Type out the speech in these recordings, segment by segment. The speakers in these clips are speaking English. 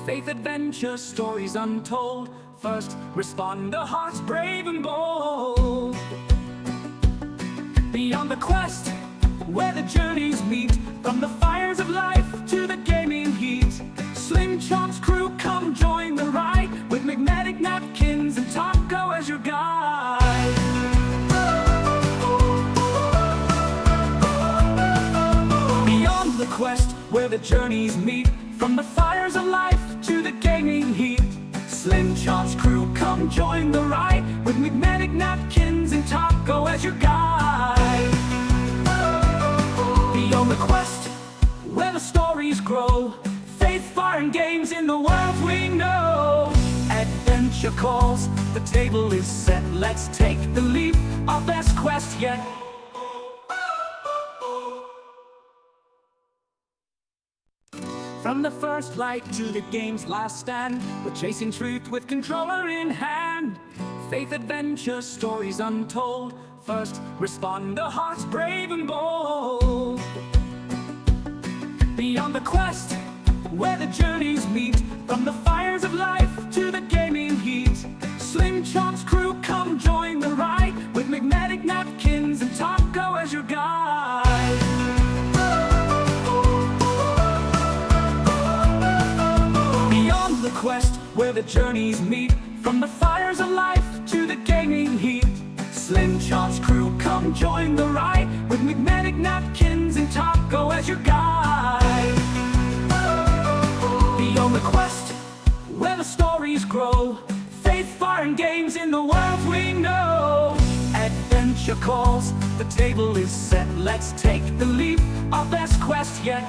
faith, adventure, stories untold. First responder, hearts brave and bold. Beyond the quest, where the journeys meet, from the fires of life to the gaming heat. Slim Chomp's crew, come join the ride, with McMedic, Napkins, and Taco as your guide. Beyond the quest, where the journeys meet, from the fires of life to the gaming heat. Slim Chomp's crew, come join the ride, with McMedic, Napkins, and Taco as your guide. Beyond the quest, where the stories grow, faith, fire, and games in the world we know. Adventure calls, the table is set, let's take the leap, our best quest yet. From the first light to the game's last stand, we're chasing truth with controller in hand. Faith, adventure, stories untold. First responder, hearts brave and bold. Beyond the quest, where the journeys meet, from the fires of life to the gaming heat. Slim Chomp's crew, come join the ride, with McMedic, Napkins, and Taco as your guide. Beyond the quest, where the journeys meet, from the fires of life to the gaming heat. Slim Chomp's crew, come join the ride, with McMedic, Napkins, and Taco as your guide. Beyond the quest, where the stories grow, faith, fire, and games in the world we know. Adventure calls, the table is set, let's take the leap, our best quest yet.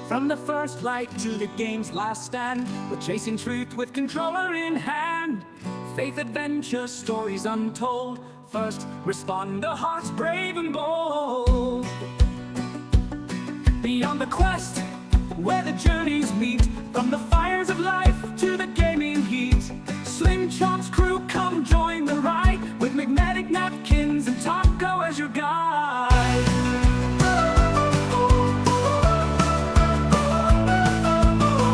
From the first light to the game's last stand, we're chasing truth with controller in hand. Faith, adventure, stories untold. First responder, hearts brave and bold. Beyond the quest, where the journeys meet, from the fires of life to the gaming heat. Slim Chomp's crew, come join the ride, with McMedic, Napkins, and Taco as your guide.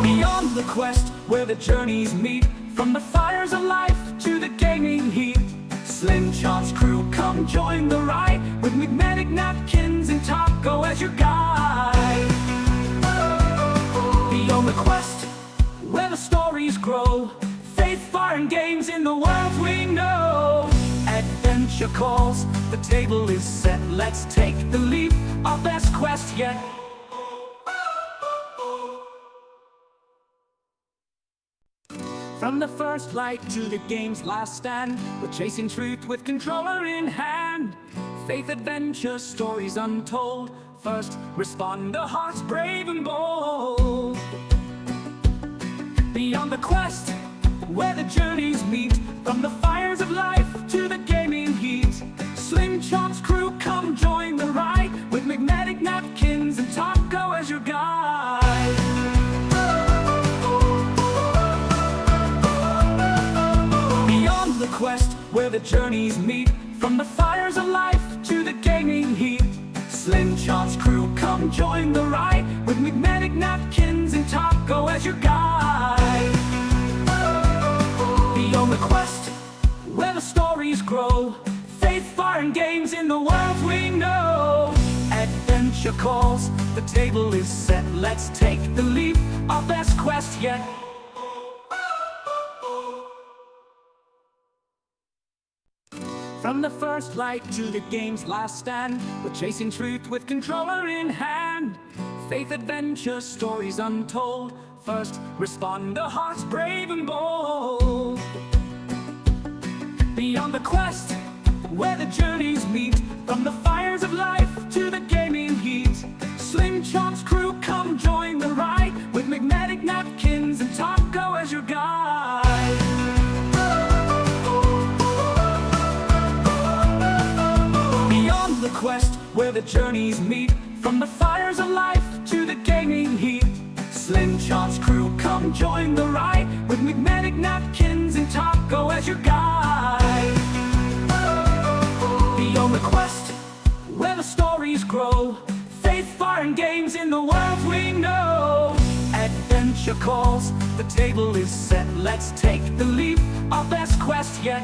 Beyond the quest, where the journeys meet, from the fires of life to the gaming heat. Slim Chomp's crew, come join the ride, with McMedic, Napkins, and Taco as your guide. Beyond the quest, where the stories grow, faith, fire, and games in the world we know. Adventure calls, the table is set, let's take the leap, our best quest yet. From the first light to the game's last stand, we're chasing truth with controller in hand. Faith, adventure, stories untold. First responder, hearts brave and bold. Beyond the quest, where the journeys meet, from the fires of life to the gaming heat. Slim Chomp's crew, come join the ride, with McMedic, Napkins, and Taco as your guide. Beyond the quest, where the journeys meet, from the fires of life to the gaming heat. Slim Chomp's crew, come join the ride, with McMedic, Napkins, and Taco as your guide. Beyond the quest, where the stories grow, faith, fire, and games in the world we know. Adventure calls, the table is set, let's take the leap, our best quest yet. From the first light to the game's last stand, we're chasing truth with controller in hand. Faith, adventure, stories untold. First responder, hearts brave and bold. Beyond the quest, where the journeys meet, from the fires of life to the gaming heat. Slim Chomp's crew, come join the ride, with McMedic, Napkins, and Taco as your guide. Beyond the quest, where the journeys meet, from the fires of life to the gaming heat. Slim Chomp's crew, come join the ride, with McMedic, Napkins, and Taco as your guide. Beyond the quest, where the stories grow, faith, foreign games in the world we know. Adventure calls, the table is set. Let's take the leap, our best quest yet.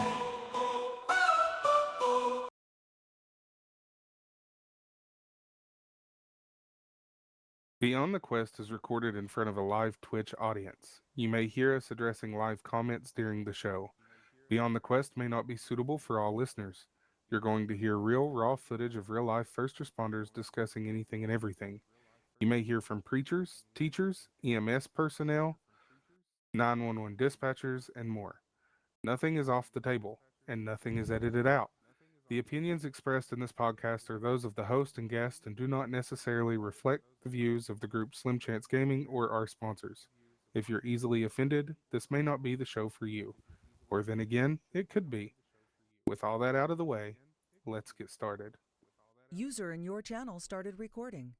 Beyond the Quest is recorded in front of a live Twitch audience. You may hear us addressing live comments during the show. Beyond the Quest may not be suitable for all listeners. You're going to hear real, raw footage of real life first responders discussing anything and everything. You may hear from preachers, teachers, EMS personnel, 911 dispatchers, and more. Nothing is off the table, and nothing is edited out. The opinions expressed in this podcast are those of the host and guest and do not necessarily reflect the views of the group Slim Chance Gaming or our sponsors. If you're easily offended, this may not be the show for you. Or then again, it could be. With all that out of the way, let's get started. User in your channel started recording.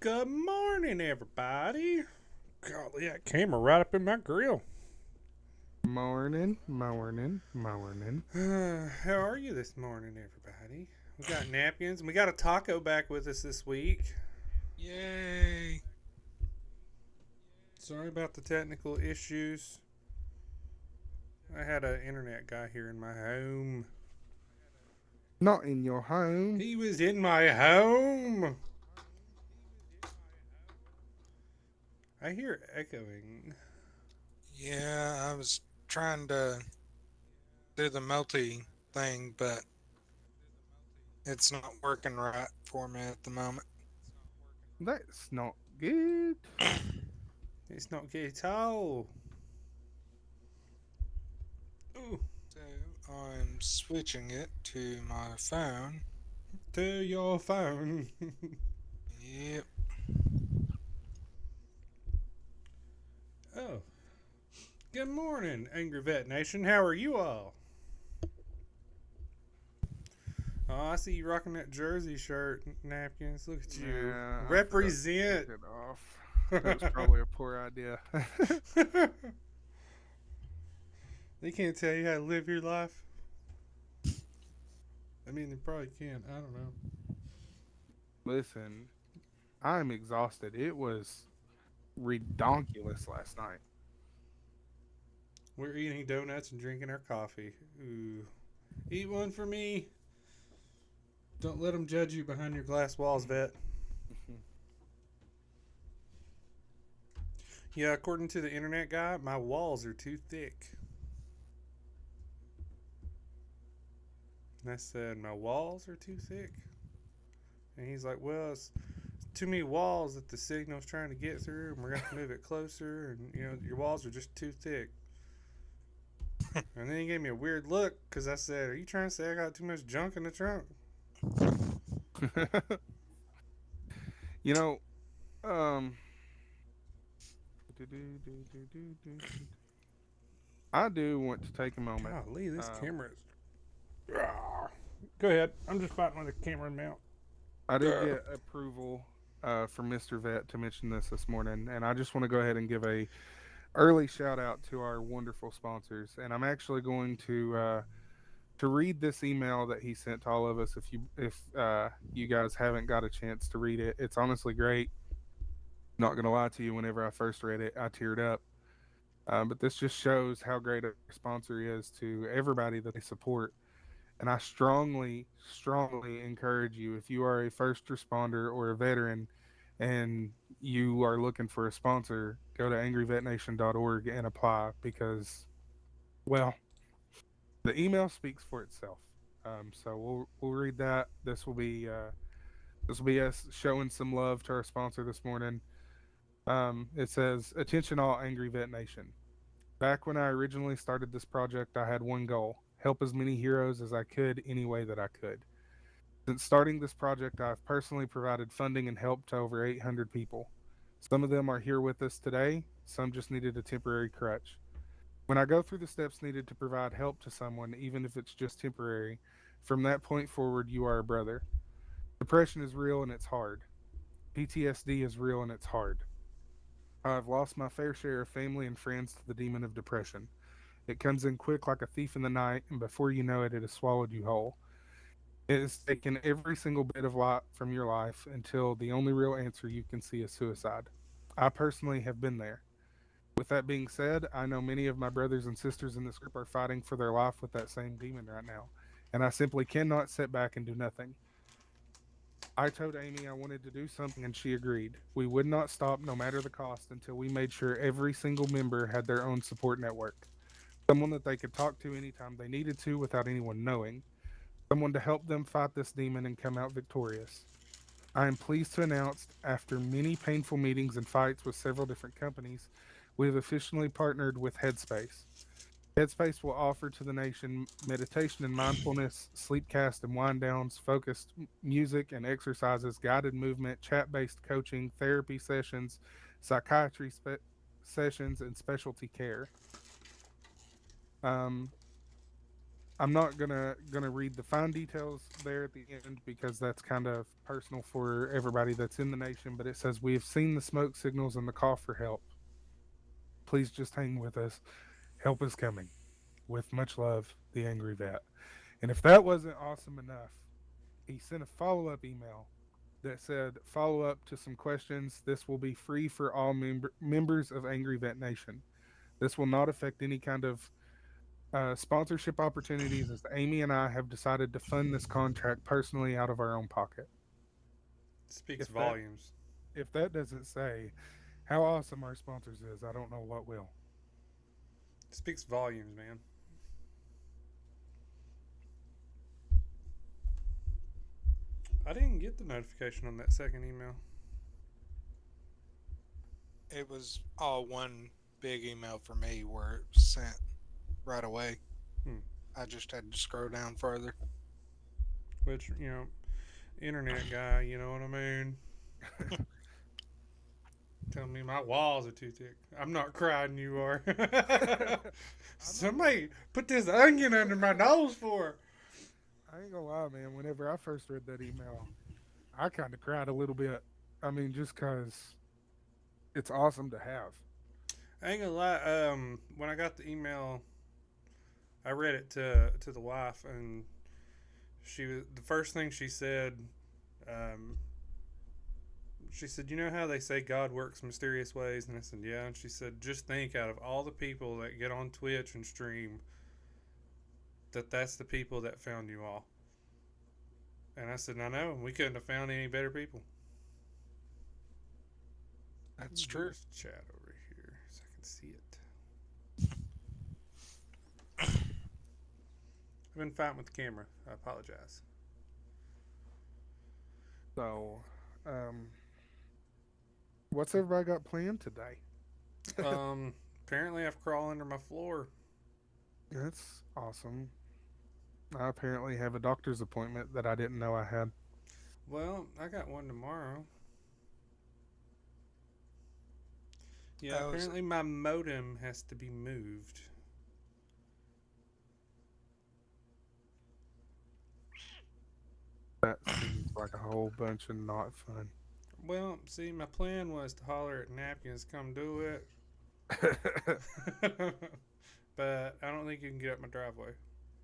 Good morning, everybody. Golly, that camera right up in my grill. Morning, morning, morning. How are you this morning, everybody? We got napkins, and we got a taco back with us this week. Yay! Sorry about the technical issues. I had an internet guy here in my home. Not in your home. He was in my home. I hear echoing. Yeah, I was trying to do the multi thing, but it's not working right for me at the moment. That's not good. It's not good at all. Ooh. So I'm switching it to my phone. To your phone. Yep. Oh. Good morning, Angry Vet Nation. How are you all? Oh, I see you rocking that Jersey shirt, Napkins. Look at you. Yeah, Represent. Take it off. That was probably a poor idea. They can't tell you how to live your life. I mean, they probably can. I don't know. Listen, I'm exhausted. It was redonkulous last night. We're eating donuts and drinking our coffee. Ooh. Eat one for me. Don't let them judge you behind your glass walls, Vet. Yeah, according to the internet guy, my walls are too thick. And I said, my walls are too thick? And he's like, well, it's too many walls that the signal's trying to get through, and we're going to have to move it closer, and, you know, your walls are just too thick. And then he gave me a weird look, because I said, are you trying to say I got too much junk in the trunk? You know, I do want to take a moment. Golly, this camera is... Go ahead. I'm just fighting with the camera mount. I did get approval from Mr. Vet to mention this morning, and I just want to go ahead and give a early shout out to our wonderful sponsors. And I'm actually going to read this email that he sent to all of us. If you guys haven't got a chance to read it, it's honestly great. Not gonna lie to you, whenever I first read it, I teared up. But this just shows how great a sponsor is to everybody that they support. And I strongly, strongly encourage you, if you are a first responder or a veteran and you are looking for a sponsor, go to angryvetnation.org and apply because, well, the email speaks for itself. So we'll read that. This will be us showing some love to our sponsor this morning. It says, "Attention all Angry Vet Nation. Back when I originally started this project, I had one goal: help as many heroes as I could any way that I could. Since starting this project, I have personally provided funding and help to over 800 people. Some of them are here with us today, some just needed a temporary crutch. When I go through the steps needed to provide help to someone, even if it's just temporary, from that point forward, you are a brother. Depression is real and it's hard. PTSD is real and it's hard. I have lost my fair share of family and friends to the demon of depression. It comes in quick like a thief in the night, and before you know it, it has swallowed you whole. It has taken every single bit of light from your life until the only real answer you can see is suicide. I personally have been there. With that being said, I know many of my brothers and sisters in this group are fighting for their life with that same demon right now, and I simply cannot sit back and do nothing. I told Amy I wanted to do something, and she agreed. We would not stop, no matter the cost, until we made sure every single member had their own support network. Someone that they could talk to anytime they needed to without anyone knowing. Someone to help them fight this demon and come out victorious. I am pleased to announce, after many painful meetings and fights with several different companies, we have officially partnered with Headspace. Headspace will offer to the nation meditation and mindfulness, sleepcast and wind downs, focused music and exercises, guided movement, chat based coaching, therapy sessions, psychiatry sessions, and specialty care. Um, I'm not gonna read the fine details there at the end because that's kind of personal for everybody that's in the nation. But it says we have seen the smoke signals and the call for help. Please just hang with us. Help is coming. With much love, the Angry Vet. And if that wasn't awesome enough, he sent a follow up email that said, follow up to some questions. This will be free for all members of Angry Vet Nation. This will not affect any kind of sponsorship opportunities, as Amy and I have decided to fund this contract personally out of our own pocket. Speaks If that, volumes. if that doesn't say how awesome our sponsors is, I don't know what will. Speaks volumes, man. I didn't get the notification on that second email. It was all one big email for me where it was sent right away. I just had to scroll down further. Which, internet guy, you know what I mean? Tell me my walls are too thick. I'm not crying, you are. Somebody put this onion under my nose for. I ain't gonna lie, man. Whenever I first read that email, I kind of cried a little bit. I mean, just because it's awesome to have. I ain't gonna lie. When I got the email, I read it to the wife, and the first thing she said. She said, "You know how they say God works mysterious ways?" And I said, "Yeah." And she said, "Just think, out of all the people that get on Twitch and stream, that's the people that found you all." And I said, "I know. We couldn't have found any better people." That's true. Chat over here so I can see it. I've been fighting with the camera. I apologize. So, what's everybody got planned today? Apparently I've crawled under my floor. That's awesome. I apparently have a doctor's appointment that I didn't know I had. Well, I got one tomorrow. Yeah, apparently my modem has to be moved. That seems like a whole bunch of not fun. Well, see, my plan was to holler at Napkins, come do it. But I don't think you can get up my driveway.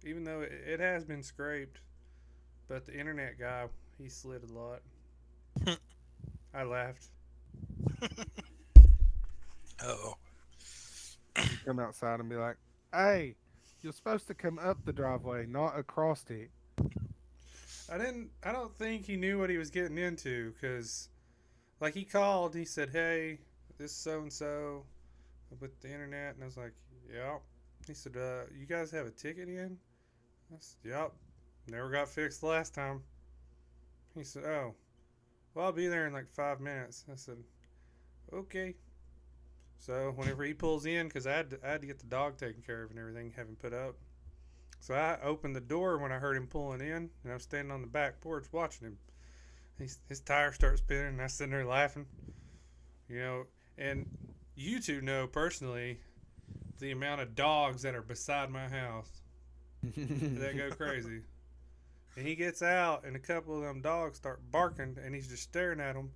Even though it has been scraped. But the internet guy, he slid a lot. I laughed. Oh. Come outside and be like, hey, you're supposed to come up the driveway, not across it. I don't think he knew what he was getting into, because, like, he called, he said, "Hey, this is so-and-so with the internet," and I was like, "Yep." He said, "You guys have a ticket in?" I said, "Yep. Never got fixed last time." He said, "Oh, well, I'll be there in like 5 minutes." I said, "Okay." So whenever he pulls in, because I had to get the dog taken care of and everything, have him put up. So I opened the door when I heard him pulling in, and I was standing on the back porch watching him. His tires start spinning, and I was sitting there laughing. And you two know personally the amount of dogs that are beside my house that go crazy. And he gets out, and a couple of them dogs start barking, and he's just staring at them.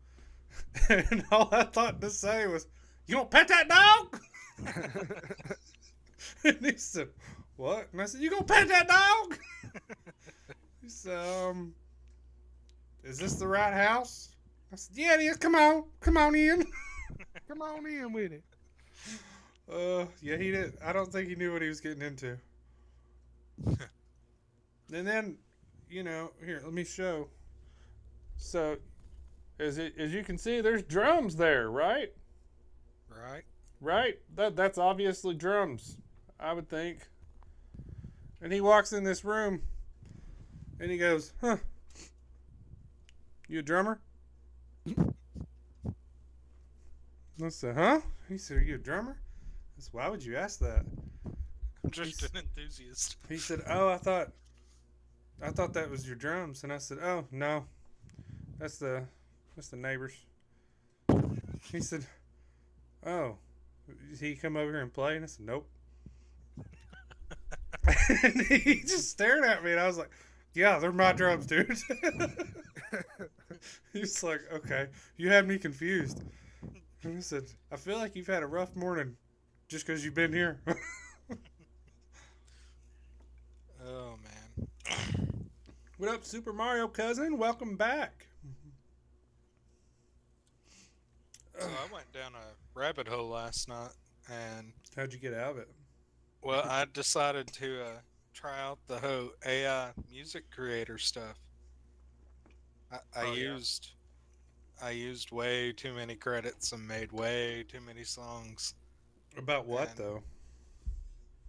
And all I thought to say was, "You gonna pet that dog?" And he said, "What?" And I said, "You gonna pet that dog?" He Is this the right house? I said, yeah, it is. Come on in. Come on in with it. Yeah, he did. I don't think he knew what he was getting into. And then, here, let me show. So, as you can see, there's drums there, right? Right. Right. That's obviously drums, I would think. And he walks in this room, and he goes, "Huh? You a drummer?" I said, "Huh?" He said, "Are you a drummer?" I said, "Why would you ask that?" I'm just an enthusiast. He said, "Oh, I thought that was your drums." And I said, "Oh, no, that's the neighbors." He said, "Oh, did he come over here and play?" And I said, "Nope." And he just stared at me, and I was like, "Yeah, they're my drums, dude." He's like, "Okay, you had me confused." And I said, "I feel like you've had a rough morning just because you've been here." Oh man. What up, Super Mario cousin? Welcome back. So I went down a rabbit hole last night, and How'd you get out of it? well, I decided to try out the whole AI music creator stuff. I used way too many credits and made way too many songs. About what, And-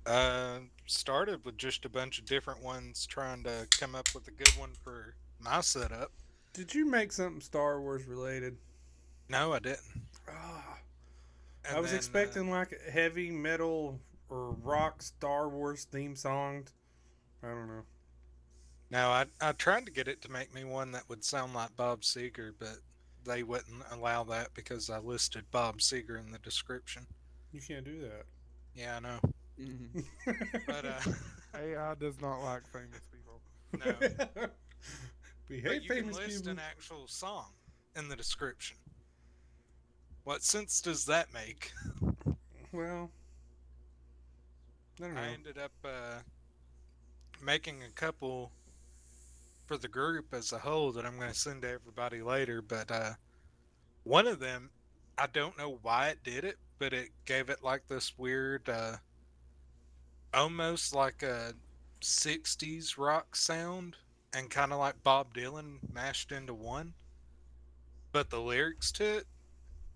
though? Started with just a bunch of different ones, trying to come up with a good one for my setup. Did you make something Star Wars related? No, I didn't. Ah, And I was then, expecting like a heavy metal or rock Star Wars theme song. I don't know. No, I tried to get it to make me one that would sound like Bob Seger, but they wouldn't allow that because I listed Bob Seger in the description. You can't do that. Yeah, I know. Mhm. But AI does not like famous people. no. We But hate you can famous list people. an actual song in the description. What sense does that make? Well, I don't know. I ended up making a couple for the group as a whole that I'm going to send to everybody later, but one of them, I don't know why it did it, but it gave it like this weird, almost like a 60s rock sound and kind of like Bob Dylan mashed into one. But the lyrics to it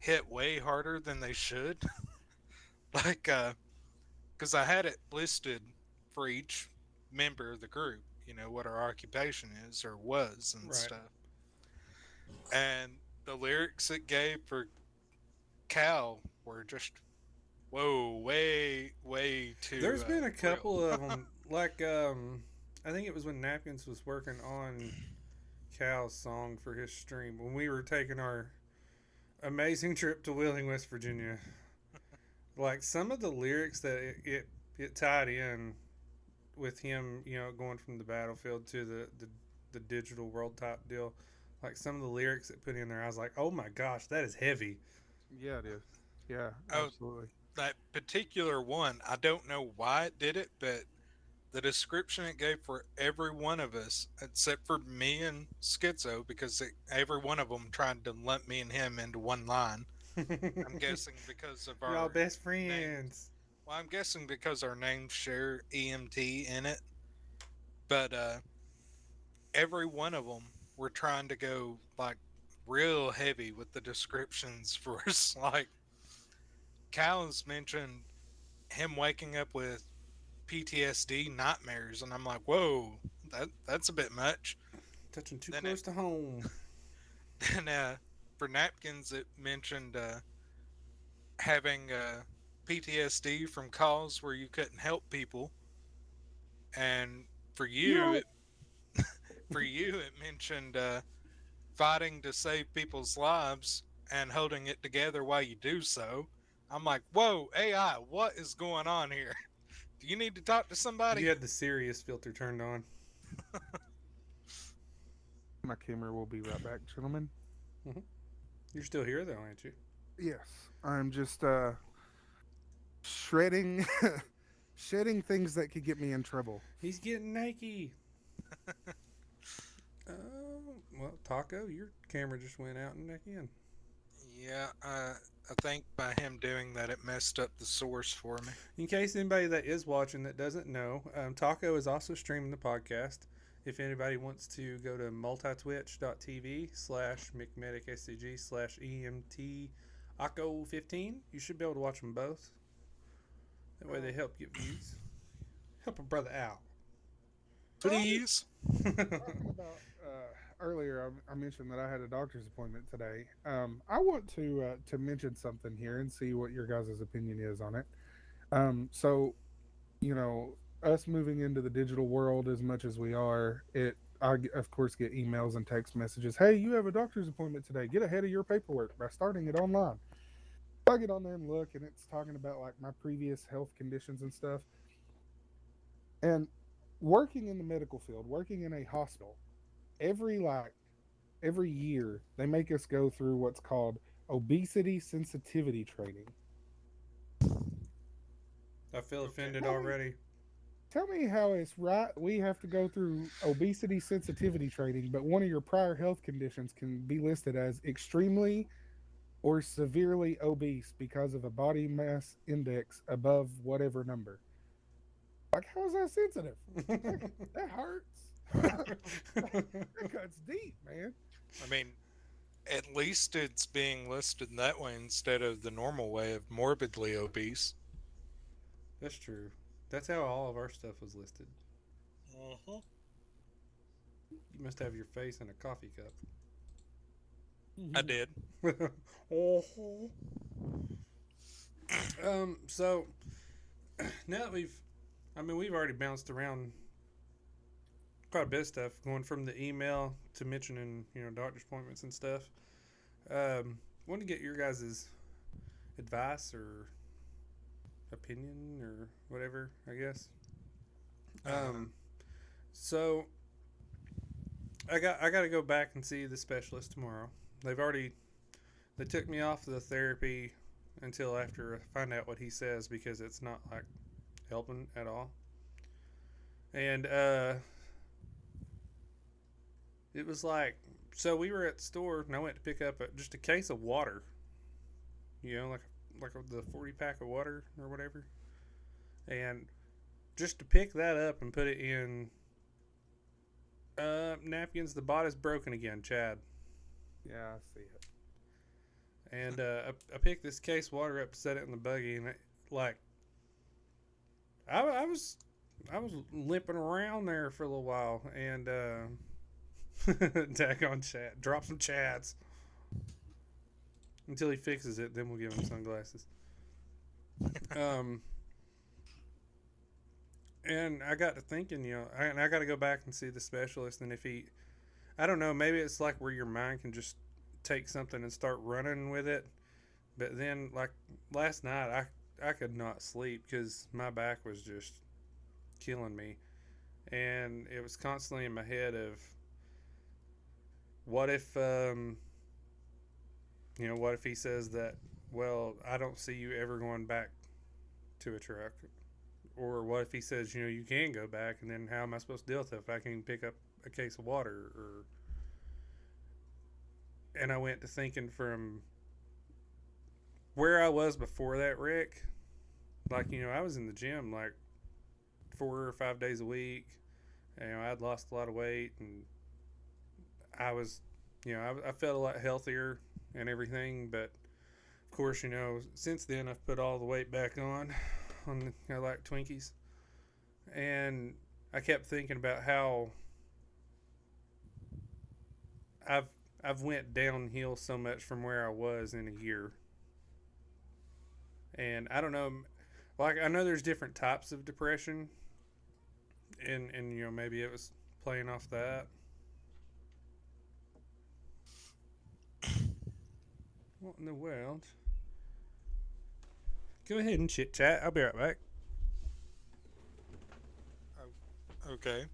hit way harder than they should. Like, because I had it listed for each member of the group, what our occupation is or was and Right. stuff. And the lyrics it gave for Cal were just, whoa, way too. There's been a real. couple of them. Like, I think it was when Napkins was working on Cal's song for his stream when we were taking our amazing trip to Wheeling, West Virginia. Like some of the lyrics that it tied in with him, going from the battlefield to the digital world type deal. Like some of the lyrics it put in there, I was like, "Oh my gosh, that is heavy." Yeah, it is. Yeah, Oh. absolutely. That particular one, I don't know why it did it, but the description it gave for every one of us, except for me and Schizo, because every one of them tried to lump me and him into one line. I'm guessing because of You're our all best names. friends. Well, I'm guessing because our names share EMT in it. But every one of them were trying to go like real heavy with the descriptions for us. Like Cal's mentioned him waking up with PTSD nightmares, and I'm like, whoa, that's a bit much. Touching too Then close to home. And for Napkins, it mentioned having PTSD from calls where you couldn't help people, and for you, it mentioned fighting to save people's lives and holding it together while you do so. I'm like, whoa, AI, what is going on here? Do you need to talk to somebody? You had the serious filter turned on. My camera will be right back, gentlemen. You're still here though, aren't you? Yes, I'm just shredding shedding things that could get me in trouble. He's getting naked. Well, Taco, your camera just went out and back in. Yeah, I think by him doing that, it messed up the source for me. In case anybody that is watching that doesn't know, Taco is also streaming the podcast. If anybody wants to go to multitwitch.tv/McMedic/SCG/EMT 15, you should be able to watch them both. That way they help get views. Help a brother out. Please. Talking about earlier, I mentioned that I had a doctor's appointment today. I want to mention something here and see what your guys' opinion is on it. So you know, us moving into the digital world as much as we are, of course get emails and text messages. Hey, you have a doctor's appointment today. Get ahead of your paperwork by starting it online. I get on there and look, and it's talking about like my previous health conditions and stuff. And working in the medical field, working in a hospital, every like every year they make us go through what's called obesity sensitivity training. I feel Okay. offended already. Tell me how it's right we have to go through obesity sensitivity training, but one of your prior health conditions can be listed as extremely or severely obese because of a body mass index above whatever number. Like, how is that sensitive? That hurts. That cuts deep, man. I mean, at least it's being listed that way instead of the normal way of morbidly obese. That's true. That's how all of our stuff was listed. Uh-huh. You must have your face in a coffee cup. I did. Oh. So now that we've already bounced around quite a bit of stuff, going from the email to mentioning, doctor's appointments and stuff. Want to get your guys' advice or opinion or whatever, I guess. So I got to go back and see the specialist tomorrow. They took me off the therapy until after I find out what he says, because it's not like helping at all. And it was like, so we were at the store and I went to pick up just a case of water, like the 40 pack of water or whatever, and just to pick that up and put it in napkins. The bottle's broken again, Chad. Yeah, I see it. And I picked this case of water up, set it in the buggy, and I was limping around there for a little while, and daggone Chad, drop some Chads until he fixes it. Then we'll give him sunglasses. And I got to thinking, I got to go back and see the specialist, and I don't know, maybe it's like where your mind can just take something and start running with it. But then, like last night, I could not sleep because my back was just killing me, and it was constantly in my head of what if what if he says that, well, I don't see you ever going back to a truck, or what if he says, you can go back, and then how am I supposed to deal with it if I can pick up a case of water? And I went to thinking from where I was before that wreck. Like, I was in the gym like 4 or 5 days a week. I'd lost a lot of weight, and I was, I felt a lot healthier and everything. But of course, since then I've put all the weight back on. I like Twinkies, and I kept thinking about how I've went downhill so much from where I was in a year. And I don't know, like, I know there's different types of depression, and maybe it was playing off that. What in the world? Go ahead and chit chat. I'll be right back. Okay.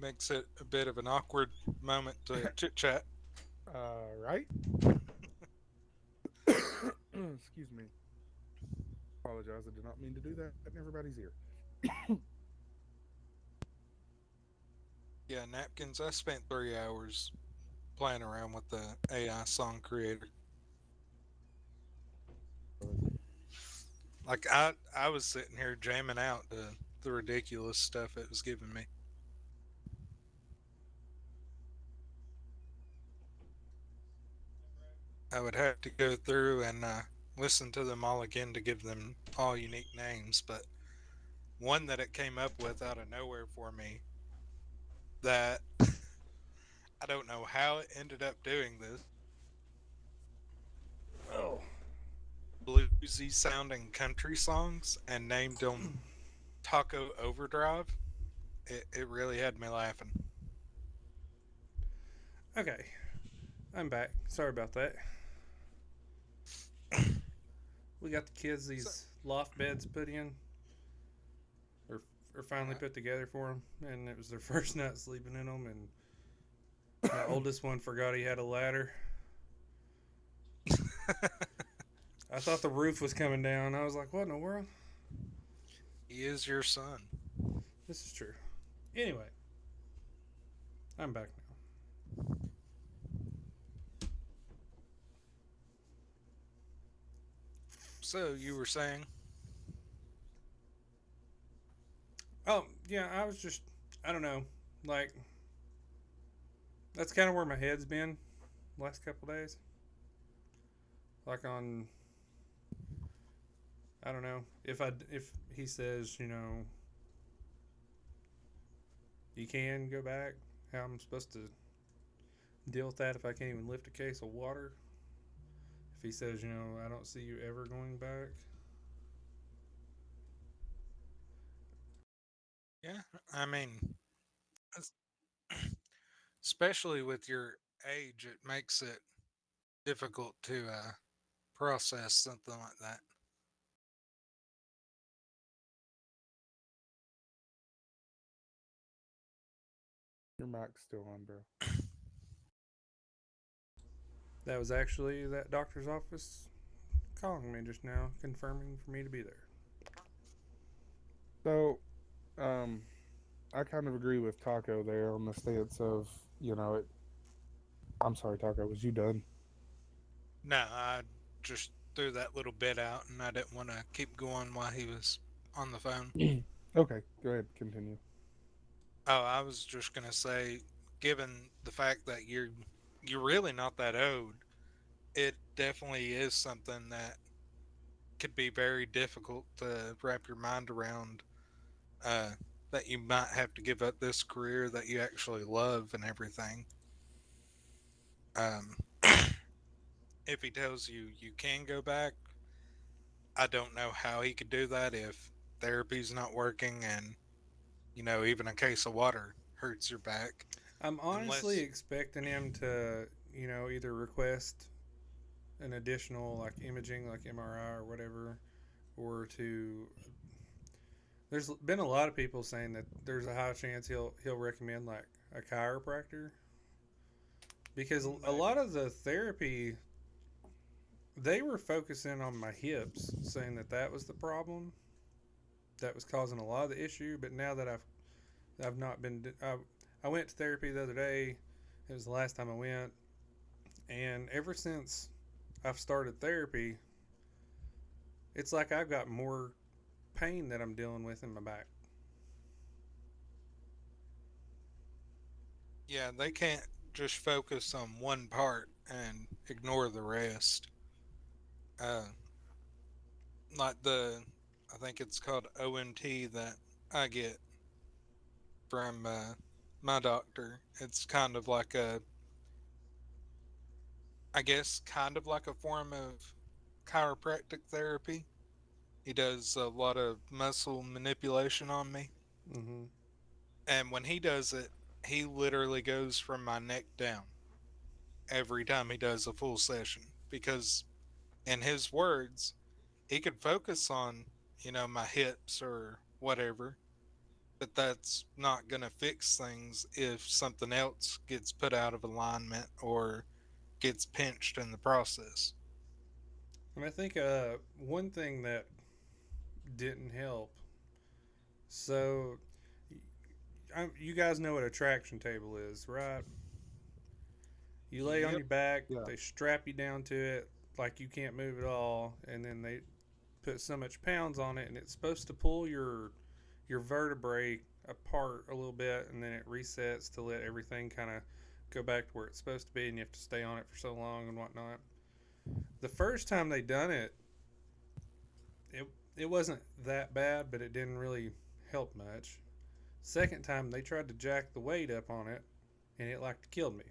Makes it a bit of an awkward moment to chit chat. Right. Excuse me. Apologize. I did not mean to do that in everybody's ear. Yeah, Napkins. I spent 3 hours playing around with the AI song creator. Like I was sitting here jamming out the ridiculous stuff it was giving me. I would have to go through and listen to them all again to give them all unique names, but one that it came up with out of nowhere for me that I don't know how it ended up doing this. Oh. Bluesy sounding country songs and named them Taco Overdrive. It really had me laughing. Okay. I'm back. Sorry about that. We got the kids So, these loft beds put in, or, or finally uh, put together for them, and it was their first night sleeping in them. And my oldest one forgot he had a ladder. I thought the roof was coming down. I was like, "What in the world?" he is your son. This is true. Anyway, I'm back So you were saying, now. Oh yeah, I was just, I don't know, like that's kind of where my head's been last couple days. Like on, I don't know if he says, you can go back, how I'm supposed to deal with that if I can't even lift a case of water. If he says, I don't see you ever going back. yeah, I mean, especially with your age, it makes it difficult to process something like that. Your mic's still on, bro. That was actually that doctor's office calling me just now, confirming for me to be there. So, um, I kind of agree with Taco there on the stance of, it. I'm sorry, Taco. Was you done? No, I just threw that little bit out, and I didn't want to keep going while he was on the phone. Okay, go ahead. Continue. Oh, I was just gonna say, given the fact that you're really not that old, it definitely is something that could be very difficult to wrap your mind around. Uh, that you might have to give up this career that you actually love and everything. Um, if he tells you you can go back, I don't know how he could do that if therapy's not working and even a case of water hurts your back. I'm honestly Unless, expecting him to, either request an additional like imaging, like MRI or whatever, or to. There's been a lot of people saying that there's a high chance he'll recommend like a chiropractor because a lot maybe. of the therapy they were focusing on my hips, saying that that was the problem that was causing a lot of the issue. But now that I've not been, I went to therapy the other day. It was the last time I went, and ever since I've started therapy, it's like I've got more pain that I'm dealing with in my back. Yeah, they can't just focus on one part and ignore the rest. Uh, like I think it's called OMT that I get from my doctor. It's kind of like I guess, kind of like a form of chiropractic therapy. He does a lot of muscle manipulation on me. Mm-hmm. And when he does it, he literally goes from my neck down every time he does a full session. Because, in his words, he could focus on, my hips or whatever, but that's not going to fix things if something else gets put out of alignment or gets pinched in the process. And I think one thing that didn't help. So you guys know what a traction table is, right? You lay on Yep. your back, Yeah. they strap you down to it like you can't move at all, and then they put so much pounds on it, and it's supposed to pull your vertebrae apart a little bit, and then it resets to let everything kind of go back to where it's supposed to be, and you have to stay on it for so long and whatnot. The first time they done it, it it wasn't that bad, but it didn't really help much. Second time they tried to jack the weight up on it, and it like killed me.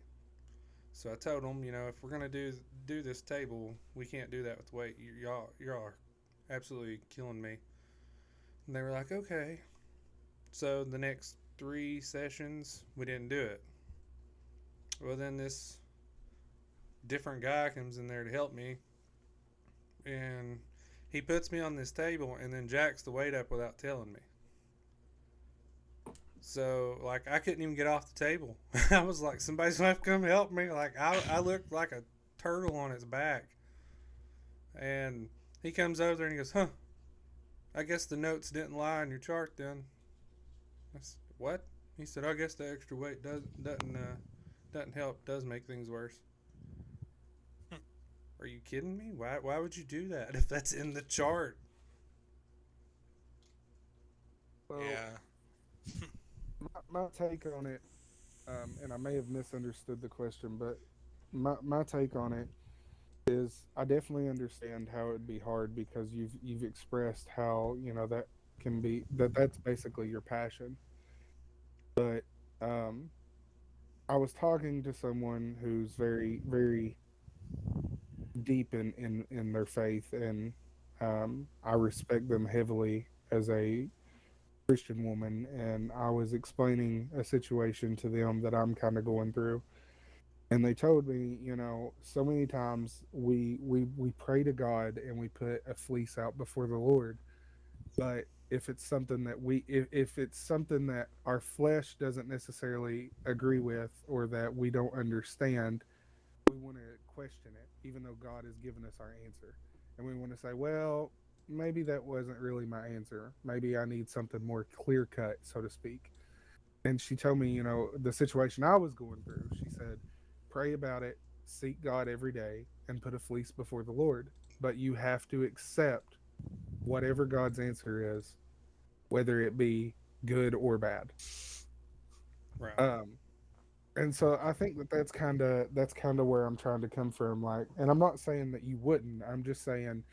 So I told them, if we're gonna do this table, we can't do that with weight. Y'all are absolutely killing me. And they were like, okay. So the next 3 sessions, we didn't do it. Well, then this different guy comes in there to help me, and he puts me on this table and then jacks the weight up without telling me. So, like, I couldn't even get off the table. I was like, somebody's gonna have to come help me. Like, I looked like a turtle on its back. And he comes over there and he goes, huh, I guess the notes didn't lie on your chart then. I said, what? He said, I guess the extra weight doesn't help, does make things worse. Are you kidding me? Why would you do that if that's in the chart? So Yeah. my take on it, and I may have misunderstood the question, but my take on it is I definitely understand how it'd be hard because you've expressed how that can be that's basically your passion. But um, I was talking to someone who's very very deep in their faith, and I respect them heavily as a Christian woman, and I was explaining a situation to them that I'm kind of going through. And they told me, so many times we pray to God and we put a fleece out before the Lord, but if it's something that if it's something that our flesh doesn't necessarily agree with or that we don't understand, we want to question it, even though God has given us our answer. And we want to say, well, maybe that wasn't really my answer. Maybe I need something more clear cut, so to speak. And she told me, the situation I was going through. She said, pray about it, seek God every day, and put a fleece before the Lord. But you have to accept whatever God's answer is, whether it be good or bad. Right. Um, and so I think that's kind of where I'm trying to come from. Like, and I'm not saying that you wouldn't. I'm just saying,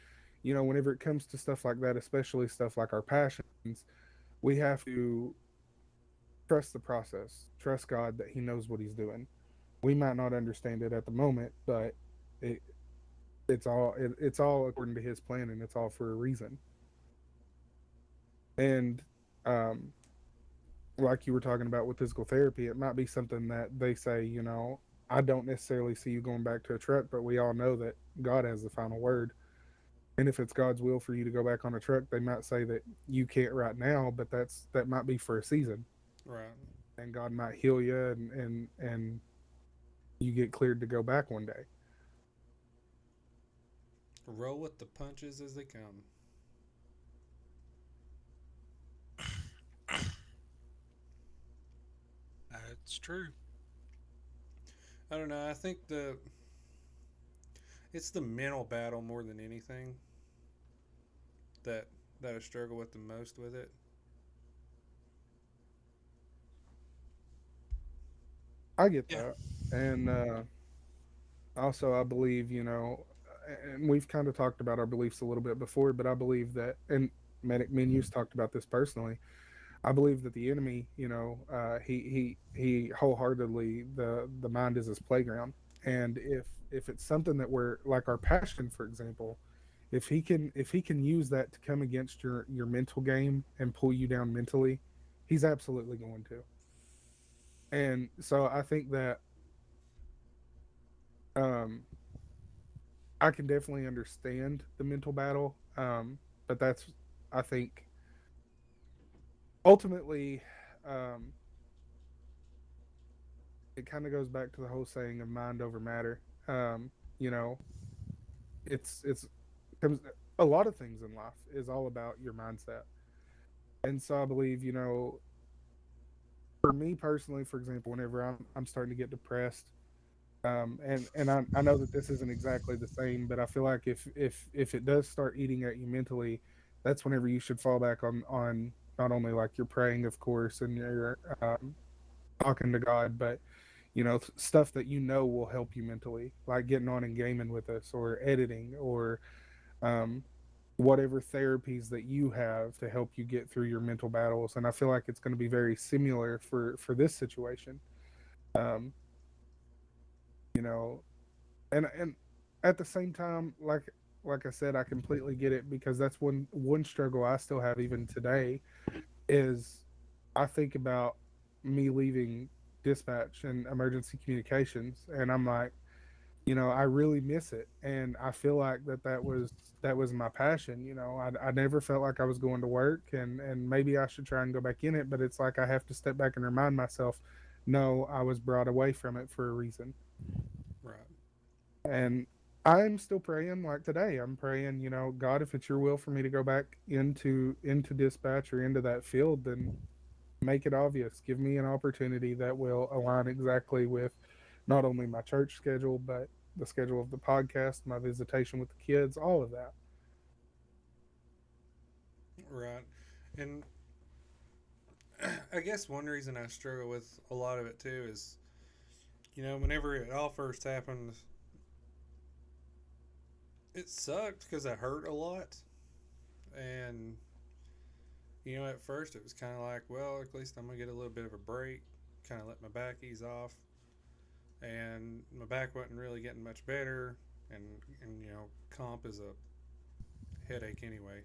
whenever it comes to stuff like that, especially stuff like our passions, we have to trust the process, trust God that He knows what He's doing. We might not understand it at the moment, but it it's all according to His plan, and it's all for a reason. And um, like you were talking about with physical therapy, it might be something that they say, I don't necessarily see you going back to a truck, but we all know that God has the final word. And if it's God's will for you to go back on a truck, they might say that you can't right now, but that might be for a season, Right. and God might heal you, and you get cleared to go back one day. Roll with the punches as they come. That's true. I don't know. I think it's the mental battle more than anything that I struggle with the most with it. I get Yeah. that. And also, I believe, and we've kind of talked about our beliefs a little bit before, but I believe that, and Medic, me and you've talked about this personally. I believe that the enemy, he wholeheartedly the mind is his playground, and if it's something that we're like our passion, for example, if he can use that to come against your mental game and pull you down mentally, he's absolutely going to. And so I think that um, I can definitely understand the mental battle, but that's I think ultimately um, it kind of goes back to the whole saying of mind over matter. You know, it's comes a lot of things in life is all about your mindset, and so I believe for me personally, for example, whenever I'm starting to get depressed, and I know that this isn't exactly the same, but I feel like if it does start eating at you mentally, that's whenever you should fall back on not only like your praying, of course, and your talking to God, but stuff that will help you mentally, like getting on and gaming with us, or editing, or um, whatever therapies that you have to help you get through your mental battles. And I feel like it's going to be very similar for this situation. Um, you know, and at the same time, like I said, I completely get it, because that's one struggle I still have even today is I think about me leaving dispatch and emergency communications, and I'm like, I really miss it, and I feel like that was my passion. I never felt like I was going to work, and maybe I should try and go back in it, but it's like I have to step back and remind myself, no, I was brought away from it for a reason. Right. And I'm still praying, like today. I'm praying, God, if it's your will for me to go back into dispatch or into that field, then make it obvious. Give me an opportunity that will align exactly with not only my church schedule, but the schedule of the podcast, my visitation with the kids, all of that. Right. And I guess one reason I struggle with a lot of it too is, whenever it all first happened, it sucked because I hurt a lot. And, at first it was kind of like, well, at least I'm going to get a little bit of a break, kind of let my back ease off. And my back wasn't really getting much better. And comp is a headache anyway.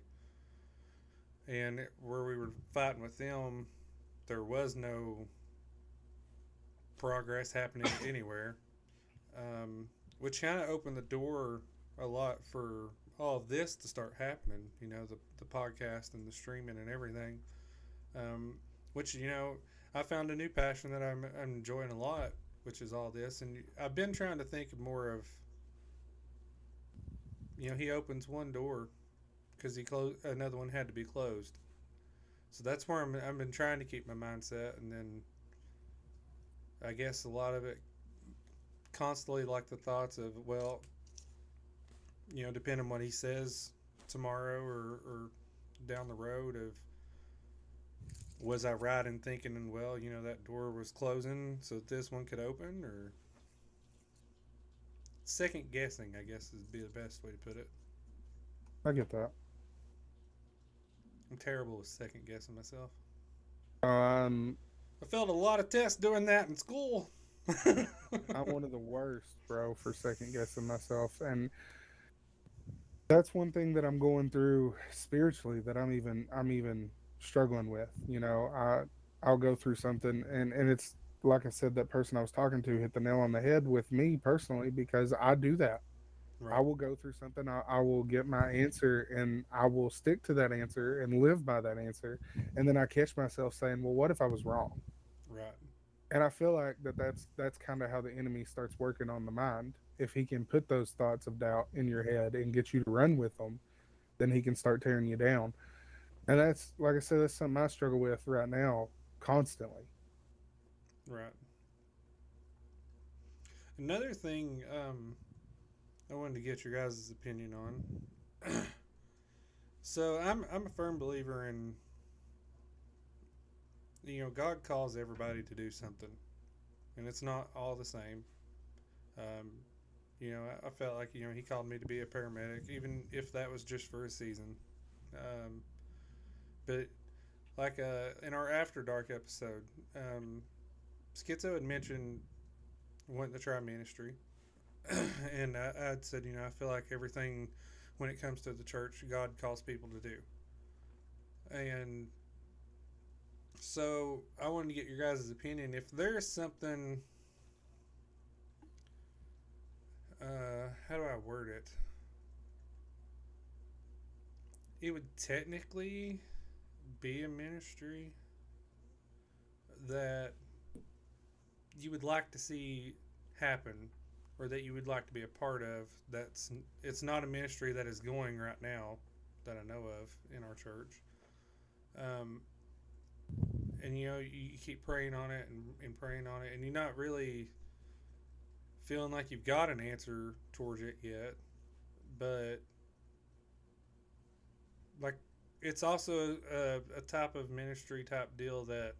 And where we were fighting with them, there was no progress happening anywhere, which kind of opened the door a lot for all of this to start happening. The podcast and the streaming and everything, which I found a new passion that I'm enjoying a lot, which is all this. And I've been trying to think more of, he opens one door because another one had to be closed. So that's where I've been trying to keep my mindset, and then I guess a lot of it constantly like the thoughts of, well, depending on what he says tomorrow or down the road, of was I right in thinking, and well, that door was closing so that this one could open, or second guessing, I guess would be the best way to put it. I get that. I'm terrible with second guessing myself. Um, I failed a lot of tests doing that in school. I'm one of the worst, bro, for second guessing myself, and that's one thing that I'm going through spiritually, that I'm even struggling with. I'll go through something, and it's like I said, that person I was talking to hit the nail on the head with me personally, because I do that. I Right. will go through something, I will get my answer, and I will stick to that answer and live by that answer, and then I catch myself saying, well, what if I was wrong? Right. And I feel like that's kind of how the enemy starts working on the mind. If he can put those thoughts of doubt in your head and get you to run with them, then he can start tearing you down. And that's, like I said, that's something I struggle with right now constantly. Right. Another thing, I wanted to get your guys' opinion on. So I'm a firm believer in, God calls everybody to do something, and it's not all the same. Um, I felt like he called me to be a paramedic, even if that was just for a season. Um, but like in our After Dark episode, Schizo had mentioned wanting to try ministry, and I'd said, I feel like everything when it comes to the church, God calls people to do. And so I wanted to get your guys' opinion. If there's something, how do I word it? It would technically be a ministry that you would like to see happen, or that you would like to be a part of. It's not a ministry that is going right now that I know of in our church. and you keep praying on it and praying on it, and you're not really feeling like you've got an answer towards it yet, but like it's also a type of ministry type deal that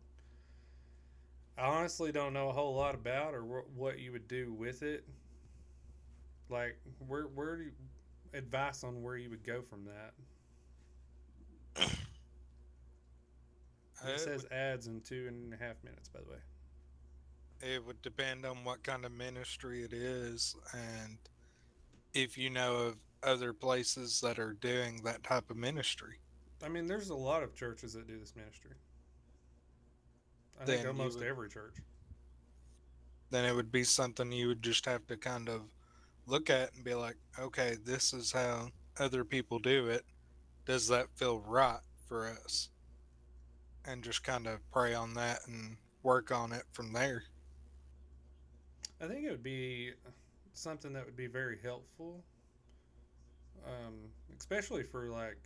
I honestly don't know a whole lot about or what you would do with it. Like where do you, advice on where you would go from that? It says ads in 2.5 minutes, by the way. It would depend on what kind of ministry it is, and if you know of other places that are doing that type of ministry. I mean, there's a lot of churches that do this ministry. I think Then almost every church. Then it would be something you would just have to kind of look at and be like, okay, this is how other people do it. Does that feel right for us? And just kind of pray on that and work on it from there. I think it would be something that would be very helpful, especially for like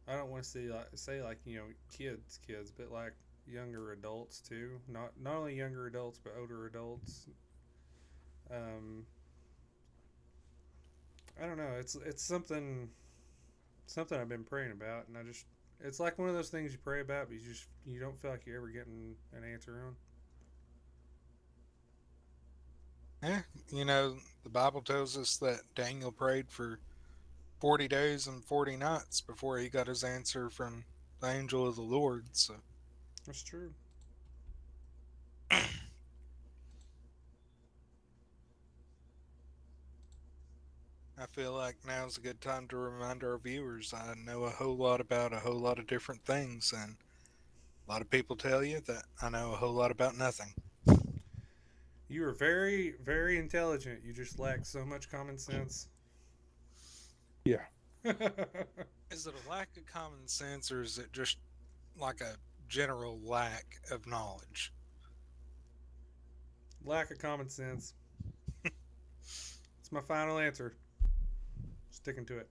I don't want to say like kids, but like younger adults too. Not only younger adults but older adults. I don't know. It's something I've been praying about, and it's like one of those things you pray about, but you don't feel like you're ever getting an answer on. Yeah, the Bible tells us that Daniel prayed for 40 days and 40 nights before he got his answer from the angel of the Lord. So That's true. I feel like now's a good time to remind our viewers I know a whole lot about a whole lot of different things, and a lot of people tell you that I know a whole lot about nothing. You are very, very intelligent. You just lack so much common sense. Yeah. Is it a lack of common sense, or is it just like a general lack of knowledge? Lack of common sense. It's my final answer. Sticking to it.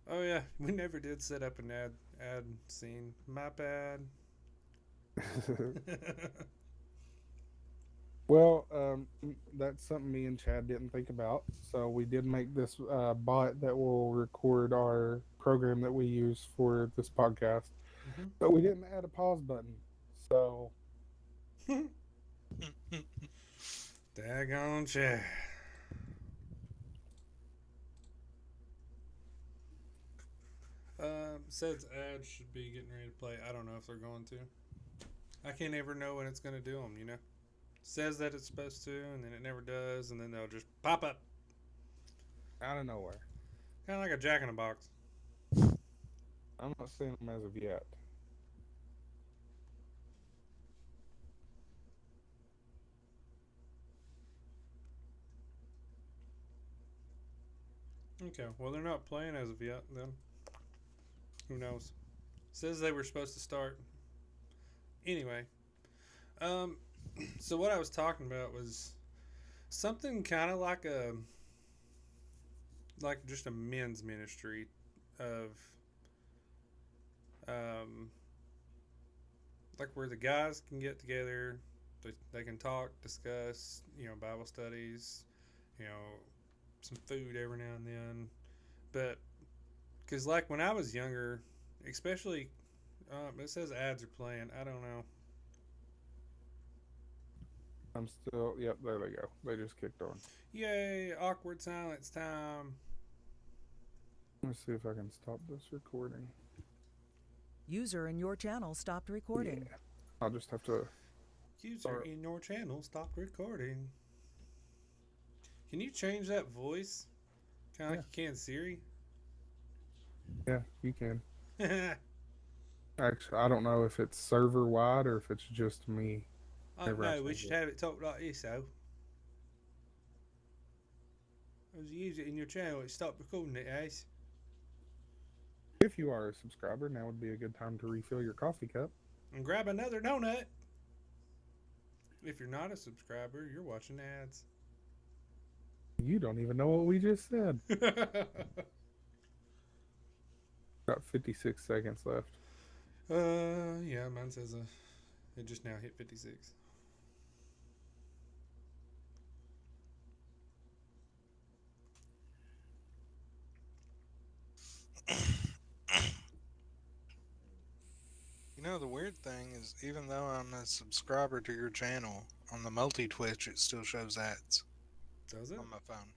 Oh yeah, we never did set up an ad scene. My bad. Well, that's something me and Chad didn't think about. So we did make this bot that will record our program that we use for this podcast, but we didn't add a pause button. So, Daggone Chad. Says ads should be getting ready to play. I don't know if they're going to. I can't ever know when it's going to do them, Says that it's supposed to, and then it never does, and then they'll just pop up. out of nowhere. Kind of like a Jack in a Box. I'm not seeing them as of yet. Okay, well, they're not playing as of yet, then. Who knows? Says they were supposed to start. Anyway, so what I was talking about was something kind of like just a men's ministry of, like where the guys can get together, they can talk, discuss, Bible studies, some food every now and then, but because like when I was younger, especially, it says ads are playing. I don't know. I'm still, yep, there they go. They just kicked on. Yay, awkward silence time. Let me see if I can stop this recording. User in your channel stopped recording. Yeah. I'll just have to. User in your channel stopped recording. Can you change that voice? Kind of like you can Siri? Yeah, you can. Actually, I don't know if it's server wide or if it's just me. I don't know, we should have it talk like this, though. As you use it in your channel, it stopped recording it, guys. If you are a subscriber, now would be a good time to refill your coffee cup. And grab another donut. If you're not a subscriber, you're watching ads. You don't even know what we just said. Got 56 seconds left. Yeah, mine says it just now hit 56. You know, the weird thing is, even though I'm a subscriber to your channel, on the multi Twitch, it still shows ads Does it? on my phone.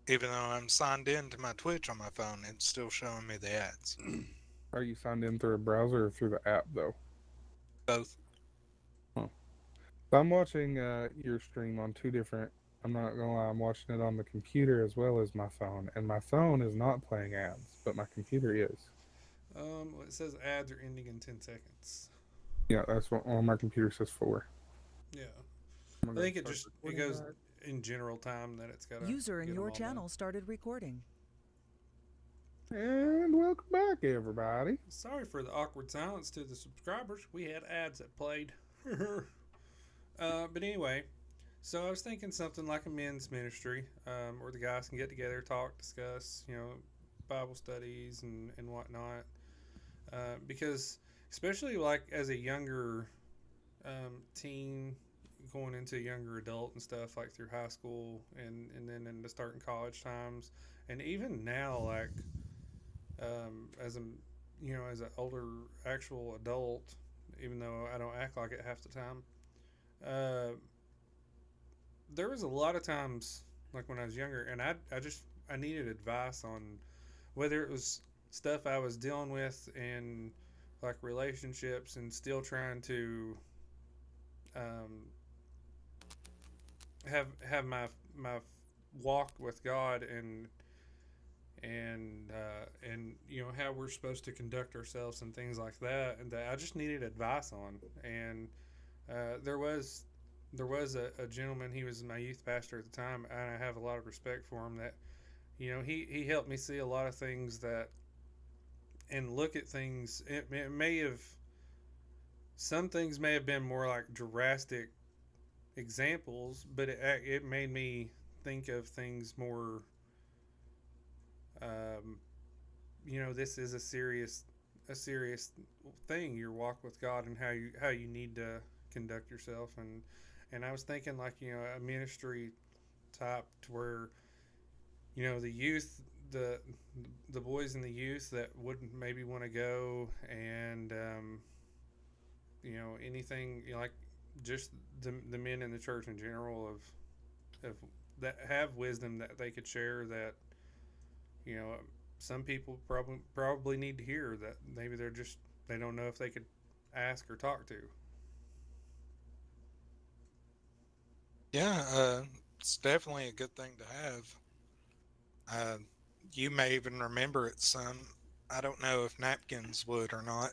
Even though I'm signed in to my Twitch on my phone, it's still showing me the ads. Are you signed in through a browser or through the app, though? Both. Huh. So I'm watching your stream on two different. I'm not gonna lie, I'm watching it on the computer as well as my phone, and my phone is not playing ads, but my computer is. Well, it says ads are ending in 10 seconds. Yeah, that's what on my computer says 4. Yeah. I'm I gonna think it start just it recording goes that. in general time that it's got to. User in your channel started recording. And welcome back, everybody. Sorry for the awkward silence to the subscribers. We had ads that played. But anyway, so I was thinking something like a men's ministry, where the guys can get together, talk, discuss, Bible studies and whatnot. Because especially like as a younger teen going into younger adult and stuff like through high school and then into starting college times and even now like as a as an older actual adult, even though I don't act like it half the time, uh, there was a lot of times like when I was younger and I needed advice on whether it was stuff I was dealing with in like relationships and still trying to um, have my walk with God and how we're supposed to conduct ourselves and things like that, and that I just needed advice on. And there was a gentleman. He was my youth pastor at the time, and I have a lot of respect for him. That he helped me see a lot of things that and look at things. It may have some things may have been more like drastic examples, but it made me think of things more. Um, this is a serious thing. Your walk with God and how you need to conduct yourself, and I was thinking like a ministry type to where the youth the boys and the youth that wouldn't maybe want to go and anything like just the men in the church in general of that have wisdom that they could share that you know some people probably need to hear that maybe they don't know if they could ask or talk to. Yeah, it's definitely a good thing to have. Uh, you may even remember it, son. I don't know if Napkins would or not,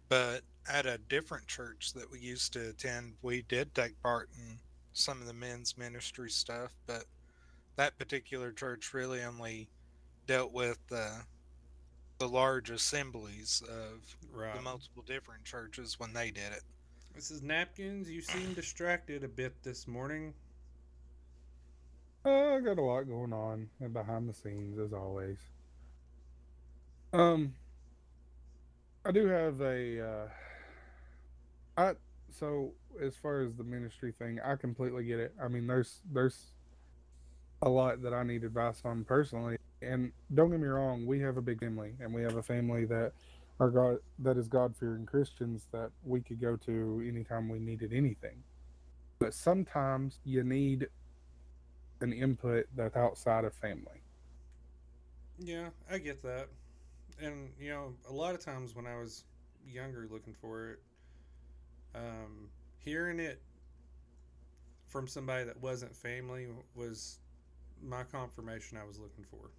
but at a different church that we used to attend, we did take part in some of the men's ministry stuff, but that particular church really only dealt with the large assemblies of the Right. multiple different churches when they did it. This is Napkins. You seem distracted a bit this morning. I got a lot going on and behind the scenes as always. Um, I do have I so as far as the ministry thing, I completely get it. I mean, there's a lot that I need advice on personally. And don't get me wrong, we have a big family, and we have a family that are God that is God fearing Christians that we could go to anytime we needed anything. But sometimes you need an input that's outside of family. Yeah, I get that. And a lot of times when I was younger looking for it, hearing it from somebody that wasn't family was my confirmation I was looking for.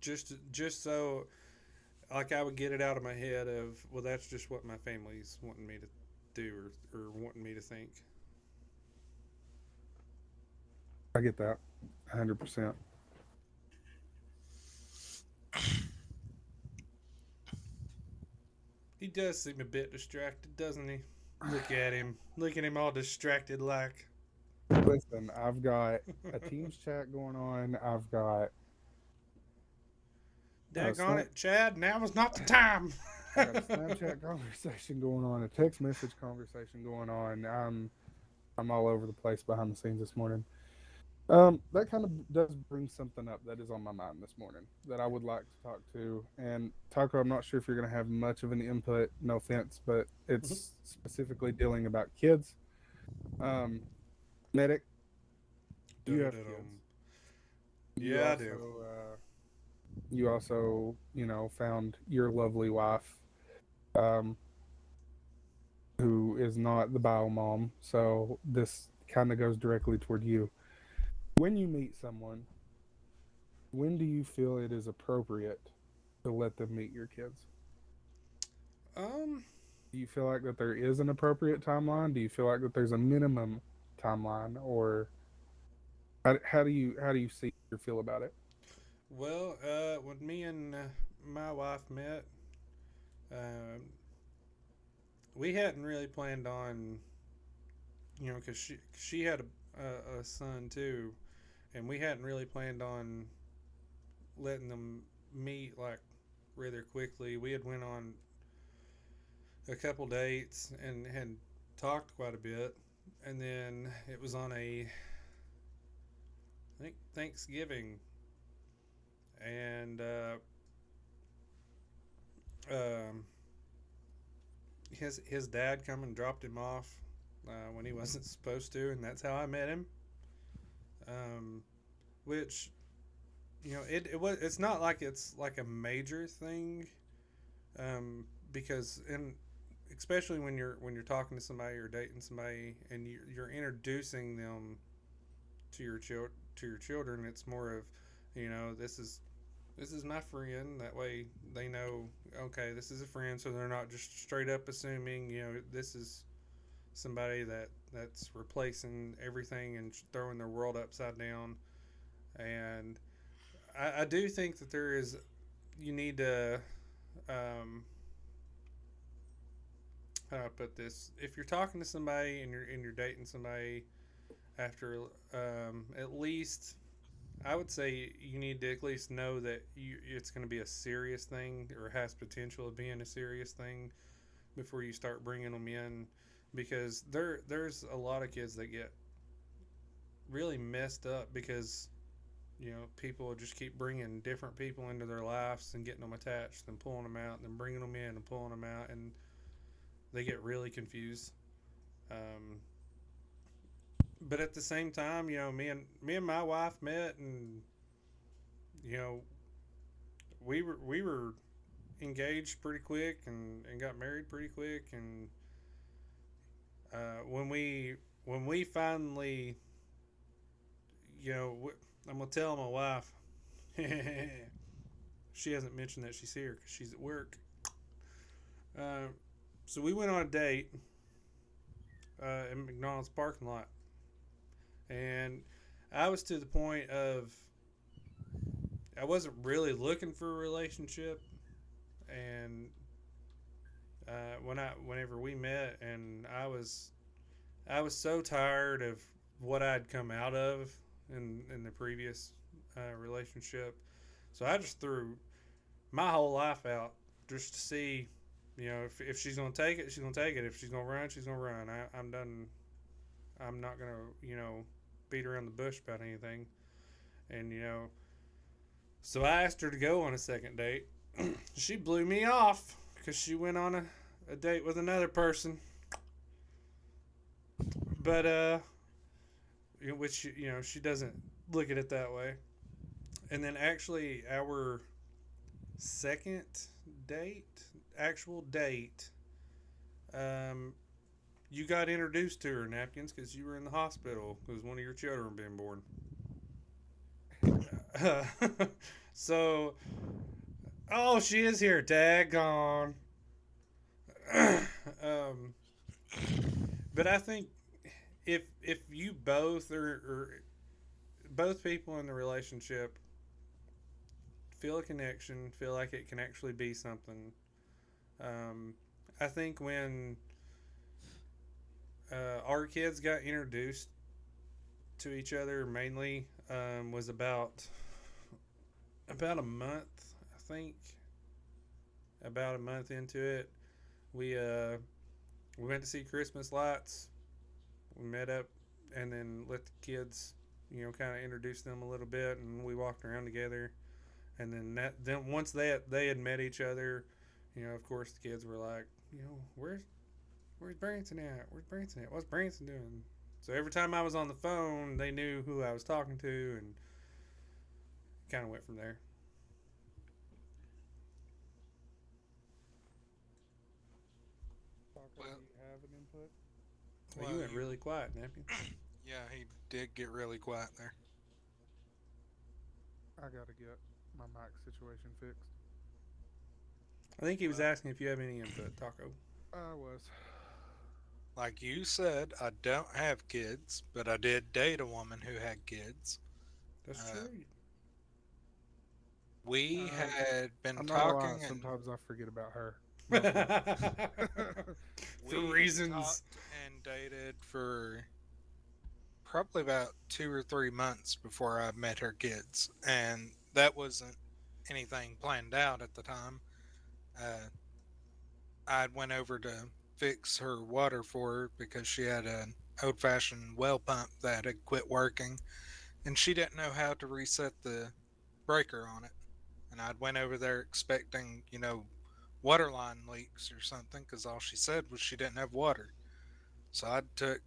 Just so like I would get it out of my head of, well, that's just what my family's wanting me to do or wanting me to think. I get that 100%. He does seem a bit distracted, doesn't he? Look at him. Look at him all distracted like. Listen, I've got a Teams chat going on. I've got Daggone it, Chad, now is not the time. I got a Snapchat conversation going on, a text message conversation going on. I'm all over the place behind the scenes this morning. That kind of does bring something up that is on my mind this morning that I would like to talk to. And Taco, I'm not sure if you're going to have much of an input. No offense, but it's specifically dealing about kids. Medic, you have kids. Yeah, I do. You also, found your lovely wife, um, who is not the bio mom. So this kind of goes directly toward you. When you meet someone, when do you feel it is appropriate to let them meet your kids? Um, Do you feel like that there is an appropriate timeline? Do you feel like that there's a minimum timeline, or how do you see or feel about it? well, when me and my wife met, um, we hadn't really planned on, because she had a son too, and we hadn't really planned on letting them meet like rather quickly. We had went on a couple dates and had talked quite a bit, and then it was on I think Thanksgiving, and um, his dad come and dropped him off when he wasn't supposed to, and that's how I met him. Which it's not like it's like a major thing, because especially when you're talking to somebody or dating somebody and you're introducing them to your children, it's more of, this is my friend. That way they know, okay, this is a friend, so they're not just straight up assuming, this is somebody that's replacing everything and throwing their world upside down. And I do think that you need to, how do I put this? If you're talking to somebody and you're dating somebody, after at least, I would say you need to at least know that it's going to be a serious thing or has potential of being a serious thing before you start bringing them in, because there's a lot of kids that get really messed up because people just keep bringing different people into their lives and getting them attached and pulling them out and then bringing them in and pulling them out, and they get really confused. But at the same time, me and my wife met, and we were engaged pretty quick and got married pretty quick. And when we finally, I'm gonna tell my wife. She hasn't mentioned that she's here because she's at work. So we went on a date in McDonald's parking lot. And I was to the point of, I wasn't really looking for a relationship. And whenever we met, and I was so tired of what I'd come out of in the previous relationship. So I just threw my whole life out just to see, if she's gonna take it, she's gonna take it. If she's gonna run, she's gonna run. I'm done. I'm not gonna, beat around the bush about anything. And so I asked her to go on a second date. She blew me off because she went on a date with another person. But which she doesn't look at it that way. And then actually our second actual date, you got introduced to her, Napkins, because you were in the hospital because one of your children been born. So, oh, she is here. Daggone. But I think if you both or both people in the relationship feel a connection, feel like it can actually be something, I think when our kids got introduced to each other mainly was about a month, I think, about a month into it, we we went to see Christmas lights. We met up and then let the kids, kind of introduce them a little bit, and we walked around together. And then once they had met each other, of course the kids were like, where's Branson at? Where's Branson at? What's Branson doing? So every time I was on the phone, they knew who I was talking to, and kind of went from there. Taco, Well, do you have an input? Well, you went really quiet, Napkin. Yeah, he did get really quiet there. I gotta get my mic situation fixed. I think he was Well, asking if you have any input, Taco. I was. like you said, I don't have kids, but I did date a woman who had kids. That's Uh, true. we Um, had been I'm not gonna lie. talking and Sometimes I forget about her. Mostly. For we reasons. talked and dated for probably about 2 or 3 months before I met her kids, and that wasn't anything planned out at the time. Uh, I went over to fix her water for her because she had an old-fashioned well pump that had quit working, and she didn't know how to reset the breaker on it. And I'd went over there expecting, water line leaks or something, because all she said was she didn't have water. So I took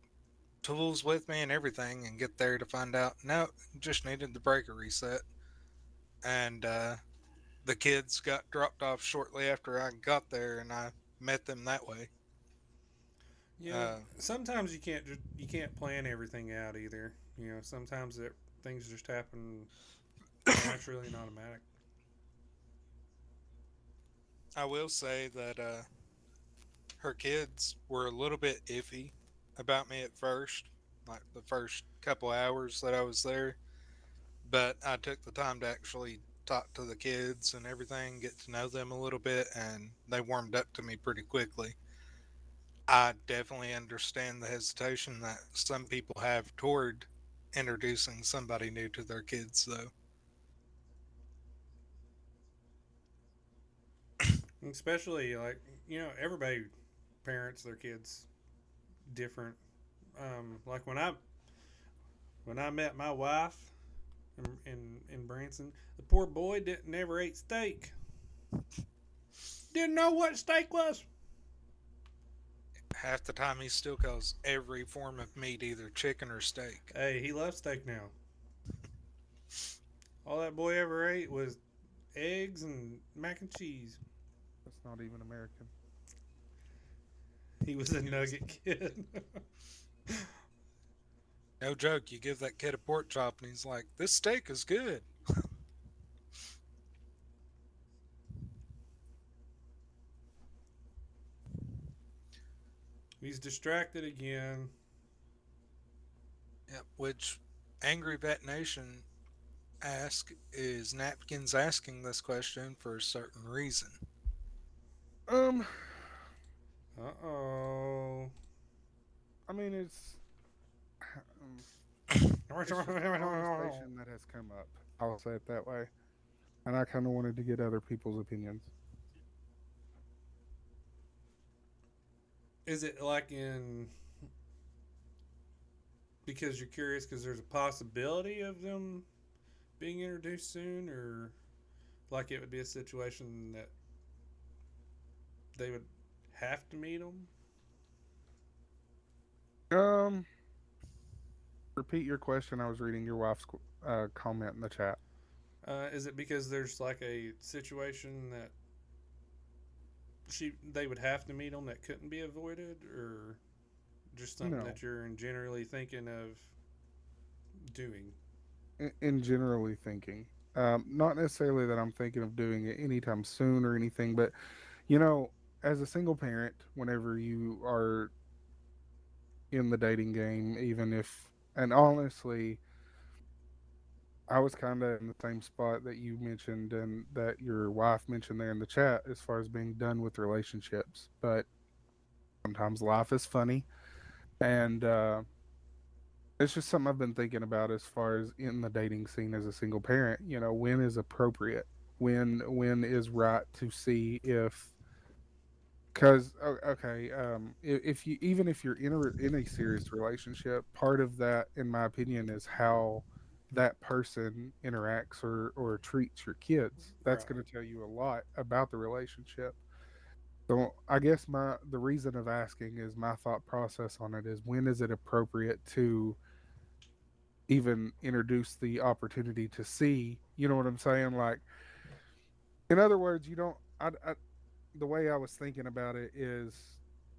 tools with me and everything and get there to find out no, just needed the breaker reset. And the kids got dropped off shortly after I got there, and I met them that way. Yeah, Uh, sometimes you can't plan everything out either. Sometimes things just happen naturally and automatic. I will say that her kids were a little bit iffy about me at first, like the first couple hours that I was there. But I took the time to actually talk to the kids and everything, get to know them a little bit, and they warmed up to me pretty quickly. I definitely understand the hesitation that some people have toward introducing somebody new to their kids, though. Especially like everybody parents their kids different. Like when I met my wife in Branson, the poor boy didn't never ate steak. Didn't know what steak was. Half the time, he still calls every form of meat either chicken or steak. Hey, he loves steak now. All that boy ever ate was eggs and mac and cheese. That's not even American. He was a nugget kid. No joke, you give that kid a pork chop and he's like, "This steak is good." He's distracted again. Yep, which Angry Vet Nation is Napkins asking this question for a certain reason. Um, Uh oh. I mean um, it's just a conversation that has come up. I'll say it that way. And I kind of wanted to get other people's opinions. Is it like in because you're curious because there's a possibility of them being introduced soon, or like it would be a situation that they would have to meet them? Um, repeat your question. I was reading your wife's comment in the chat. Is it because there's like a situation that they would have to meet them that couldn't be avoided, or just something No, that you're generally thinking of doing? in generally thinking. Not necessarily that I'm thinking of doing it anytime soon or anything, but you know, as a single parent, whenever you are in the dating game, even if, and honestly, I was kind of in the same spot that you mentioned and that your wife mentioned there in the chat as far as being done with relationships. But sometimes life is funny, and it's just something I've been thinking about as far as in the dating scene as a single parent. When is appropriate? when is right to see if, because okay, if you, even if you're in a serious relationship, part of that, in my opinion, is how that person interacts or treats your kids. That's Right. going to tell you a lot about the relationship. So I guess the reason of asking is, my thought process on it is, when is it appropriate to even introduce the opportunity to see? You know what I'm saying? Like, in other words, you don't. The way I was thinking about it is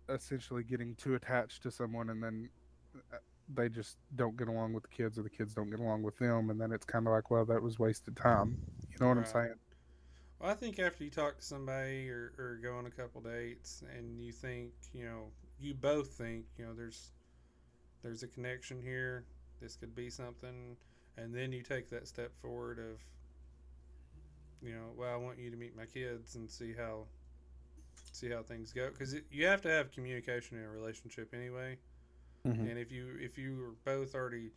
essentially getting too attached to someone, and then they just don't get along with the kids, or the kids don't get along with them, and then it's kind of like, well, that was wasted time. You know what I'm Right. saying? Well, I think after you talk to somebody or go on a couple dates and you think, you both think, there's a connection here. This could be something, and then you take that step forward of, well, I want you to meet my kids and see how things go, because you have to have communication in a relationship anyway. Mm-hmm. And if you are both already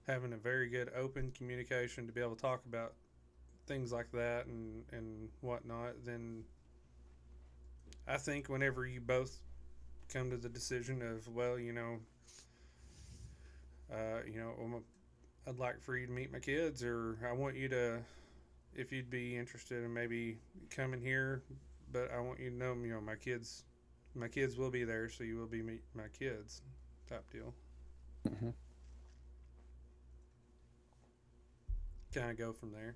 having a very good open communication to be able to talk about things like that and whatnot, then I think whenever you both come to the decision of, well, I'd like for you to meet my kids, or I want you to, if you'd be interested in maybe coming here, but I want you to know, my kids will be there, so you will be meet my kids, type deal. Mm-hmm. Kind of go from there.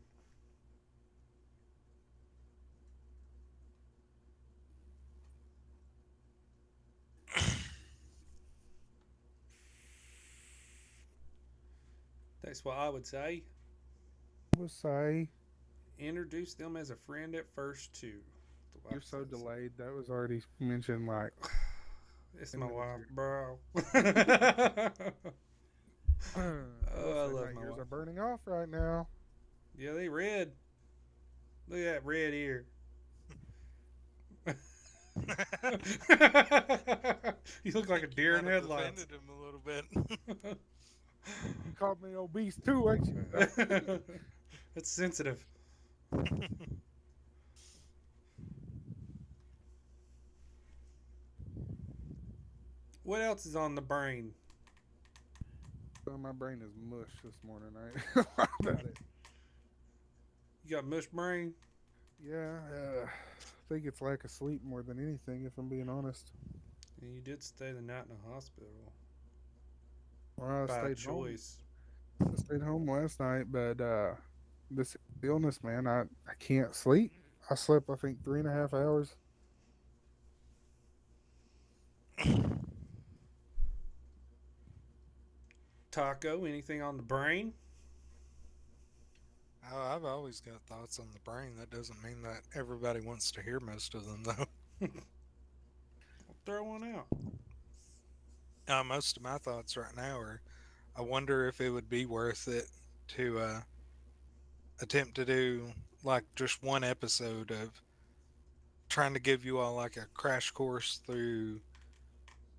That's what I would say. I would say Introduce them as a friend at first too. The you're wife so says. delayed. That was already mentioned like It's 10 my minutes wife, ago. bro. I will Oh, I say my love my ears wife. are burning off right now. Yeah, they red. Look at that red ear. You look like a Think you deer in might have headlights. offended him a little bit. You called me obese too, ain't you? It's sensitive. What else is on the brain? So my brain is mush this morning. I ain't gonna lie about it. You got mush brain? Yeah, I think it's lack of sleep more than anything, if I'm being honest. And you did stay the night in the hospital Well, by choice. I stayed home last night, but this illness, man, I can't sleep. I slept, I think, 3.5 hours. Taco, anything on the brain? Oh, I've always got thoughts on the brain. That doesn't mean that everybody wants to hear most of them, though. Throw one out. Most of my thoughts right now are, I wonder if it would be worth it to attempt to do like just one episode of trying to give you all like a crash course through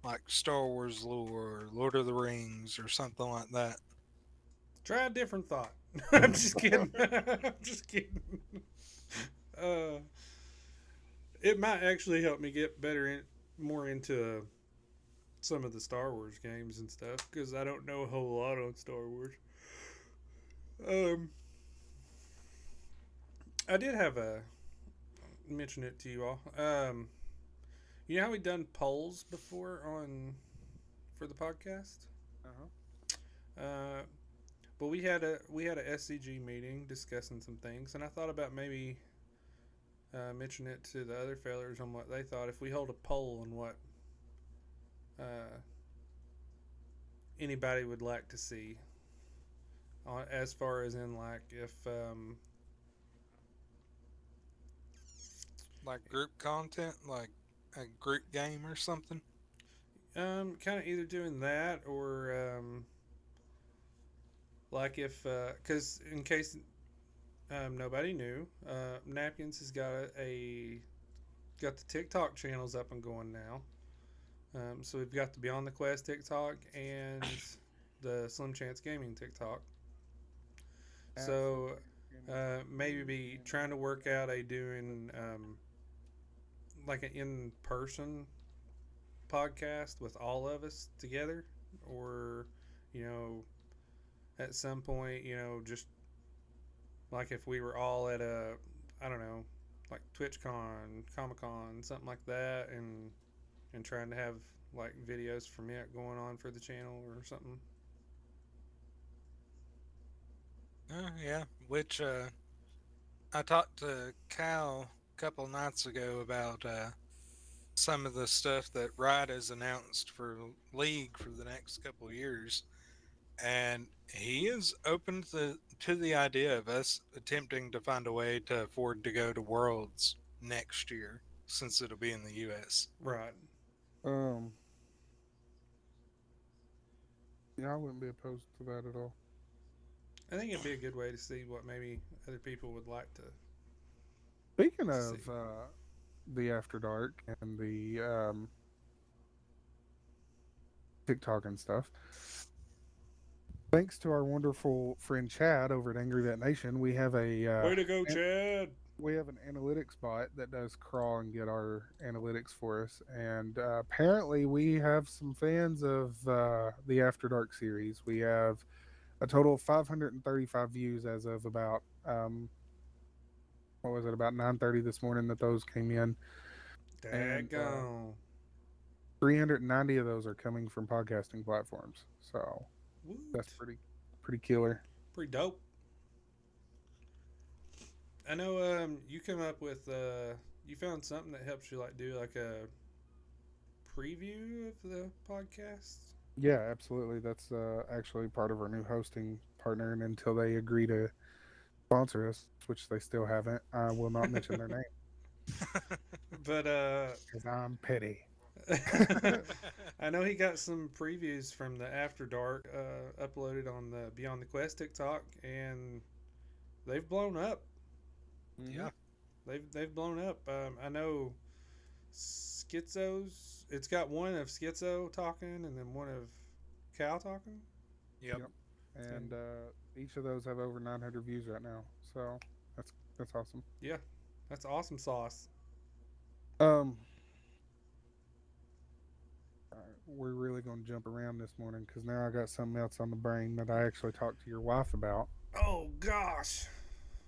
like Star Wars lore or Lord of the Rings or something like that. Try a different thought. I'm just kidding. I'm just kidding. Uh, it might actually help me get more into some of the Star Wars games and stuff, because I don't know a whole lot on Star Wars. Um, I did have a mention it to you all. You know how we done polls before on for the podcast? Uh-huh. Uh, but we had a SCG meeting discussing some things, and I thought about maybe mention it to the other fellers on what they thought if we hold a poll on what uh, anybody would like to see, as far as in like if Like group content, like a group game or something. kind of either doing that or like if because in case nobody knew, Napkins has got the TikTok channels up and going now. So we've got the Beyond the Quest TikTok and the Slim Chance Gaming TikTok. So Absolutely. Maybe be trying to work out doing like an in-person podcast with all of us together, or you know, at some point, just like if we were all at a, I don't know, like TwitchCon, Comic Con, something like that, and trying to have like videos from it going on for the channel or something. Yeah, which I talked to Cal a couple nights ago about some of the stuff that Riot has announced for League for the next couple of years, and he is open to the idea of us attempting to find a way to afford to go to Worlds next year, since it'll be in the U.S. Right. Um, yeah, I wouldn't be opposed to that at all. I think it'd be a good way to see what maybe other people would like to Speaking see. of the After Dark and the TikTok and stuff, thanks to our wonderful friend Chad over at Angry Vet Nation, we have Way to go, Chad! we have an analytics bot that does crawl and get our analytics for us. And apparently, we have some fans of the After Dark series. We have a total of 535 views as of about what was it, about 9:30 this morning that those came in, and Daggone. 390 of those are coming from podcasting platforms. So Woot. that's pretty killer. Pretty dope. I know you come up with you found something that helps you like do like a preview of the podcast. Yeah, absolutely. That's actually part of our new hosting partner, and until they agree to sponsor us, which they still haven't, I will not mention their name But because I'm petty. I know he got some previews from the After Dark uploaded on the Beyond the Quest TikTok, and they've blown up. Yeah. They've blown up. I know Schizo's. It's got one of Schizo talking, and then one of Cal talking. Yep. And each of those have over 900 views right now. So that's awesome. Yeah, that's awesome sauce. Um, we're really going to jump around this morning because now I got something else on the brain that I actually talked to your wife about, Oh gosh.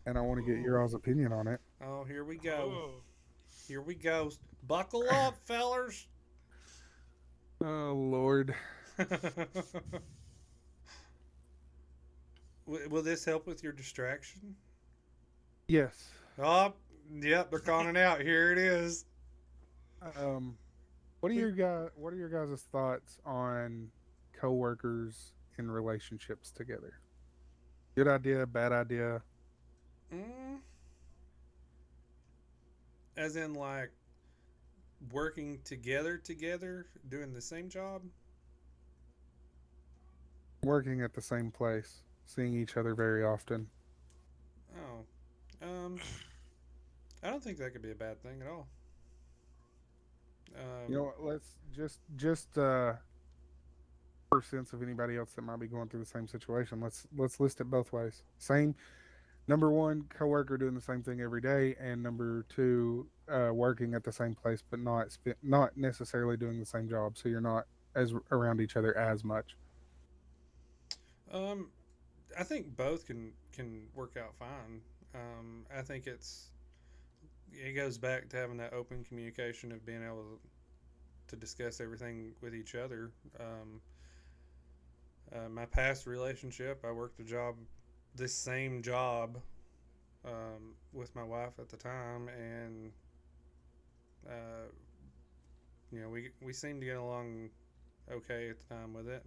and I want to get your all's opinion on it. Oh, here we go. Oh. Here we go. Buckle up, fellers. Oh Lord. Will this help with your distraction? Yes. Oh, yep, they're calling out. Here it is. What are your guys' thoughts on coworkers in relationships together? Good idea, bad idea? As in, like, working together, doing the same job? Working at the same place, seeing each other very often. Oh. I don't think that could be a bad thing at all. You know what, let's just for sense of anybody else that might be going through the same situation, let's list it both ways. Same, number one, coworker doing the same thing every day, and number two, working at the same place but not necessarily doing the same job, so you're not as around each other as much. I think both can work out fine. I think it goes back to having that open communication of being able to discuss everything with each other. My past relationship, I worked this same job, with my wife at the time, and we seemed to get along okay at the time with it.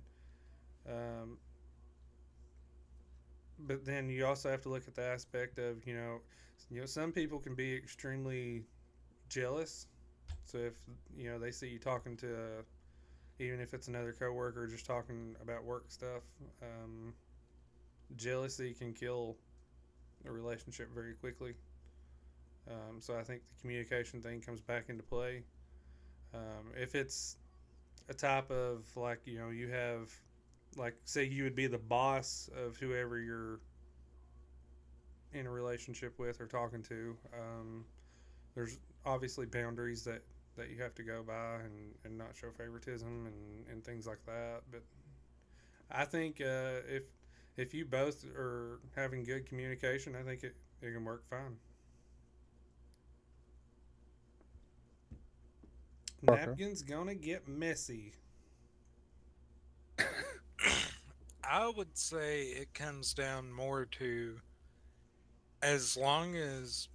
But then you also have to look at the aspect of some people can be extremely jealous. So if they see you talking to even if it's another coworker just talking about work stuff, jealousy can kill a relationship very quickly. So I think the communication thing comes back into play. If it's a type of like you have, like, say you would be the boss of whoever you're in a relationship with or talking to. There's obviously boundaries that you have to go by and not show favoritism and things like that. But I think if you both are having good communication, I think it can work fine. Okay. Napkins gonna get messy. I would say it comes down more to as long as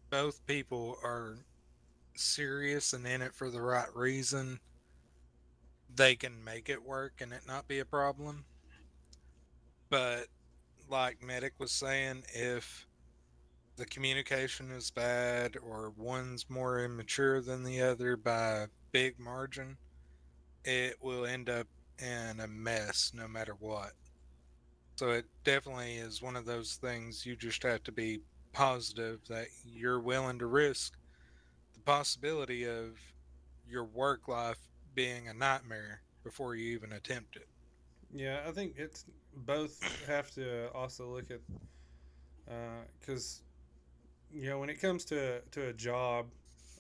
both people are serious and in it for the right reason, they can make it work and it not be a problem. But like Medic was saying, if the communication is bad or one's more immature than the other by a big margin, it will end up in a mess no matter what. So it definitely is one of those things you just have to be positive that you're willing to risk the possibility of your work life being a nightmare before you even attempt it. Yeah, I think it's both have to also look at because when it comes to a job,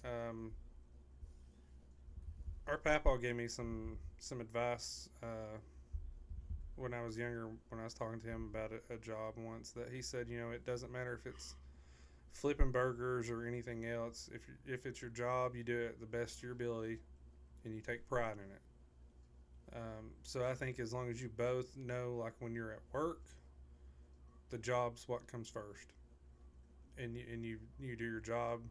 um, our papa gave me some advice when I was younger when I was talking to him about a job once that he said it doesn't matter if it's flipping burgers or anything else if it's your job you do it the best of your ability and you take pride in it. So I think as long as you both know, like when you're at work, the job's what comes first, and you do your job.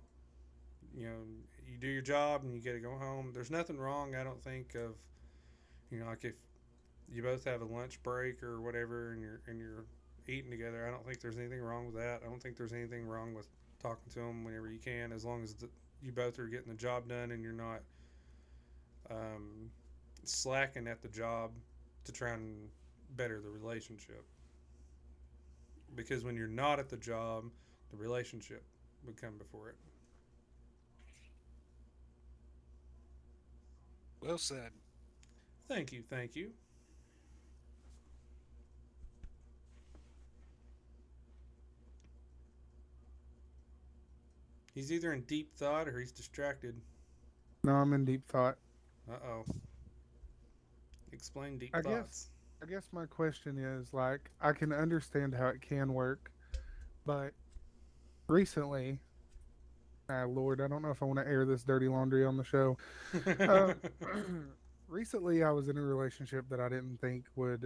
You know, you do your job and you get to go home. There's nothing wrong, I don't think, of like if you both have a lunch break or whatever, and you're eating together. I don't think there's anything wrong with that. I don't think there's anything wrong with talking to them whenever you can, as long as you both are getting the job done and you're not um, slacking at the job to try and better the relationship. Because when you're not at the job, the relationship would come before it. Well said. Thank you, thank you. He's either in deep thought or he's distracted. No, I'm in deep thought. Uh oh. Explain deep I guess thoughts. I guess my question is like I can understand how it can work, but recently, Lord, I don't know if I want to air this dirty laundry on the show. Um, recently, I was in a relationship that I didn't think would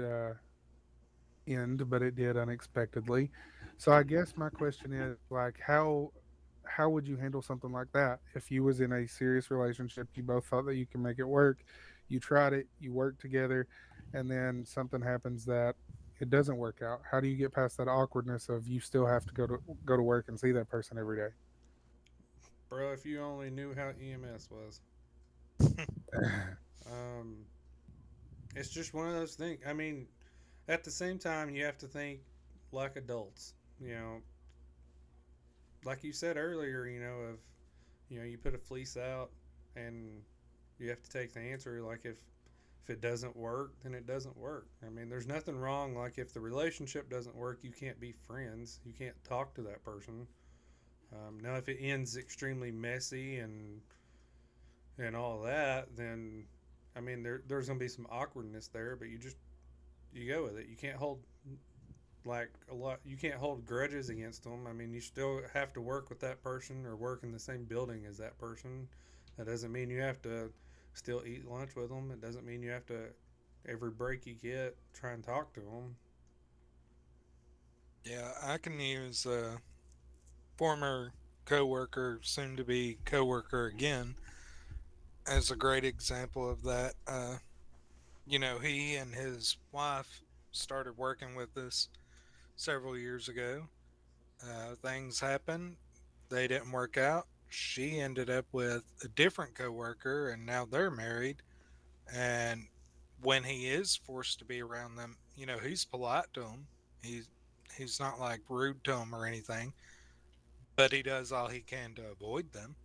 end, but it did unexpectedly. So I guess my question is like how would you handle something like that if you was in a serious relationship, you both thought that you can make it work, you tried it, you worked together, and then something happens that it doesn't work out. How do you get past that awkwardness of you still have to go to work and see that person every day? Bro, if you only knew how EMS was. Um, it's just one of those things. I mean, at the same time, you have to think like adults. You know, like you said earlier, of you put a fleece out and you have to take the answer. Like if it doesn't work, then it doesn't work. I mean, there's nothing wrong. Like if the relationship doesn't work, you can't be friends. You can't talk to that person. Now, if it ends extremely messy and all that, then I mean, there's gonna be some awkwardness there. But you go with it. You can't hold like a lot. You can't hold grudges against them. I mean, you still have to work with that person or work in the same building as that person. That doesn't mean you have to still eat lunch with them. It doesn't mean you have to every break you get try and talk to them. Yeah, I can use a former coworker, soon to be coworker again, as a great example of that. He and his wife started working with us several years ago. Things happened. They didn't work out. She ended up with a different coworker, and now they're married. And when he is forced to be around them, he's polite to them. He's not like rude to them or anything, but he does all he can to avoid them.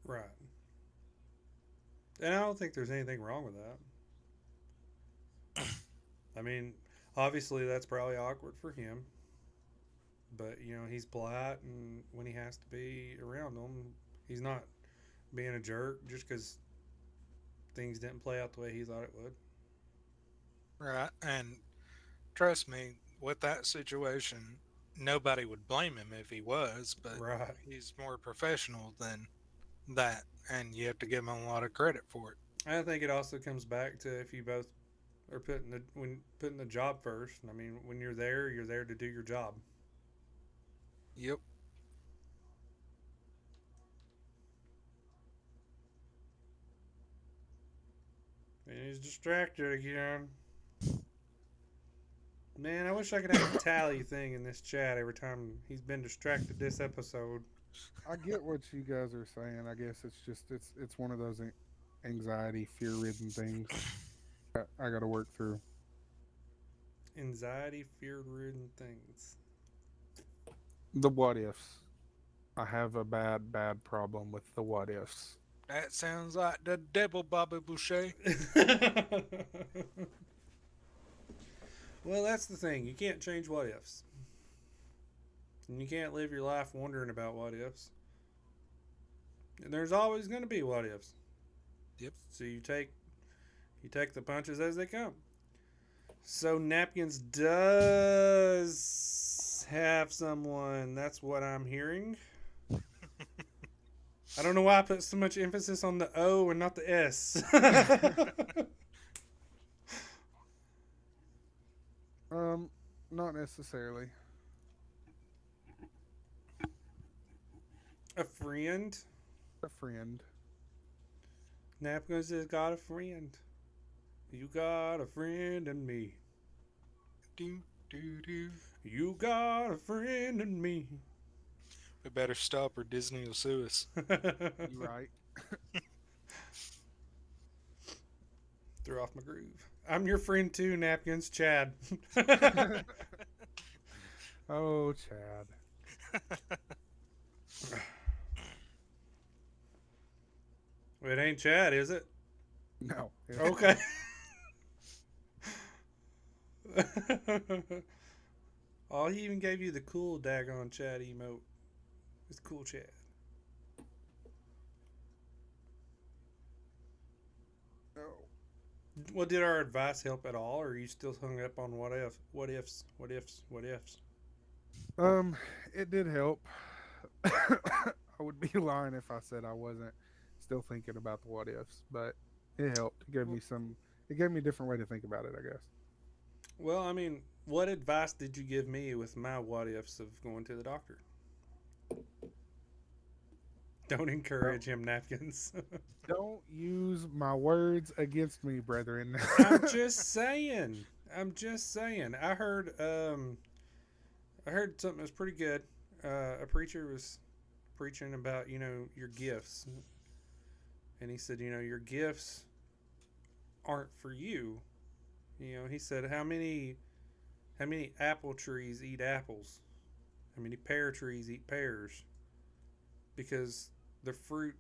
Right. And I don't think there's anything wrong with that. I mean, obviously that's probably awkward for him. But he's polite, and when he has to be around them, he's not being a jerk just because things didn't play out the way he thought it would. Right. And trust me, with that situation, nobody would blame him if he was, but Right. he's more professional than that, and you have to give him a lot of credit for it. I think it also comes back to if you both are putting the job first. I mean, when you're there to do your job. Yep. And he's distracted again. Man, I wish I could have a tally thing in this chat every time he's been distracted this episode. I get what you guys are saying. I guess it's just it's one of those anxiety, fear-ridden things I got to work through. Anxiety, fear-ridden things. The what ifs. I have a bad problem with the what ifs. That sounds like the devil, Bobby Boucher. Well, that's the thing. You can't change what ifs. And you can't live your life wondering about what ifs. And there's always going to be what ifs. Yep. So you take the punches as they come. So Napkins does have someone. That's what I'm hearing. I don't know why I put so much emphasis on the O and not the S. Not necessarily. A friend. A friend. Napkins has got a friend. You got a friend in me. Do, do, do. You got a friend in me. We better stop or Disney will sue us. You right? Threw off my groove. I'm your friend too, Napkins. Chad. Oh, Chad. It ain't Chad, is it? No. Okay. Oh, he even gave you the cool daggone Chad emote. It's cool Chad. No. Well, did our advice help at all, or are you still hung up on what ifs? It did help. I would be lying if I said I wasn't still thinking about the what ifs, but it helped. It gave me a different way to think about it, I guess. Well, I mean, what advice did you give me with my what ifs of going to the doctor? Don't encourage him, Napkins. Don't use my words against me, brethren. I'm just saying. I heard something that's pretty good. A preacher was preaching about, your gifts. And he said, your gifts aren't for you. He said, how many apple trees eat apples? How many pear trees eat pears? Because the fruit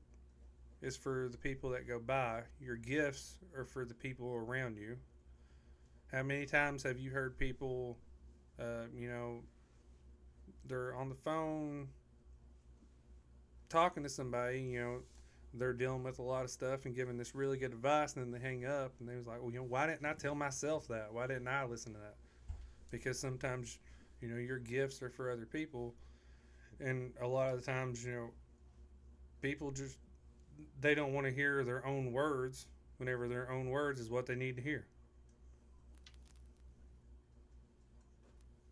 is for the people that go by. Your gifts are for the people around you. How many times have you heard people, they're on the phone talking to somebody, they're dealing with a lot of stuff and giving this really good advice, and then they hang up and they was like, well, why didn't I tell myself that? Why didn't I listen to that? Because sometimes, your gifts are for other people, and a lot of the times, people just, they don't want to hear their own words whenever their own words is what they need to hear.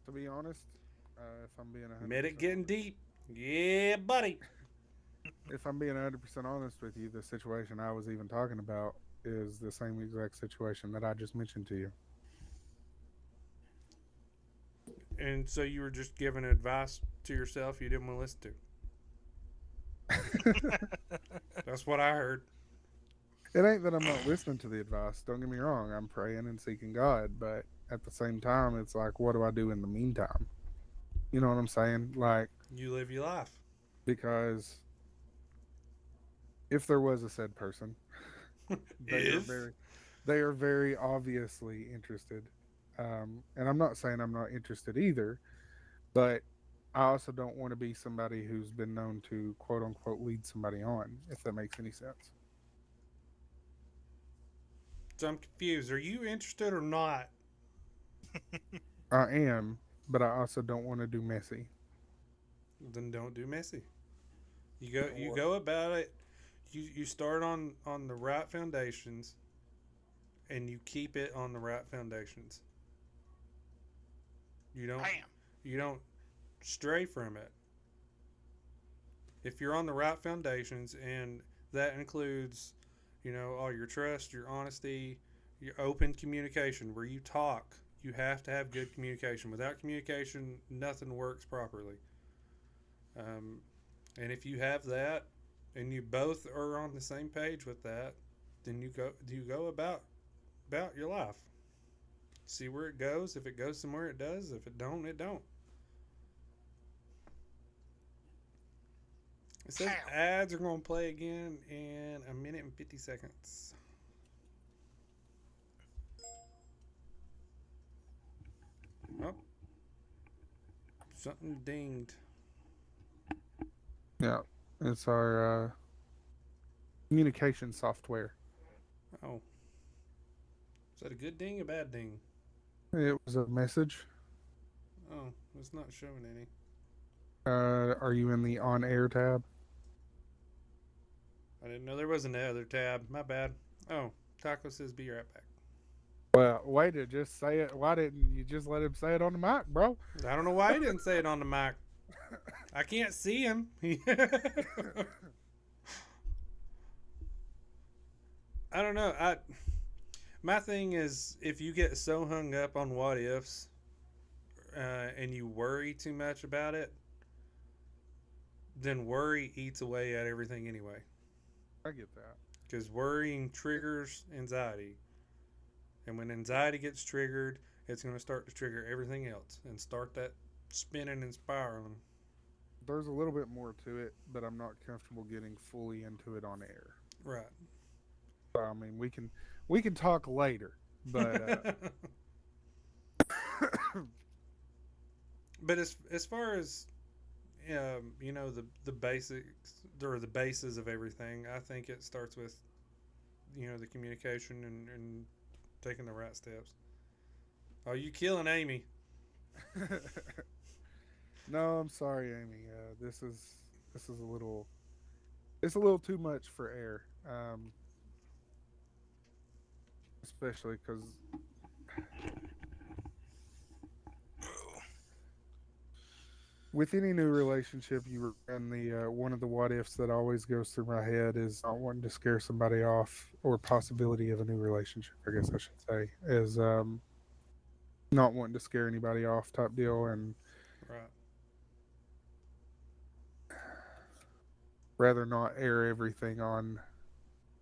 To be honest, if I'm being 100% Medic getting honest, deep. Yeah, buddy. if I'm being 100% honest with you, the situation I was even talking about is the same exact situation that I just mentioned to you. And so you were just giving advice to yourself you didn't want to listen to. That's what I heard. It ain't that I'm not listening to the advice. Don't get me wrong. I'm praying and seeking God, but at the same time, it's like, what do I do in the meantime? You know what I'm saying? Like, You live your life. because if there was a said person, they are very obviously interested. And I'm not saying I'm not interested either, but I also don't want to be somebody who's been known to quote unquote lead somebody on, if that makes any sense. So I'm confused. Are you interested or not? I am, but I also don't want to do messy. Then don't do messy. You Or go about it. You start on the right foundations, and you keep it on the right foundations. You don't Bam. you don't stray from it. If you're on the right foundations, and that includes, all your trust, your honesty, your open communication, where you talk. You have to have good communication. Without communication, nothing works properly. Um, and if you have that, and you both are on the same page with that, then you go about your life. See where it goes. If it goes somewhere, it does. If it don't, it don't. It says Pow. ads are going to play again in a minute and 50 seconds. Oh, something dinged. yeah, it's our communication software. Oh, is that a good ding or a bad ding? It was a message. Oh, it's not showing any. Are you in the on air tab? I didn't know there was another tab. My bad. Oh, Taco says be right back. Well, way to just say it. Why didn't you just let him say it on the mic, bro? I don't know why he didn't say it on the mic. I can't see him. I don't know. My thing is, if you get so hung up on what ifs, and you worry too much about it, then worry eats away at everything anyway. I get that. Because worrying triggers anxiety. And when anxiety gets triggered, it's going to start to trigger everything else and start that spinning and spiraling. There's a little bit more to it, but I'm not comfortable getting fully into it on air. Right. So, I mean, we can talk later, but But as far as the basics or the bases of everything, I think it starts with the communication and taking the right steps. Oh, you killing Amy? no, I'm sorry, Amy. This is a little it's a little too much for air, especially because with any new relationship, you and the one of the what ifs that always goes through my head is not wanting to scare somebody off, or possibility of a new relationship. I guess I should say is not wanting to scare anybody off, type deal, and Right. rather not air everything on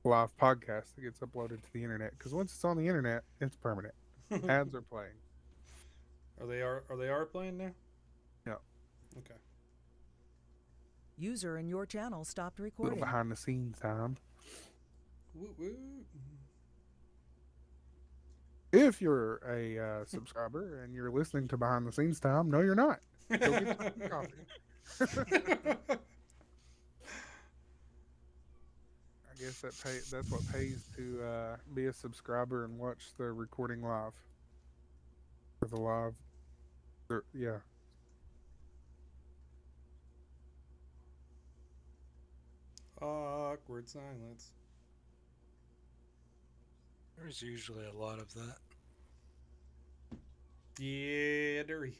live podcast that gets uploaded to the internet. Because once it's on the internet, it's permanent. Ads are playing. Are they playing now? Yeah. Okay. User in your channel stopped Little recording. behind the scenes time. Woo woo. If you're a subscriber and you're listening to behind the scenes time, no, you're not. Go get yourself some coffee. I guess that's what pays to be a subscriber and watch the recording live. For the live. Yeah. Awkward silence. There's usually a lot of that. Yeah, there is.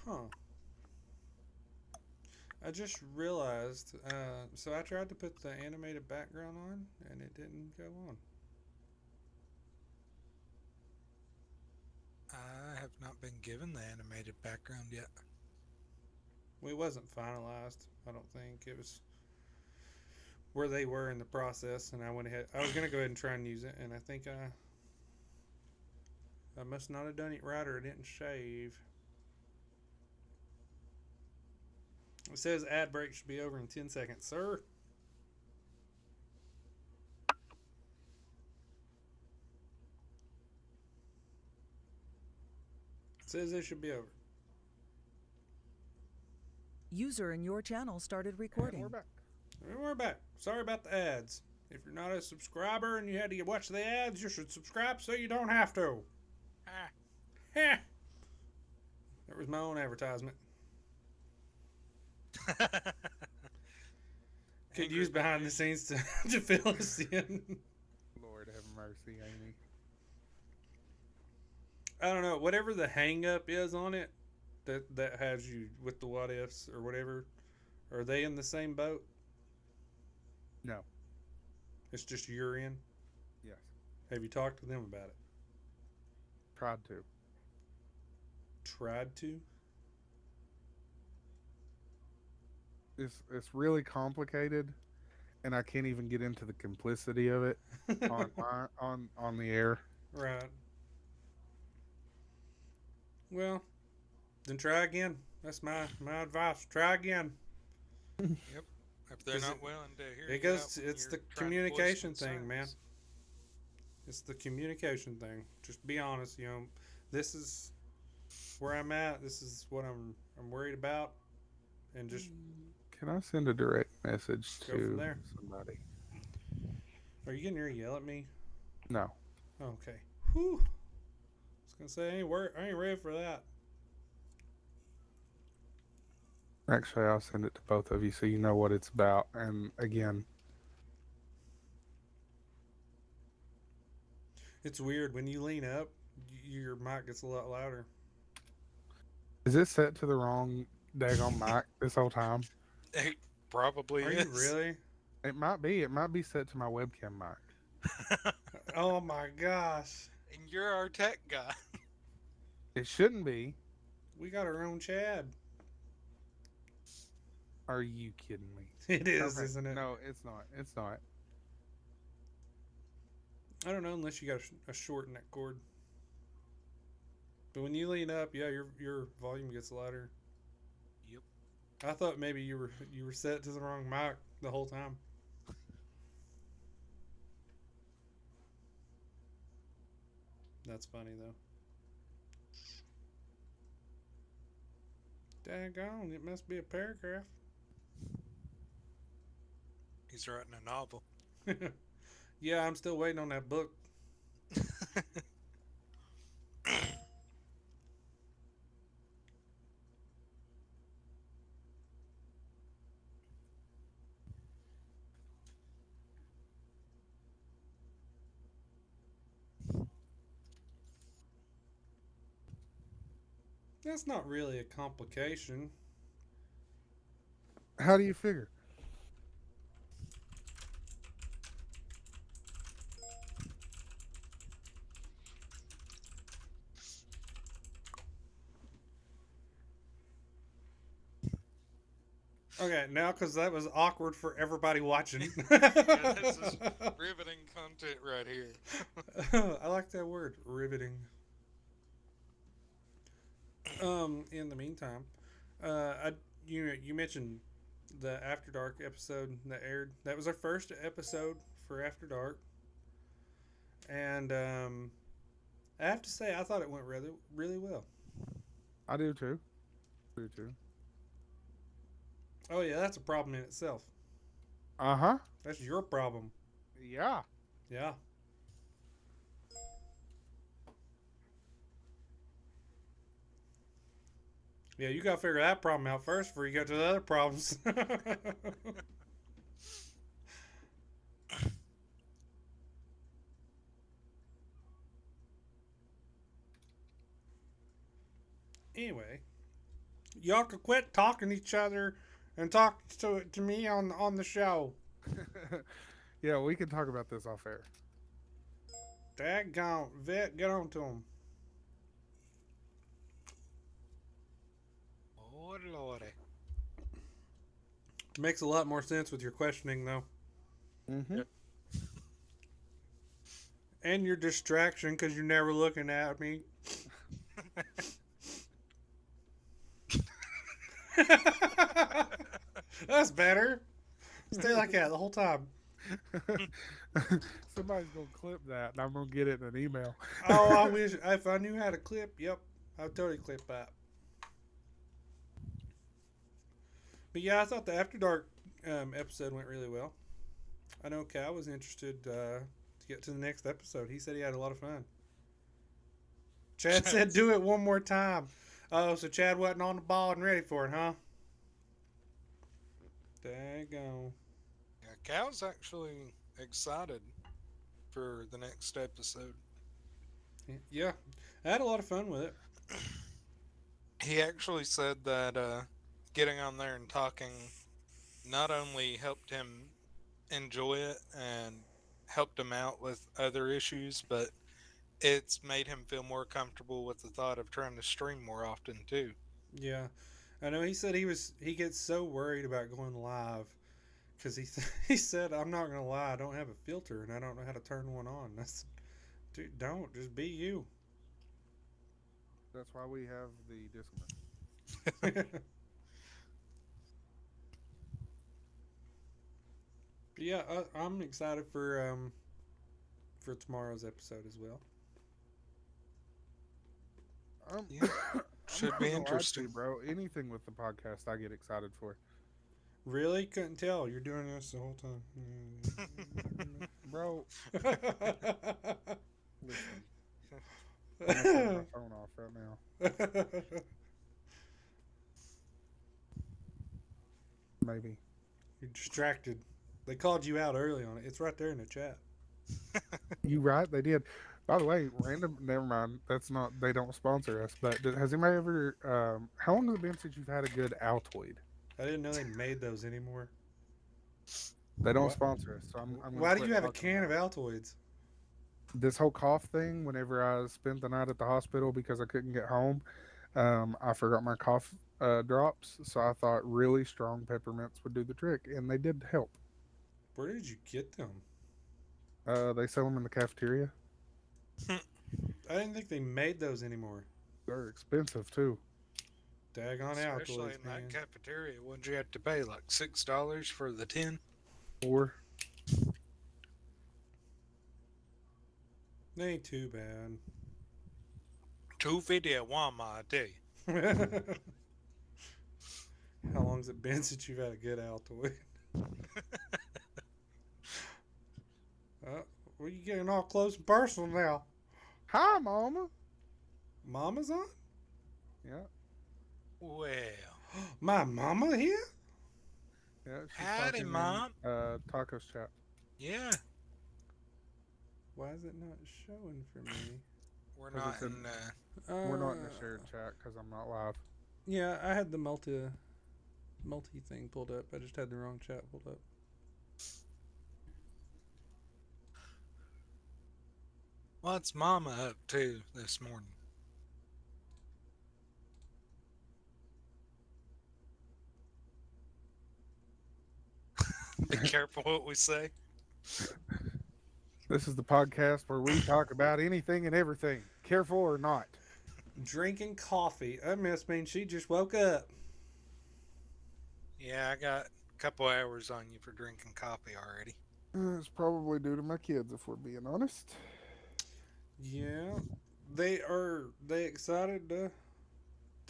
Huh. I just realized. So I tried to put the animated background on, and it didn't go on. I have not been given the animated background yet. Well, it wasn't finalized. I don't think it was where they were in the process, and I went ahead. I was gonna go ahead and try and use it, and I think I must not have done it right, or it didn't shave. It says ad break should be over in 10 seconds, sir. Says it should be over. User in your channel started And recording. we're back. And we're back. Sorry about the ads. If you're not a subscriber and you had to watch the ads, you should subscribe so you don't have to. Ah. Heh. That was my own advertisement. Could Angry use behind the Bird. scenes to fill us in. Lord have mercy, Amy. I don't know. Whatever the hang up is on it that has you with the what ifs or whatever, are they in the same boat? No. It's just you're in? Yes. Have you talked to them about it? Tried to. Tried to? It's really complicated, and I can't even get into the complicity of it on the air. Right. Well, then try again. That's my advice. Try again. If they're Is not it- willing to hear It you goes. out when It's you're the trying to voice communication thing, man. concerns. It's the communication thing. Just be honest. You know, this is where I'm at. This is what I'm worried about, and just Can I send a direct message Go from to there. somebody? are you getting ready to yell at me? No. Okay. Whew. I was gonna say I ain't ready for that. Actually, I'll send it to both of you so you know what it's about. And again, It's weird when you lean up, your mic gets a lot louder. is it set to the wrong daggone mic this whole time? It probably Are is. you really? It might be. It might be set to my webcam mic. Oh my gosh. And you're our tech guy. It shouldn't be. We got our own Chad. Are you kidding me? It is, Okay. isn't it? No, it's not. It's not. I don't know unless you got a short neck cord. But when you lean up, yeah, your volume gets louder. Yep. I thought maybe you were set to the wrong mic the whole time. That's funny though. Daggone, it must be a paragraph. He's writing a novel. Yeah, I'm still waiting on that book. That's not really a complication. How do you figure? Okay, now because that was awkward for everybody watching. Yeah, this is riveting content right here. I like that word, riveting. In the meantime, you mentioned the After Dark episode that aired. That was our first episode for After Dark, and I have to say I thought it went really well. I do too. Do too. Oh yeah, that's a problem in itself. Uh huh. That's your problem. Yeah. Yeah. Yeah, you gotta figure that problem out first before you get to the other problems. Anyway, y'all could quit talking to each other and talk to me on the show. Yeah, we can talk about this off air. Daggone, Vet, get on to him. Oh, lordy. Makes a lot more sense with your questioning, though. Mm-hmm. Yep. And your distraction because you're never looking at me. That's better. Stay like that the whole time. Somebody's gonna clip that, and I'm gonna get it in an email. Oh, I wish if I knew how to clip. Yep, I'll totally clip that. But yeah, I thought the After Dark episode went really well. I know Cal was interested to get to the next episode. He said he had a lot of fun. Chad said, "Do it one more time." Oh, so Chad wasn't on the ball and ready for it, huh? Daggone. Yeah, Cal's actually excited for the next episode. Yeah, I had a lot of fun with it. He actually said that getting on there and talking not only helped him enjoy it and helped him out with other issues, but it's made him feel more comfortable with the thought of trying to stream more often too. Yeah, I know. He said he gets so worried about going live because he said, "I'm not gonna lie, I don't have a filter and I don't know how to turn one on." That's, dude, don't just be you. That's why we have the Discman. Yeah, I'm excited for tomorrow's episode as well. Yeah, should be I'm not gonna lie to you, interesting. bro. Anything with the podcast, I get excited for. Really? Couldn't tell. You're doing this the whole time. Bro, listen, I'm gonna turn my phone off right now. Maybe. You're distracted. They called you out early on it. It's right there in the chat. You right? They did. By the way, random. Never mind. That's not. They don't sponsor us. But has anybody ever? How long has it been since you've had a good Altoid? I didn't know they made those anymore. They don't What? sponsor us. So I'm gonna Why do quit you have a talking can of about Altoids? this whole cough thing. Whenever I spent the night at the hospital because I couldn't get home, I forgot my cough drops. So I thought really strong peppermints would do the trick, and they did help. Where did you get them? They sell them in the cafeteria. I didn't think they made those anymore. They're expensive too. Daggone Especially Altoids, in man. that cafeteria, what'd you have to pay? Like $6 for the 10? Or They ain't too bad. $2.50 at Walmart, I tell you. How long's it been since you've had a good Altoid? Well, you getting all close and personal now. hi, mama. Mama's on? Yeah, Well, My mama here? yeah. She's howdy, talking in, Mom. Tacos chat. Yeah, Why is it not showing for me? we're 'Cause not it's in. We're not in the shared chat because I'm not live. Yeah, I had the multi thing pulled up. I just had the wrong chat pulled up. What's Mama up to this morning? Be careful what we say. This is the podcast where we talk about anything and everything, careful or not. Drinking coffee. That must mean she just woke up. Yeah, I got a couple hours on you for drinking coffee already. It's probably due to my kids, if we're being honest. Yeah. They excited to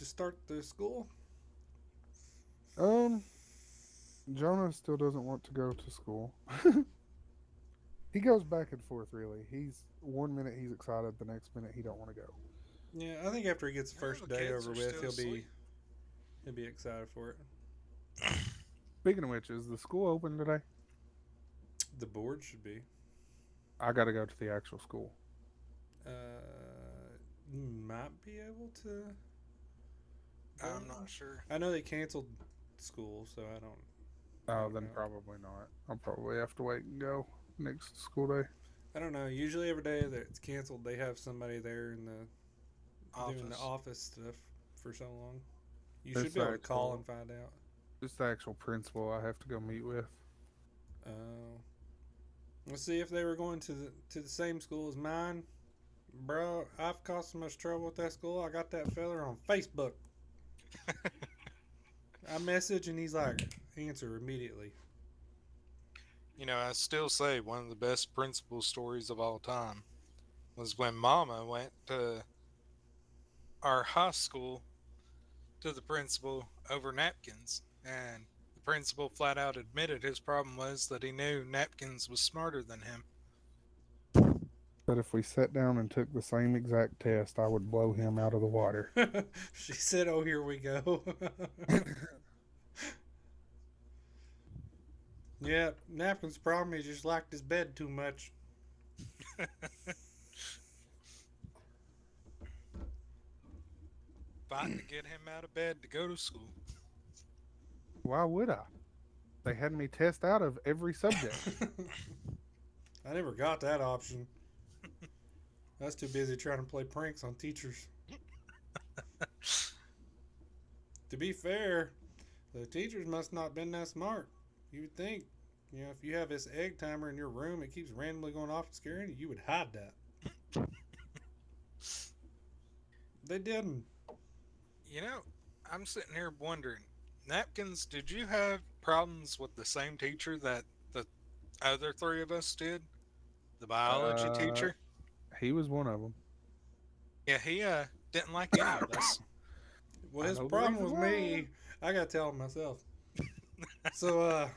start the school? Jonah still doesn't want to go to school. He goes back and forth, really. He's 1 minute he's excited, the next minute he don't want to go. Yeah, I think after he gets the Yeah, first the day kids over are with, still he'll be excited for it. Speaking of which, is the school open today? The board should be. I got to go to the actual school. You might be able to. I'm not sure. I know they canceled school, so I don't. Oh, don't then know. probably not. I'll probably have to wait and go next school day. I don't know. Usually, every day that it's canceled, they have somebody there in the doing the office stuff for so long. You should It's be able to call actual- and find out. Just the actual principal I have to go meet with. Let's see if they were going to the same school as mine. Bro, I've caused so much trouble with that school. I got that fella on Facebook. I message and he's like, answer immediately. You know, I still say one of the best principal stories of all time was when Mama went to our high school to the principal over napkins, and the principal flat out admitted his problem was that he knew Napkins was smarter than him. But if we sat down and took the same exact test, I would blow him out of the water. She said, "Oh, here we go." Yeah, Napkin's problem is he just liked his bed too much. Fighting to get him out of bed to go to school. Why would I? They had me test out of every subject. I never got that option. I was too busy trying to play pranks on teachers. To be fair, the teachers must not have been that smart. You would think, if you have this egg timer in your room, it keeps randomly going off and scaring you, you would hide that. They didn't. You know, I'm sitting here wondering, Napkins, did you have problems with the same teacher that the other three of us did? The biology Uh, teacher? he was one of them. Yeah, he didn't like any of us. Well, I his know the problem reason was me. I gotta tell him myself. So,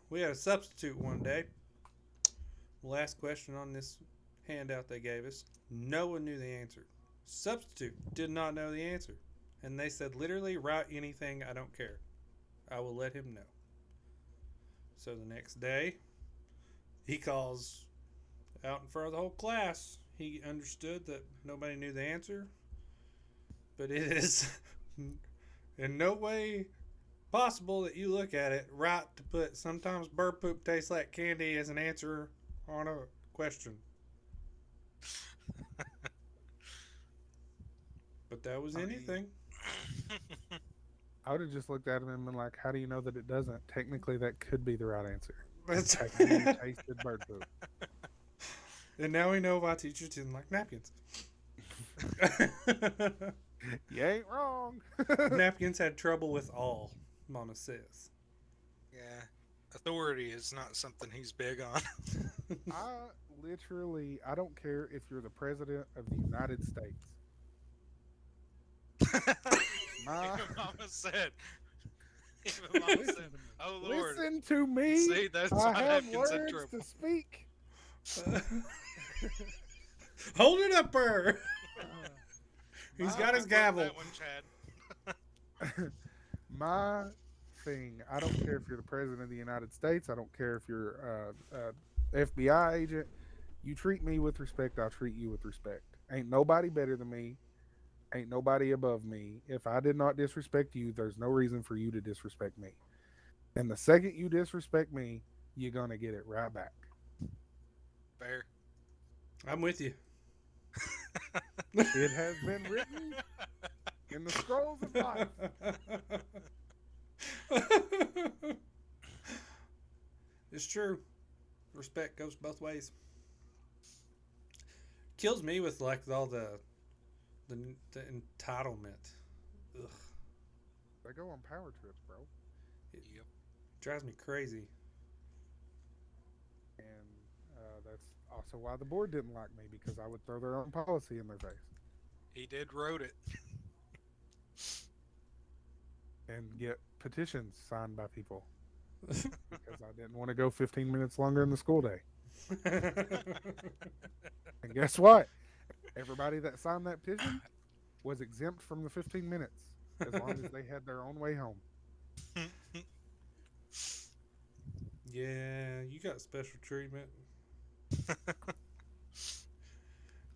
we had a substitute one day. Last question on this handout they gave us. No one knew the answer. Substitute did not know the answer. And they said, literally, write anything, I don't care. I will let him know. So the next day, he calls out in front of the whole class. He understood that nobody knew the answer, but it is in no way possible that you look at it right to put sometimes bird poop tastes like candy as an answer on a question. But that was anything. I would have just looked at him and been like, "How do you know that it doesn't? Technically, that could be the right answer." That's Have you tasted bird poop? And now we know why teachers didn't like napkins. You ain't wrong. Napkins had trouble with all, Mama says. Yeah, authority is not something he's big on. I don't care if you're the president of the United States. My, Even Mama said. Even Mama Listen said, to me. "Oh Lord, Listen to me. see that's why I have Napkins had words trouble." to speak. Hold it up, her. He's My- got his gavel. That one, Chad. My thing, I don't care if you're the president of the United States. I don't care if you're FBI agent. You treat me with respect, I'll treat you with respect. Ain't nobody better than me. Ain't nobody above me. If I did not disrespect you, there's no reason for you to disrespect me. And the second you disrespect me, you're going to get it right back. Fair. I'm with you. It has been written in the scrolls of life. It's true. Respect goes both ways. Kills me with like all the entitlement. Ugh, They go on power trips, bro. Yep. drives me crazy. And that's also why the board didn't like me, because I would throw their own policy in their face He did wrote it. and get petitions signed by people because I didn't want to go 15 minutes longer in the school day. And guess what? Everybody that signed that petition was exempt from the 15 minutes as long as they had their own way home. Yeah, you got special treatment.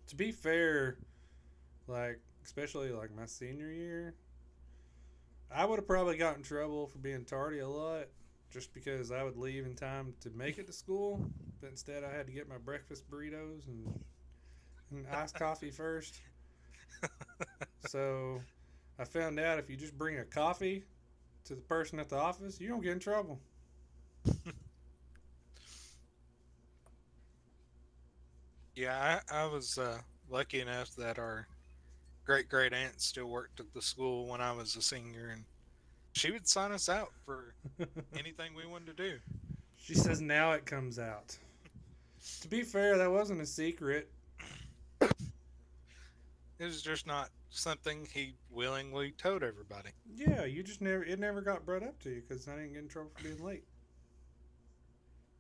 To be fair, like especially like my senior year, I would have probably got in trouble for being tardy a lot just because I would leave in time to make it to school, but instead I had to get my breakfast burritos and iced coffee first. So I found out if you just bring a coffee to the person at the office, you don't get in trouble. Yeah, I was lucky enough that our great aunt still worked at the school when I was a senior, and she would sign us out for anything we wanted to do. She says now it comes out. To be fair, that wasn't a secret. It was just not something he willingly told everybody. Yeah, you just it never got brought up to you because I didn't get in trouble for being late.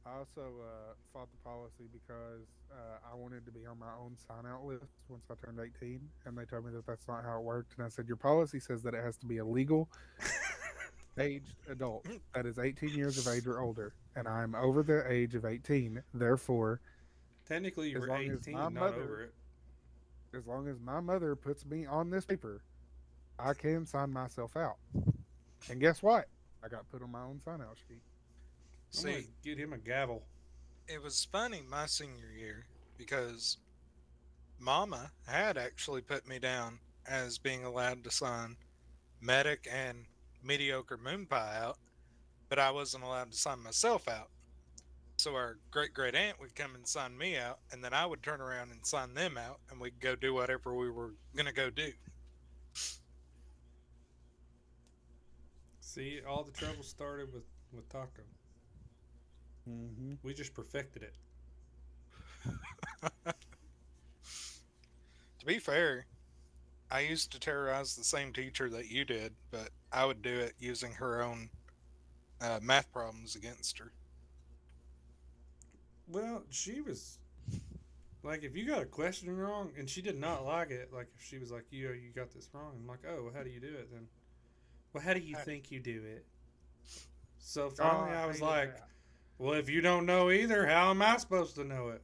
I also fought the policy because I wanted to be on my own sign out list once I turned 18, and they told me that that's not how it worked. And I said, your policy says that it has to be a legal aged adult that is 18 years of age or older, and I'm over the age of 18. Therefore, Technically, you as were long as my 18, not over mother, it. as long as my mother puts me on this paper, I can sign myself out. And guess what? I got put on my own sign out sheet. I'm gonna See, get him a gavel. it was funny my senior year because Mama had actually put me down as being allowed to sign Medic and Mediocre Moon Pie out, but I wasn't allowed to sign myself out. So our great great aunt would come and sign me out, and then I would turn around and sign them out, and we'd go do whatever we were gonna go do. See, all the trouble started with Taco. Mm-hmm. We just perfected it. To be fair, I used to terrorize the same teacher that you did, but I would do it using her own math problems against her. Well, she was like, if you got a question wrong, and she did not like it. Like, if she was like, you got this wrong. I'm like, oh, well, how do you do it then? Well, how do you think you do it? So finally, I was like, well, if you don't know either, how am I supposed to know it?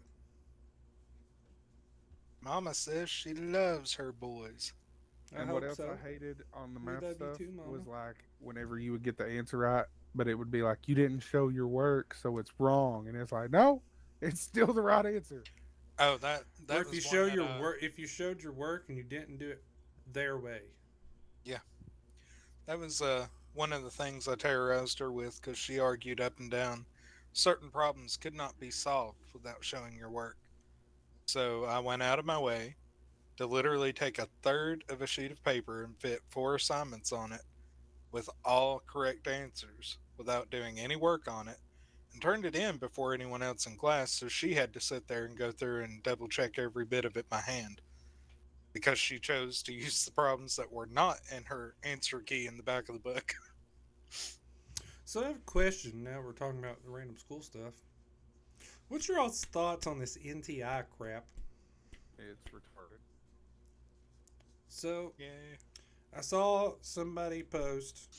Mama says she loves her boys. I And what hope else so. I hated on the We math love you stuff too, Mama. was like whenever you would get the answer right, but it would be like you didn't show your work, so it's wrong, and it's like no, it's still the right answer. Oh, that Or that if you was show one that your work, if you showed your work and you didn't do it their way. yeah, that was one of the things I terrorized her with because she argued up and down certain problems could not be solved without showing your work. So I went out of my way to literally take a third of a sheet of paper and fit four assignments on it with all correct answers without doing any work on it and turned it in before anyone else in class, so she had to sit there and go through and double check every bit of it by hand because she chose to use the problems that were not in her answer key in the back of the book. So I have a question. Now we're talking about the random school stuff. What's your all's thoughts on this NTI crap? It's retarded. So Yeah. I saw somebody post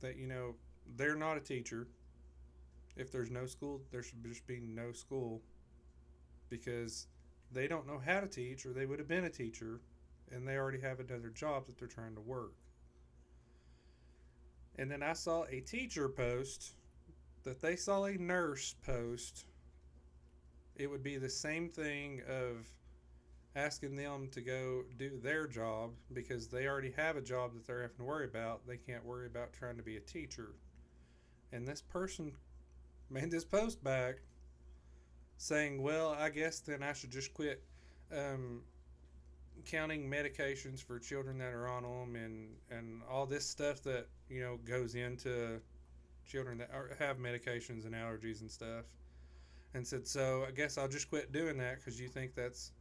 that they're not a teacher. If there's no school, there should just be no school because they don't know how to teach, or they would have been a teacher, and they already have another job that they're trying to work. And then I saw a teacher post that they saw a nurse post. It would be the same thing of asking them to go do their job because they already have a job that they're having to worry about. They can't worry about trying to be a teacher. And this person made this post back saying, well, I guess then I should just quit counting medications for children that are on them and all this stuff that, goes into children that have medications and allergies and stuff. And said, so I guess I'll just quit doing that because you think that's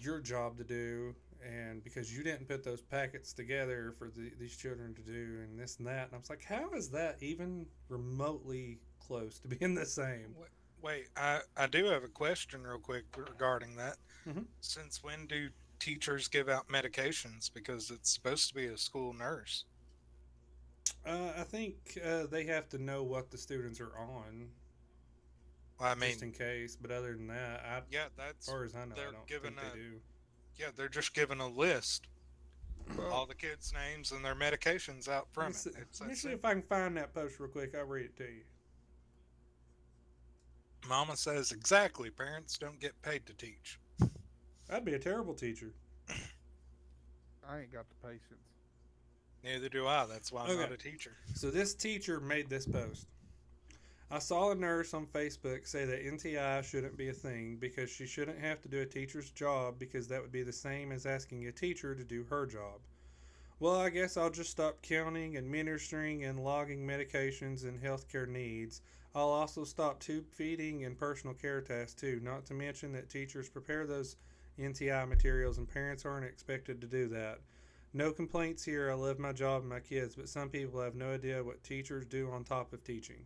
your job to do, and because you didn't put those packets together for these children to do and this and that. And I was like, how is that even remotely close to being the same? Wait, I do have a question real quick regarding that. Mm-hmm. Since when do teachers give out medications? Because it's supposed to be a school nurse. I think they have to know what the students are on, Well, I just mean, in case. But other than that, yeah, as that's far as I know, they're I don't given think they do. yeah, they're just given a list, Well, all the kids' names and their medications out from it. Let me see if I can find that post real quick. I'll read it to you. Mama says exactly. Parents don't get paid to teach. I'd be a terrible teacher. I ain't got the patience. Neither do I. That's why I'm not a teacher. So this teacher made this post. I saw a nurse on Facebook say that NTI shouldn't be a thing because she shouldn't have to do a teacher's job because that would be the same as asking a teacher to do her job. Well, I guess I'll just stop counting and ministering and logging medications and healthcare needs. I'll also stop tube feeding and personal care tasks too, not to mention that teachers prepare those NTI materials, and parents aren't expected to do that. No complaints here. I love my job and my kids, but some people have no idea what teachers do on top of teaching.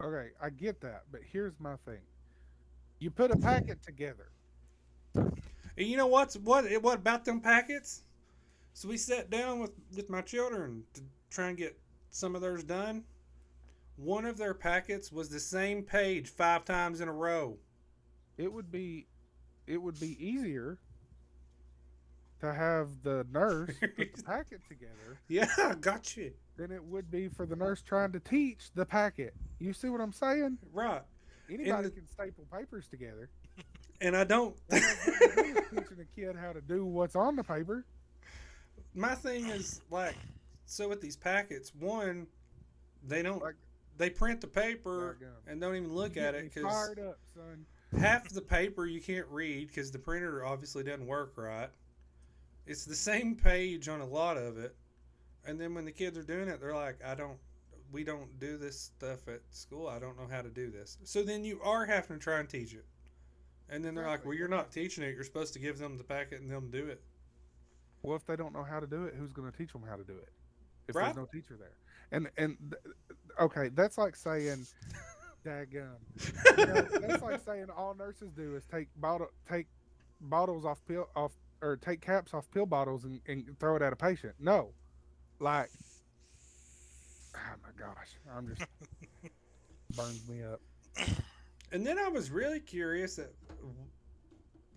Okay, I get that, but here's my thing. You put a packet together. And you know what about them packets? So we sat down with my children to try and get some of theirs done. One of their packets was the same page 5 times in a row. It would be it would be easier to have the nurse put the packet together Yeah, I got you. than it would be for the nurse trying to teach the packet. You see what I'm saying? Right. Anybody the- can staple papers together. And I don't. What has nothing to do with teaching a kid how to do what's on the paper. My thing is like, so with these packets, one, they don't. Like, they print the paper Doggone. and don't even look You at get it me because fired up, son. half the paper you can't read because the printer obviously doesn't work right. It's the same page on a lot of it, and then when the kids are doing it, they're like, we don't do this stuff at school. I don't know how to do this. So then you are having to try and teach it. And then they're like, Exactly. well, you're not teaching it. You're supposed to give them the packet and them do it. Well, if they don't know how to do it, who's going to teach them how to do it? If Right. there's no teacher there, okay, that's like saying, "Daggum." That's like saying all nurses do is take bottles off pill off or take caps off pill bottles and throw it at a patient. No, like, oh my gosh, I'm just burns me up. And then I was really curious that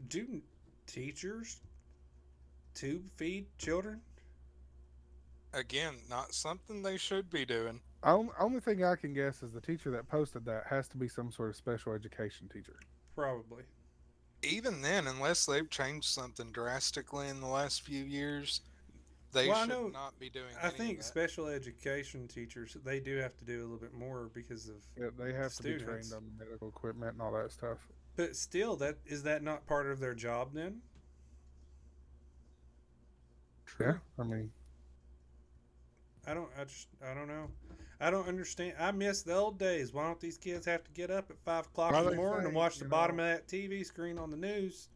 do teachers tube feed children? Again, not something they should be doing. Only thing I can guess is the teacher that posted that has to be some sort of special education teacher. Probably. Even then, unless they've changed something drastically in the last few years, they Well, I should know- not be doing I any think of that. special education teachers, they do have to do a little bit more because of Yeah, they have to be students. trained on medical equipment and all that stuff. But still, that not part of their job then? Yeah, I mean, I don't know. I don't understand. I miss the old days. Why don't these kids have to get up at 5 o'clock Well, in the they morning and say, watch the you bottom know- of that TV screen on the news?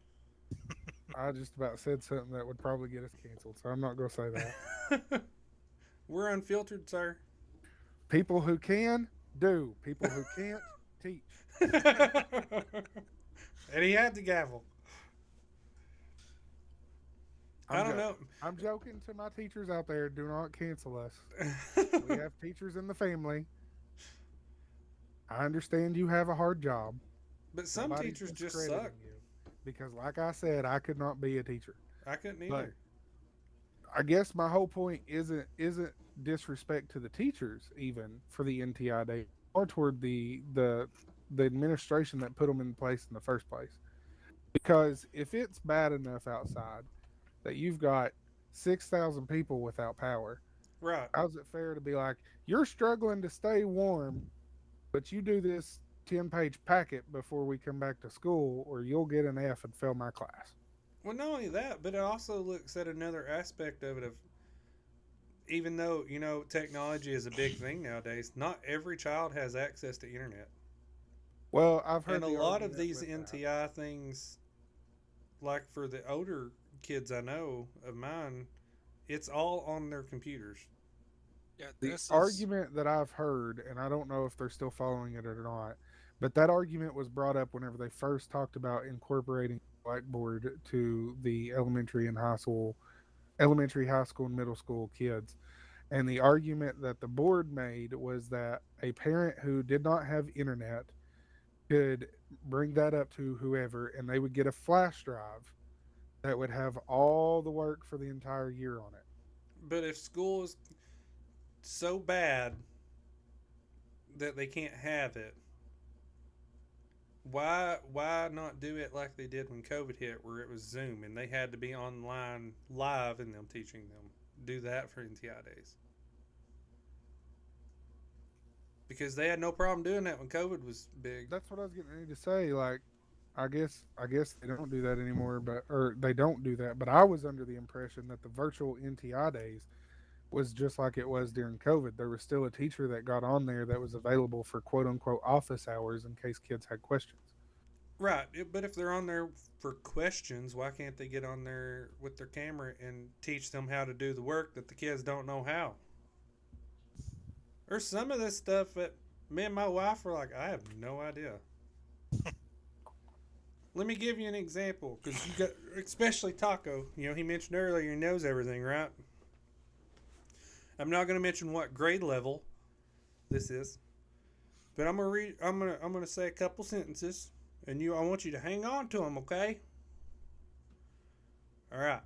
I just about said something that would probably get us canceled, so I'm not going to say that. We're unfiltered, sir. People who can, do. People who can't, teach. And he had the gavel. I I'm don't know. I'm joking to my teachers out there. Do not cancel us. We have teachers in the family. I understand you have a hard job. But some Nobody's teachers just discrediting suck. you. Because, like I said, I could not be a teacher. I couldn't But either. I guess my whole point isn't disrespect to the teachers, even for the NTI day, or toward the administration that put them in place in the first place. Because if it's bad enough outside that you've got 6,000 people without power, Right. how's it fair to be like, you're struggling to stay warm, but you do this 10-page packet before we come back to school, or you'll get an F and fail my class? Well, not only that, but it also looks at another aspect of it. Of even though technology is a big thing nowadays, not every child has access to internet, Well, I've heard and a the lot of argument these with that. NTI things, like for the older kids I know of mine, it's all on their computers. Yeah, The this is argument that I've heard, and I don't know if they're still following it or not, but that argument was brought up whenever they first talked about incorporating Blackboard to the elementary, high school, and middle school kids. And the argument that the board made was that a parent who did not have internet could bring that up to whoever, and they would get a flash drive that would have all the work for the entire year on it. But if school is so bad that they can't have it, why not do it like they did when COVID hit, where it was Zoom and they had to be online live and them teaching them? Do that for NTI days. Because they had no problem doing that when COVID was big. That's what I was getting ready to say. Like, I guess they don't do that anymore, or they don't do that. But I was under the impression that the virtual NTI days was just like it was during COVID. There was still a teacher that got on there that was available for quote unquote office hours in case kids had questions. Right, but if they're on there for questions, why can't they get on there with their camera and teach them how to do the work that the kids don't know how? There's some of this stuff that me and my wife were like, I have no idea. Let me give you an example, because you got, especially Taco. You know, he mentioned earlier he knows everything, right? I'm not going to mention what grade level this is, but I'm gonna read. I'm gonna say a couple sentences, and I want you to hang on to them, okay? All right.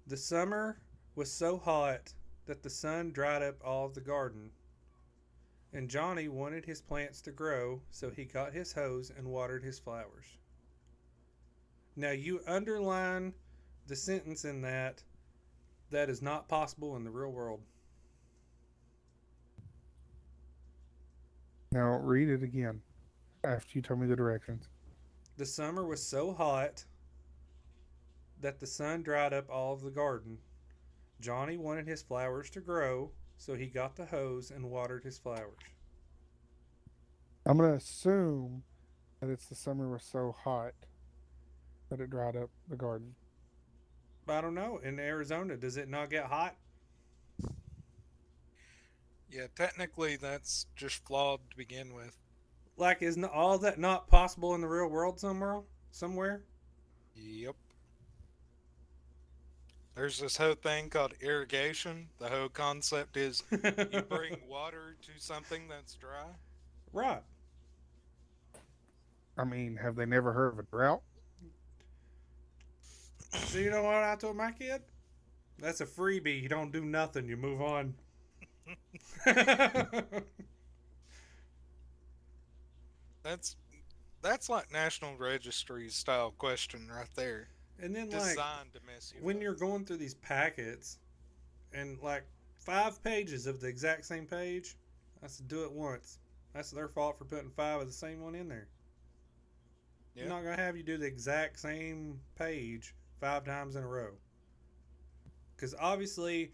The summer was so hot that the sun dried up all of the garden, and Johnny wanted his plants to grow, so he got his hose and watered his flowers. Now you underline the sentence in that is not possible in the real world. Now read it again after you tell me the directions. The summer was so hot that the sun dried up all of the garden. Johnny wanted his flowers to grow, so he got the hose and watered his flowers. I'm going to assume that it's the summer was so hot that it dried up the garden. I don't know. In Arizona, does it not get hot? Yeah, technically that's just flawed to begin with. Like, isn't all that not possible in the real world somewhere? Yep. There's this whole thing called irrigation. The whole concept is you bring water to something that's dry. Right. I mean, have they never heard of a drought? So you know what I told my kid? That's a freebie. You don't do nothing. You move on. That's like National Registry style question right there. And then, Designed to mess you when up. you're going through these packets and 5 pages of the exact same page, I said do it once. That's their fault for putting 5 of the same one in there. Yeah. I'm not going to have you do the exact same page 5 times in a row. Because obviously,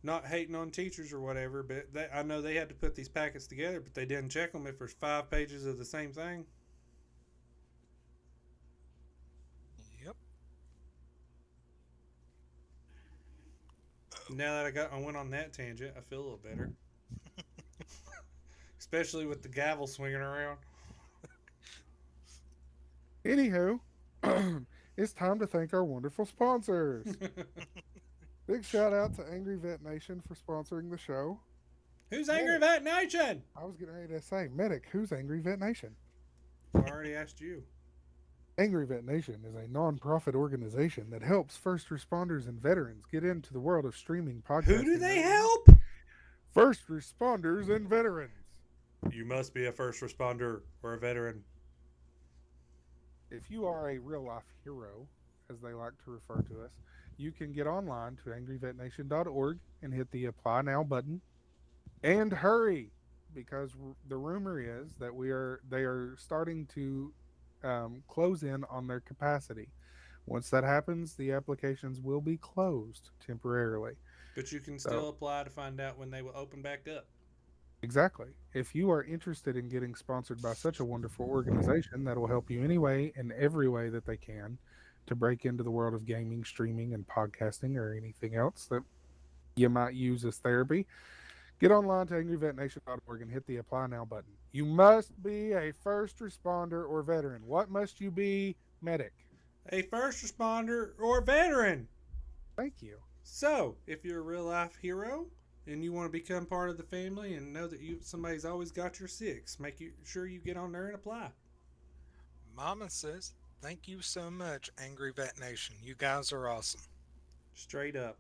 not hating on teachers or whatever, but I know they had to put these packets together, but they didn't check them if there's 5 pages of the same thing. Yep. Now that I went on that tangent, I feel a little better. Especially with the gavel swinging around. Anywho, it's time to thank our wonderful sponsors. Big shout out to Angry Vet Nation for sponsoring the show. Who's Angry Vet Nation? I was getting ready to say, Medic, who's Angry Vet Nation? I already asked you. Angry Vet Nation is a non-profit organization that helps first responders and veterans get into the world of streaming podcasting. Who do they help? First responders and veterans. You must be a first responder or a veteran. If you are a real-life hero, as they like to refer to us, you can get online to angryvetnation.org and hit the Apply Now button. And hurry, because the rumor is that they are starting to close in on their capacity. Once that happens, the applications will be closed temporarily. But you can still apply to find out when they will open back up. Exactly. If you are interested in getting sponsored by such a wonderful organization that will help you any way and every way that they can to break into the world of gaming, streaming, and podcasting or anything else that you might use as therapy, get online to angryvetnation.org and hit the Apply Now button. You must be a first responder or veteran. What must you be, Medic? A first responder or veteran. Thank you. So, if you're a real life hero and you want to become part of the family and know that somebody's always got your 6, sure you get on there and apply. Mama says, thank you so much, Angry Vet Nation. You guys are awesome. Straight up.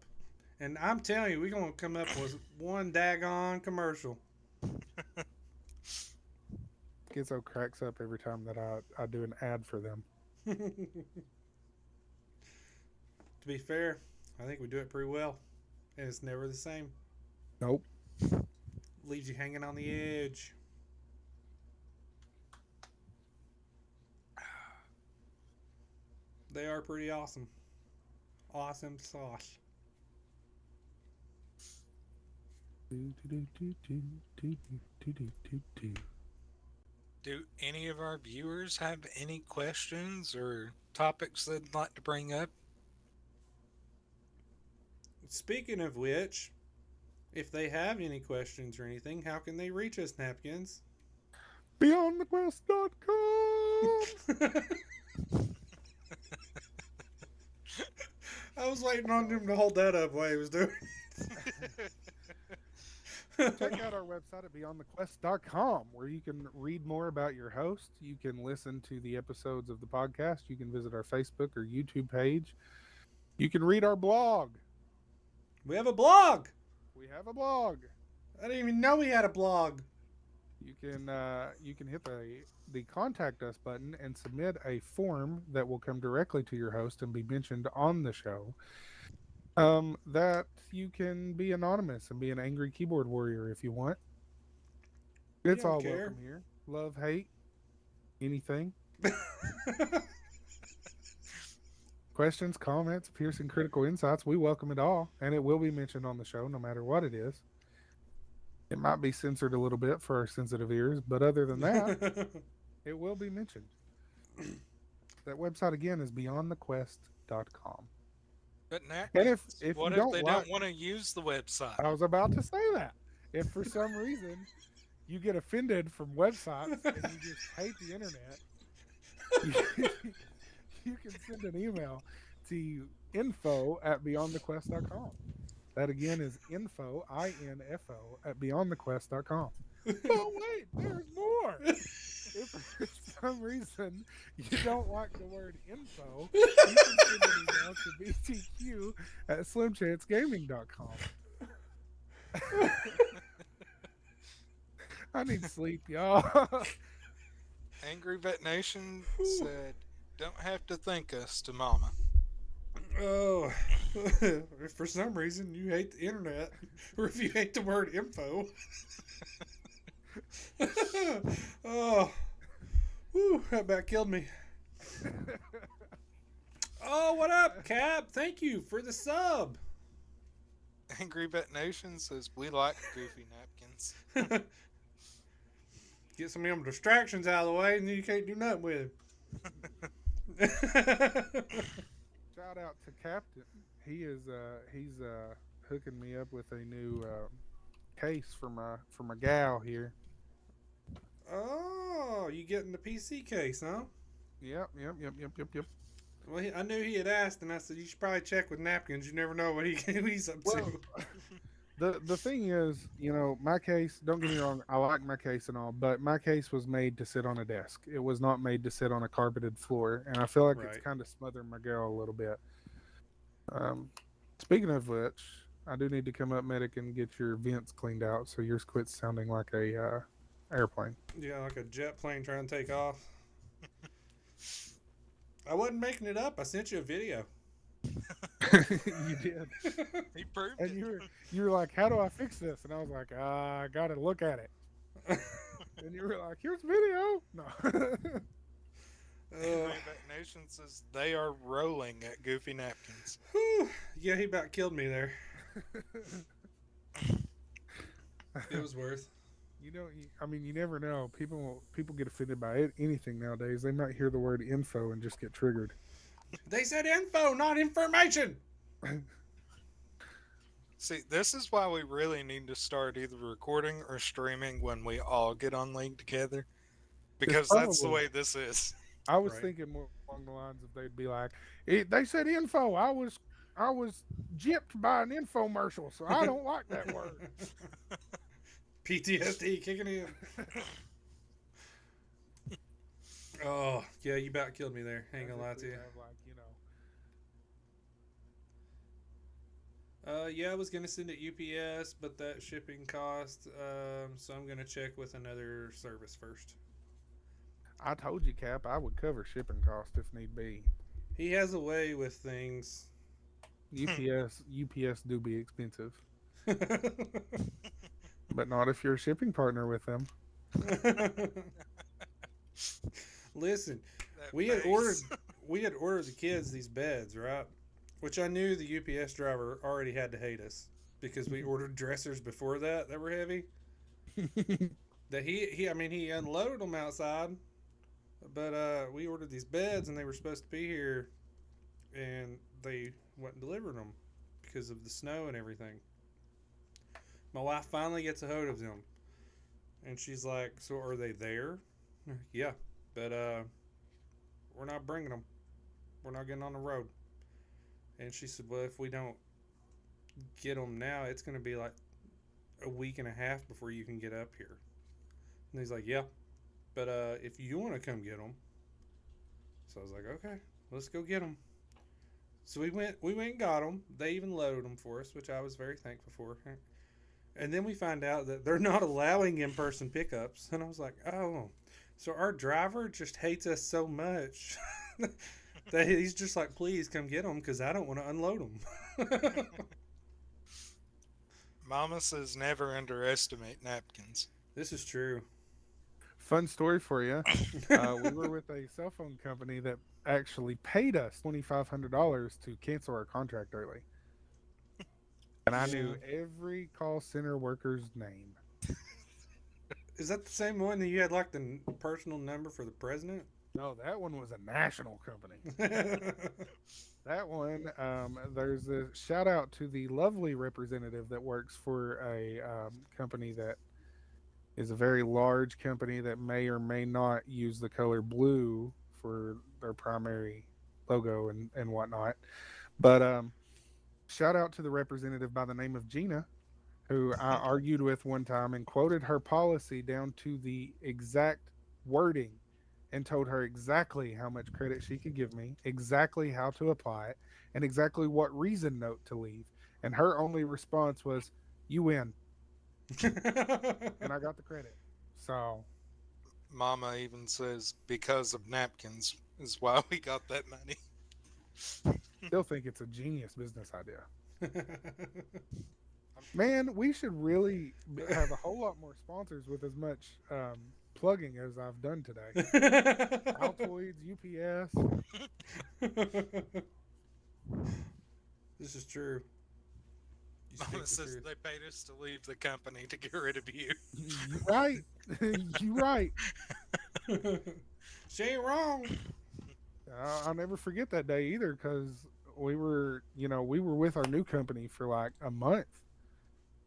And I'm telling you, we're going to come up with one daggone commercial. Gizzo cracks up every time that I do an ad for them. To be fair, I think we do it pretty well. And it's never the same. Nope. Leaves you hanging on the edge. They are pretty awesome. Awesome sauce. Do any of our viewers have any questions or topics they'd like to bring up? Speaking of which, if they have any questions or anything, how can they reach us, Napkins? BeyondTheQuest.com. I was waiting on him to hold that up while he was doing Check out our website at beyondthequest.com, where you can read more about your host. You can listen to the episodes of the podcast. You can visit our Facebook or YouTube page. You can read our blog. We have a blog. We have a blog. I didn't even know we had a blog. You can hit the contact us button and submit a form that will come directly to your host and be mentioned on the show. That you can be anonymous and be an angry keyboard warrior if you want. It's all welcome here. Love, hate, anything. Questions, comments, piercing critical insights, we welcome it all, and it will be mentioned on the show no matter what it is. It might be censored a little bit for our sensitive ears, but other than that, it will be mentioned. That website again is beyondthequest.com. But Napkins, And if what you if they don't want to use the website? I was about to say that. If for some reason you get offended from websites and you just hate the internet, you can send an email to info@beyondthequest.com. That again is info, I-N-F-O, @beyondthequest.com. Oh, wait, there's more. If for some reason you don't like the word info, you can send an email to BTQ @slimchancegaming.com. I need sleep, y'all. Angry Vet Nation said, "Don't have to thank us to Mama." Oh, if for some reason you hate the internet, or if you hate the word info. Oh, whew, that about killed me. Oh, what up, Cap? Thank you for the sub. Angry Vet Nation says, "We like goofy napkins." Get some of them distractions out of the way, and then you can't do nothing with it. Shout out to Captain. He's hooking me up with a new case for my gal here. Oh, you getting the PC case, huh? Yep. Well, I knew he had asked, and I said you should probably check with Napkins. You never know what he's up to. The thing is, my case, don't get me wrong, I like my case and all, but my case was made to sit on a desk. It was not made to sit on a carpeted floor, and I feel like it's kind of smothering my girl a little bit. Speaking of which, I do need to come up, Medic, and get your vents cleaned out so yours quits sounding like a airplane. Yeah, like a jet plane trying to take off. I wasn't making it up. I sent you a video. You did. He proved And it. you were like, how do I fix this? And I was like, I got to look at it. And you were like, here's video. No. Angry Vet Nation says they are rolling at Goofy Napkins. Whew. Yeah, he about killed me there. It was worth. You never know. People get offended by anything nowadays. They might hear the word info and just get triggered. They said info, not information. See, this is why we really need to start either recording or streaming when we all get on League together. Because that's the way this is. I was thinking more along the lines of they'd be like, they said info. I was gypped by an infomercial, so I don't like that word. PTSD kicking in. Oh, yeah, you about killed me there. Ain't gonna lie to you. Yeah, I was gonna send it UPS, but that shipping cost. So I'm gonna check with another service first. I told you, Cap, I would cover shipping cost if need be. He has a way with things. UPS do be expensive, but not if you're a shipping partner with them. Listen, we had ordered the kids these beds, right? Which I knew the UPS driver already had to hate us because we ordered dressers before that were heavy. that he unloaded them outside, but we ordered these beds and they were supposed to be here, and they wouldn't deliver them because of the snow and everything. My wife finally gets a hold of them, and she's like, "So are they there?" Yeah, but we're not bringing them. We're not getting on the road. And she said, "Well, if we don't get them now, it's going to be like a week and a half before you can get up here." And he's like, "Yeah, but if you want to come get them," so I was like, "Okay, let's go get them." So we went and got them. They even loaded them for us, which I was very thankful for. And then we find out that they're not allowing in-person pickups, and I was like, "Oh, so our driver just hates us so much that he's just like, please come get them because I don't want to unload them." Mama says never underestimate napkins. This is true. Fun story for you. We were with a cell phone company that actually paid us $2,500 to cancel our contract early. And I knew every call center worker's name. Is that the same one that you had like the personal number for the president? No, that one was a national company. That one, there's a shout out to the lovely representative that works for a company that is a very large company that may or may not use the color blue for their primary logo and whatnot. But shout out to the representative by the name of Gina, who I argued with one time and quoted her policy down to the exact wording and told her exactly how much credit she could give me, exactly how to apply it, and exactly what reason note to leave. And her only response was, "You win." And I got the credit. So, Mama even says because of napkins is why we got that money. still think it's a genius business idea. Man, we should really have a whole lot more sponsors with as much plugging as I've done today. Altoids, UPS. This is true. Mama says they paid us to leave the company to get rid of you. You right. You right. She ain't wrong. I'll never forget that day either because we were with our new company for like a month.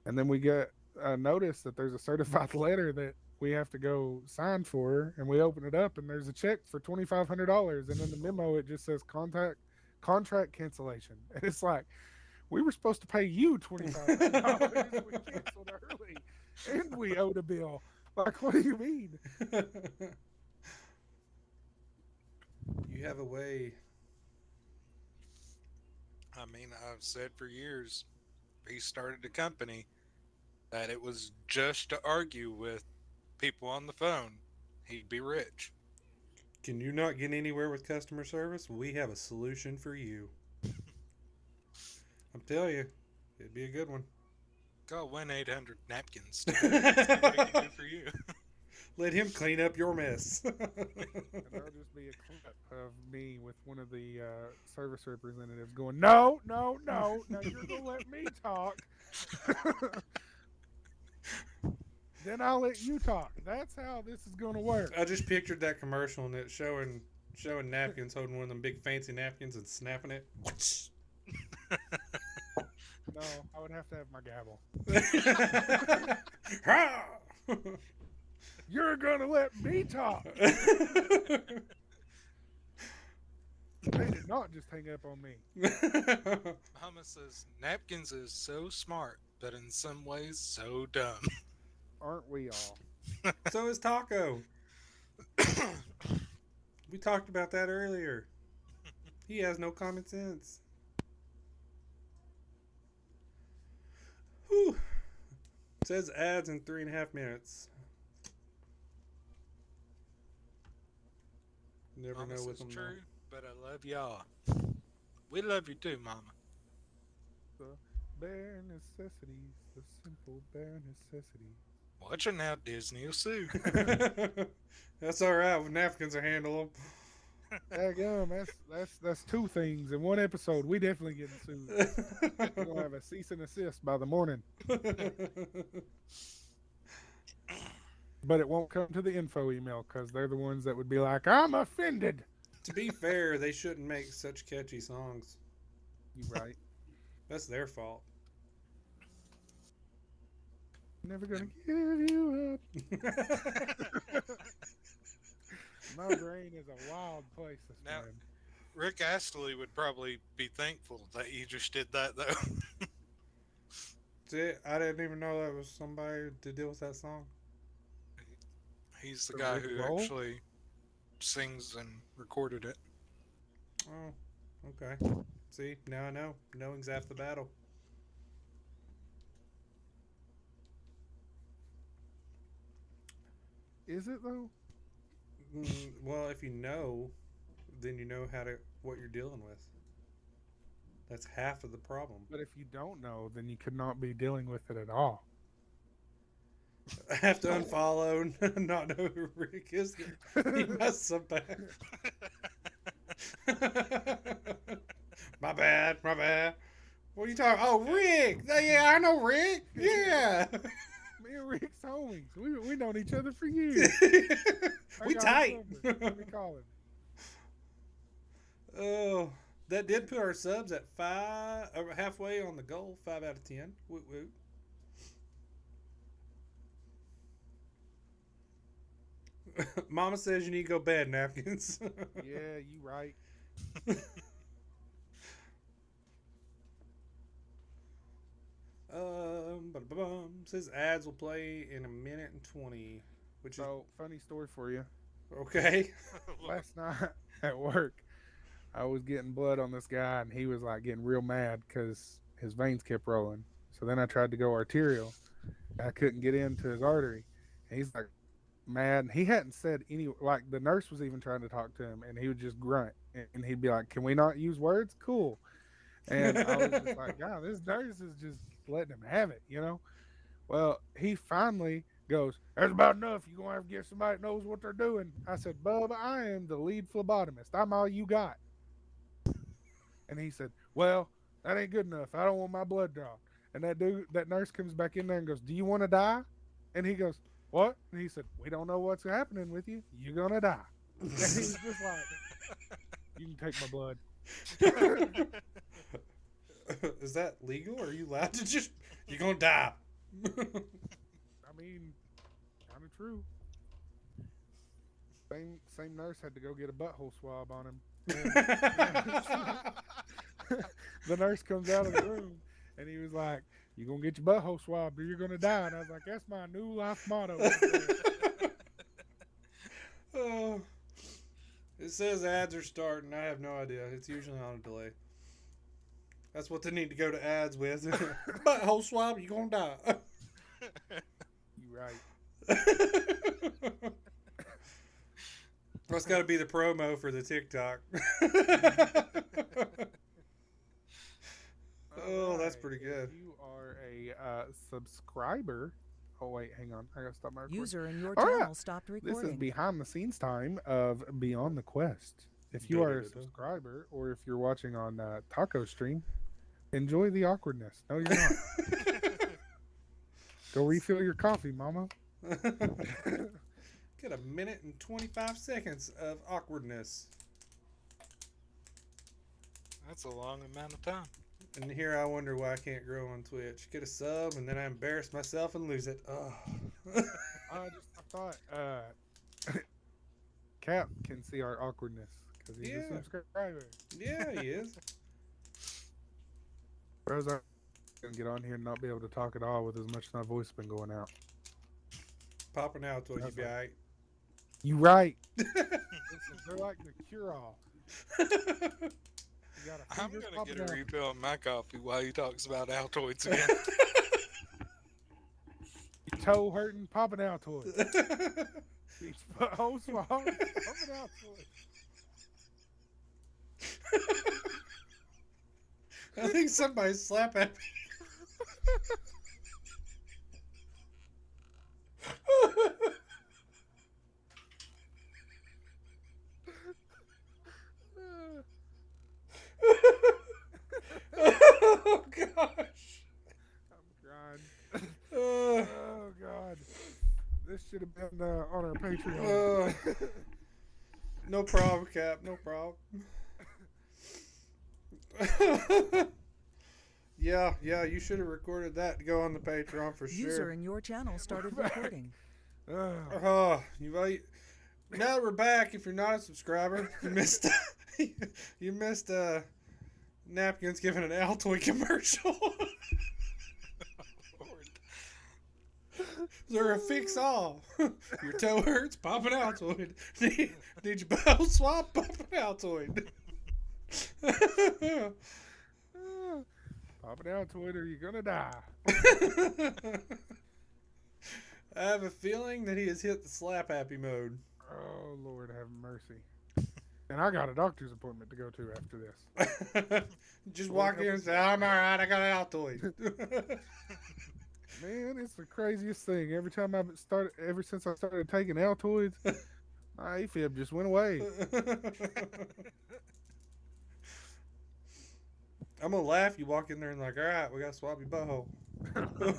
And then we get a notice that there's a certified letter that we have to go sign for, and we open it up, and there's a check for $2,500, and in the memo it just says contract cancellation, and it's like we were supposed to pay you $2,500. We canceled early, and we owed a bill. Like, what do you mean? You have a way. I mean, I've said for years, he started a company that it was just to argue with people on the phone. He'd be rich. Can you not get anywhere with customer service? We have a solution for you. I'm telling you, it'd be a good one. Call 1-800-NAPKINS. See what he can do for you. Let him clean up your mess. And there'll just be a clip of me with one of the service representatives going, no, now you're going to let me talk. Then I'll let you talk. That's how this is going to work. I just pictured that commercial and it showing napkins holding one of them big fancy napkins and snapping it. No, I would have to have my gavel. You're going to let me talk. They did not just hang up on me. Mama says Napkins is so smart, but in some ways so dumb. Aren't we all? So is Taco. We talked about that earlier. He has no common sense. Whew. Says ads in 3.5 minutes. Never Mama know with says them. true, but I love y'all. We love you too, Mama. The bare necessities, the simple bare necessities. Watch her now, Disney will sue. That's all right. When napkins are handle them. Daggum, that's two things in one episode. We definitely getting sued. We're gonna have a cease and assist by the morning. but it won't come to the info email because they're the ones that would be like, I'm offended. To be fair, they shouldn't make such catchy songs. You right. That's their fault. Never gonna give you up. My brain is a wild place this Now, morning. Rick Astley would probably be thankful that you just did that, though. See, I didn't even know that was somebody to deal with that song. He's the The guy Rick who Roll? actually sings and recorded it. Oh, okay. See, now I know. Knowing's half the battle. Is it though? Well, if you know, then you know what you're dealing with. That's half of the problem. But if you don't know, then you could not be dealing with it at all. I have to unfollow and not know who Rick is. He messed so bad. My bad, my bad. What are you talking? Oh, Rick. Yeah, I know Rick. Yeah. Me and Rick's homies. We known each other for years. We got his tight. number. Let me call him. Oh, that did put our subs at 5, halfway on the goal. 5 out of 10. Woot woot. Mama says you need to go bed, Napkins. Yeah, you right. Says ads will play in 1:20, which is So, funny story for you. okay. Last night at work, I was getting blood on this guy, and he was like getting real mad because his veins kept rolling. So then I tried to go arterial. I couldn't get into his artery. And he's like mad. And he hadn't said any, like the nurse was even trying to talk to him, and he would just grunt. And he'd be like, "Can we not use words? Cool." And I was just like, "God, this nurse is just letting him have it, you know?" Well, he finally goes, "That's about enough. You're going to have to get somebody that knows what they're doing." I said, "Bub, I am the lead phlebotomist. I'm all you got." And he said, "Well, that ain't good enough. I don't want my blood drawn." And that nurse comes back in there and goes, "Do you want to die?" And he goes, "What?" And he said, "We don't know what's happening with you. You're going to die." And he's just like, "You can take my blood." Is that legal? Or are you allowed to just? You're gonna die. I mean, kind of true. Same nurse had to go get a butthole swab on him. The nurse comes out of the room and he was like, "You gonna get your butthole swabbed or you're gonna die." And I was like, "That's my new life motto." Oh, it says ads are starting. I have no idea. It's usually on a delay. That's what they need to go to ads with. Butthole swab, you're gonna die. You right. That's got to be the promo for the TikTok. Oh, that's pretty good. If you are a subscriber. Oh wait, hang on. I gotta stop my recording. User in your All channel right. stopped This recording. is behind the scenes time of Beyond the Quest. If you are a subscriber or if you're watching on Taco Stream, enjoy the awkwardness. No, you're not. Go refill your coffee, mama. Get 1:25 of awkwardness. That's a long amount of time. And here I wonder why I can't grow on Twitch. Get a sub and then I embarrass myself and lose it. Oh. I thought Cap can see our awkwardness because he's a subscriber. Yeah, he is. Rose, I'm gonna get on here and not be able to talk at all with as much as my voice has been going out. Popping Altoids, you be alright. You right. Listen, they're like the cure-all. I'm gonna get a refill on my coffee while he talks about Altoids again. Toe hurting, popping Altoids. These butthole swabs, popping Altoids. I think somebody slapped at me. Oh gosh. I'm crying. Oh God. This should have been on our Patreon. No problem, Cap. No problem. Yeah, you should have recorded that to go on the Patreon for User sure. in your channel started recording. Now that we're back, if you're not a subscriber, you missed Napkins giving an Altoid commercial. They're a fix all. Your toe hurts, pop an Altoid. Need your bowel swap, pop an Altoid. Pop it out, Twitter. You're gonna die. I have a feeling that he has hit the slap happy mode. Oh Lord, have mercy. And I got a doctor's appointment to go to after this. Just walk in and say, "I'm all right. I got an Altoid." Man, it's the craziest thing. Ever since I started taking Altoids, my AFib just went away. I'm gonna laugh. You walk in there and like, all right, we gotta swap your butthole. Not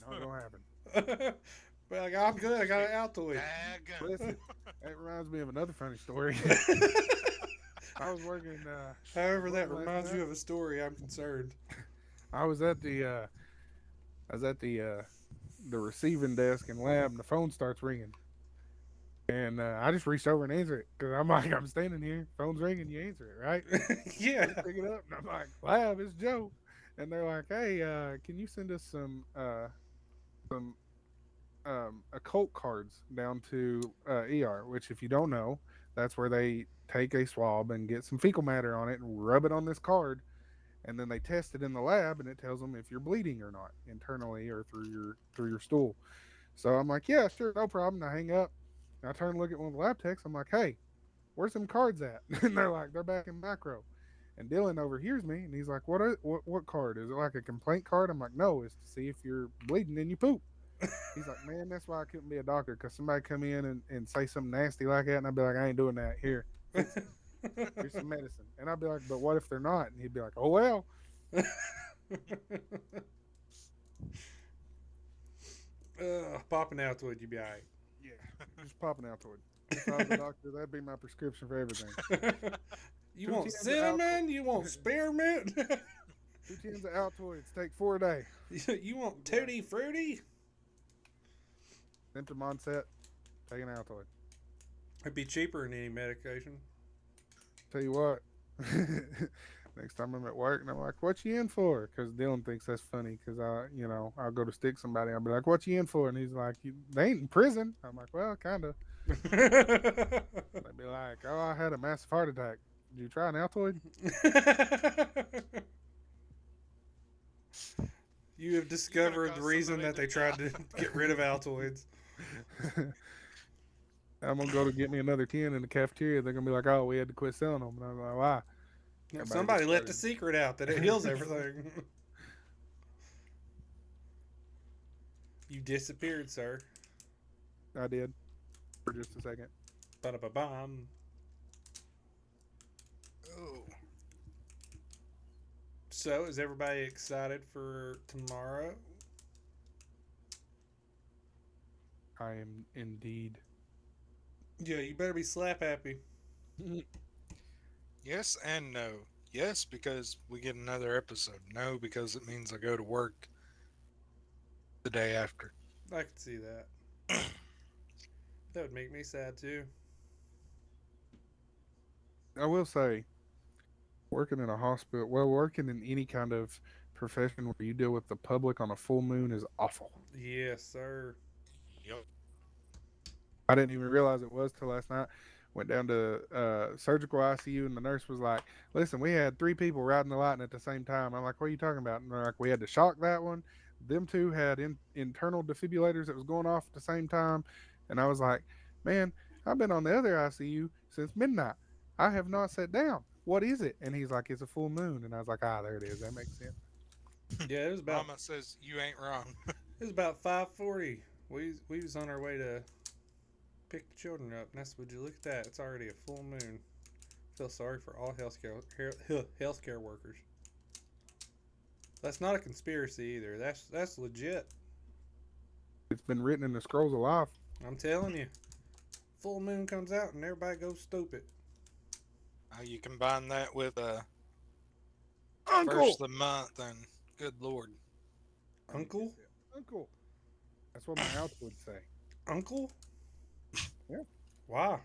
gonna happen. But like, I'm good. I got an Altoid. Listen, that reminds me of another funny story. I was working. However, that reminds you of a story. I'm concerned. I was at the receiving desk in lab, and the phone starts ringing. And I just reached over and answered it because I'm standing here, phone's ringing, you answer it, right? Yeah. I pick it up, and I'm like, lab, it's Joe. And they're like, hey, can you send us some occult cards down to ER? Which, if you don't know, that's where they take a swab and get some fecal matter on it and rub it on this card, and then they test it in the lab, and it tells them if you're bleeding or not internally or through your stool. So I'm like, yeah, sure, no problem. I hang up. And I turn and look at one of the lab techs. I'm like, hey, where's them cards at? And they're like, they're back in macro. And Dylan overhears me, and he's like, what card? Is it like a complaint card? I'm like, no, it's to see if you're bleeding and you poop. He's like, man, that's why I couldn't be a doctor, because somebody come in and say something nasty like that, and I'd be like, I ain't doing that. Here's some medicine. And I'd be like, but what if they're not? And he'd be like, oh, well. Popping Altoid, you'd be all right. Yeah, just popping Altoid. If I was a doctor, that'd be my prescription for everything. You want cinnamon? You want spearmint? 2 tins of Altoids, take 4 a day. You want tutti fruity? Symptom onset, take an Altoid. It'd be cheaper than any medication. Tell you what, next time I'm at work and I'm like, what you in for? Because Dylan thinks that's funny because I'll go to stick somebody. I'll be like, what you in for? And he's like, they ain't in prison. I'm like, well, kind of. They'd be like, oh, I had a massive heart attack. Did you try an Altoid? You have discovered the reason that they tried to get rid of Altoids. I'm going to go to get me another 10 in the cafeteria. They're going to be like, oh, we had to quit selling them. And I'm like, why? Somebody let the secret out that it heals everything. You disappeared, sir. I did. For just a second. Ba-da-ba-bam. Oh. So, is everybody excited for tomorrow? I am indeed. Yeah, you better be slap happy. Yes and no. Yes, because we get another episode. No, because it means I go to work the day after. I can see that. That would make me sad too. I will say, working in a hospital, working in any kind of profession where you deal with the public on a full moon is awful. Yes, sir. Yep. I didn't even realize it was till last night. Went down to surgical ICU, and the nurse was like, listen, we had 3 people riding the lightning at the same time. I'm like, what are you talking about? And they're like, we had to shock that one. Them 2 had internal defibrillators that was going off at the same time. And I was like, man, I've been on the other ICU since midnight. I have not sat down. What is it? And he's like, it's a full moon. And I was like, there it is. That makes sense. Yeah, it was about. Mama says you ain't wrong. It was about 5:40. We was on our way to pick the children up, and that's, would you look at that? It's already a full moon. Feel sorry for all healthcare workers. That's not a conspiracy either. That's legit. It's been written in the scrolls of life. I'm telling you. Full moon comes out and everybody goes stupid. You combine that with Uncle! first of the month, and good lord. Uncle? Uncle. That's what my Altoids would say. Uncle? Yeah. Wow.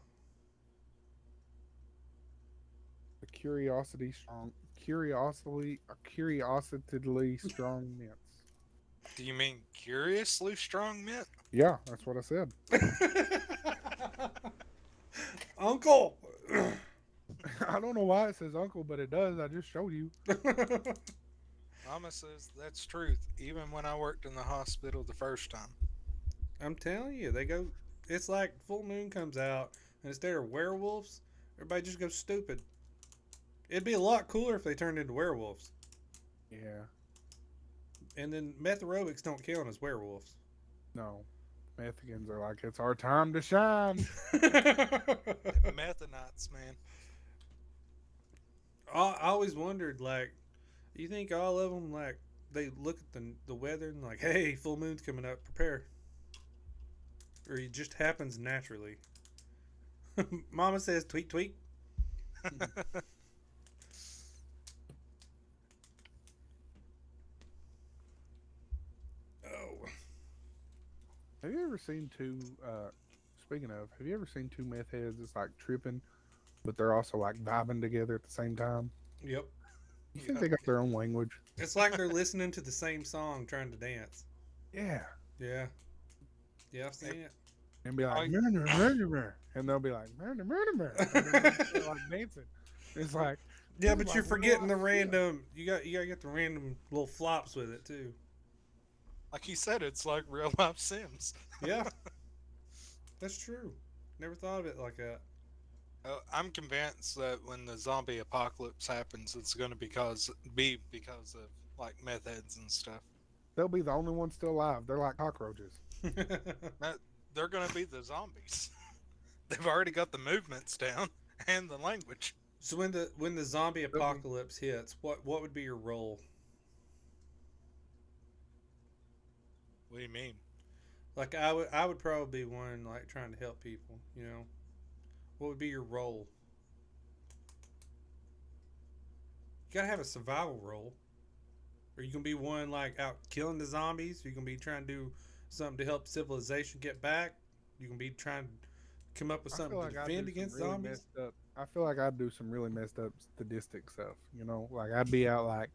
The curiositily strong mints. Do you mean curiously strong mint? Yeah, that's what I said. Uncle! I don't know why it says uncle, but it does. I just showed you. Mama says that's truth, even when I worked in the hospital the first time. I'm telling you, they go. It's like full moon comes out, and instead of werewolves, everybody just goes stupid. It'd be a lot cooler if they turned into werewolves. Yeah. And then meth aerobics don't count as werewolves. No. Methicans are like, it's our time to shine. Methanites, man. I always wondered, like, you think all of them, like, they look at the weather and like, hey, full moon's coming up, prepare. Or it just happens naturally. Mama says tweet tweet. Oh. Have you ever seen two, speaking of, have you ever seen two meth heads that's like tripping, but they're also like vibing together at the same time? Yep. You think they got their own language? It's like they're listening to the same song trying to dance. Yeah. Yeah. Yeah, I've seen it. And be like, Oh, murder, murder, murder. And they'll be like, murder, murder, murder. And they're like dancing. It's like, Yeah, it's but like you're forgetting the real life random. You gotta get the random little flops with it too. Like you said, it's like real life Sims. Yeah, that's true. Never thought of it like that. I'm convinced that when the zombie apocalypse happens, it's going to be because of like meth heads and stuff. They'll be the only ones still alive. They're like cockroaches. They're going to be the zombies. They've already got the movements down and the language. So when the zombie apocalypse hits, what would be your role? What do you mean? Like I would probably be one like trying to help people. You know, what would be your role? You gotta have a survival role. Are you gonna be one like out killing the zombies? Are you gonna be trying to do something to help civilization get back? You gonna be trying to come up with something to defend against zombies? I feel like I'd do some really messed up sadistic stuff. You know, like I'd be out like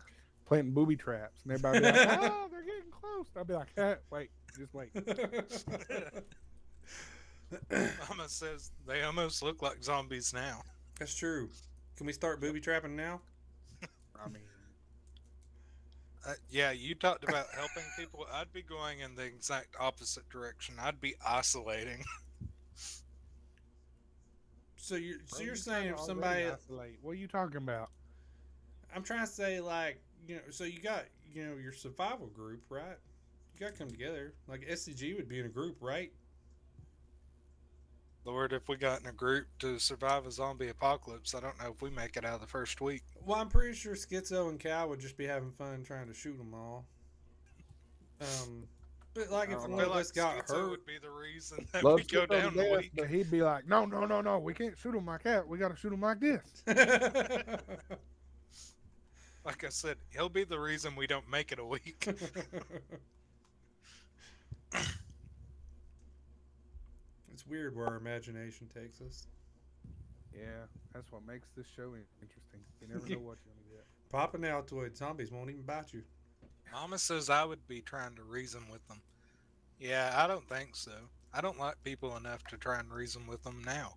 planting booby traps, and everybody be like, "Oh, they're getting close." I'd be like, "Wait, just wait." Mama says they almost look like zombies now. That's true. Can we start booby trapping now? I mean, Yeah, you talked about helping people. I'd be going in the exact opposite direction. I'd be isolating. So you're bro, you're saying if already somebody, isolate. What are you talking about? I'm trying to say like so you got your survival group, right? You got to come together. Like SCG would be in a group, right? Lord, if we got in a group to survive a zombie apocalypse, I don't know if we make it out of the first week. Well, I'm pretty sure Schizo and Cal would just be having fun trying to shoot them all. But like if one of us got Schizo hurt, would be the reason that Love we go Schizo to down death, weak. but he'd be like, "No, no, no, no, we can't shoot him like that. We got to shoot him like this." Like I said, he'll be the reason we don't make it a week. It's weird where our imagination takes us. Yeah, that's what makes this show interesting. You never know what you're gonna get. Pop an Altoid, zombies won't even bite you. Mama says I would be trying to reason with them. Yeah, I don't think so. I don't like people enough to try and reason with them now.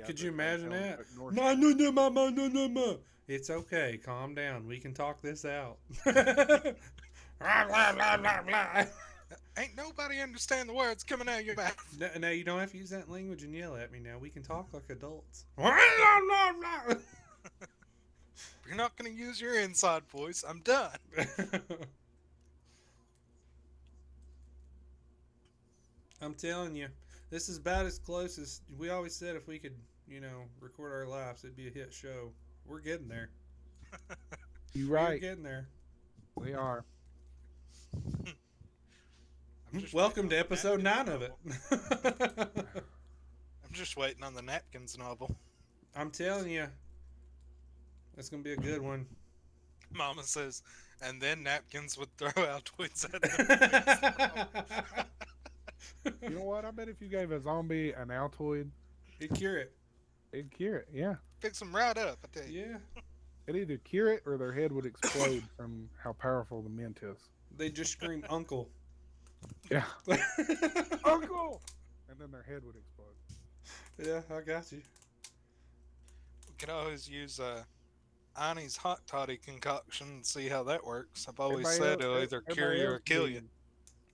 Could you imagine that? No. No, mama, no. It's okay. Calm down. We can talk this out. Ain't nobody understand the words coming out of your mouth. No, you don't have to use that language and yell at me now. We can talk like adults. You're not going to use your inside voice. I'm done. I'm telling you, this is about as close as we always said. If we could, record our lives, it'd be a hit show. We're getting there. You're We're right. getting there. We are. I'm Just Welcome to waiting on the episode 9 Napkins of it. novel. I'm just waiting on the Napkins novel. I'm telling you, that's gonna be a good one. Mama says, and then Napkins would throw Altoids at them. You know what? I bet if you gave a zombie an Altoid, He'd cure it. it'd cure it. Yeah. Fix them right up, I tell you. Yeah. It'd either cure it or their head would explode from how powerful the mint is. They just scream uncle. Yeah. Uncle! And then their head would explode. Yeah, I got you. We could always use Annie's hot toddy concoction and see how that works. I've always said it'll either cure you or kill you.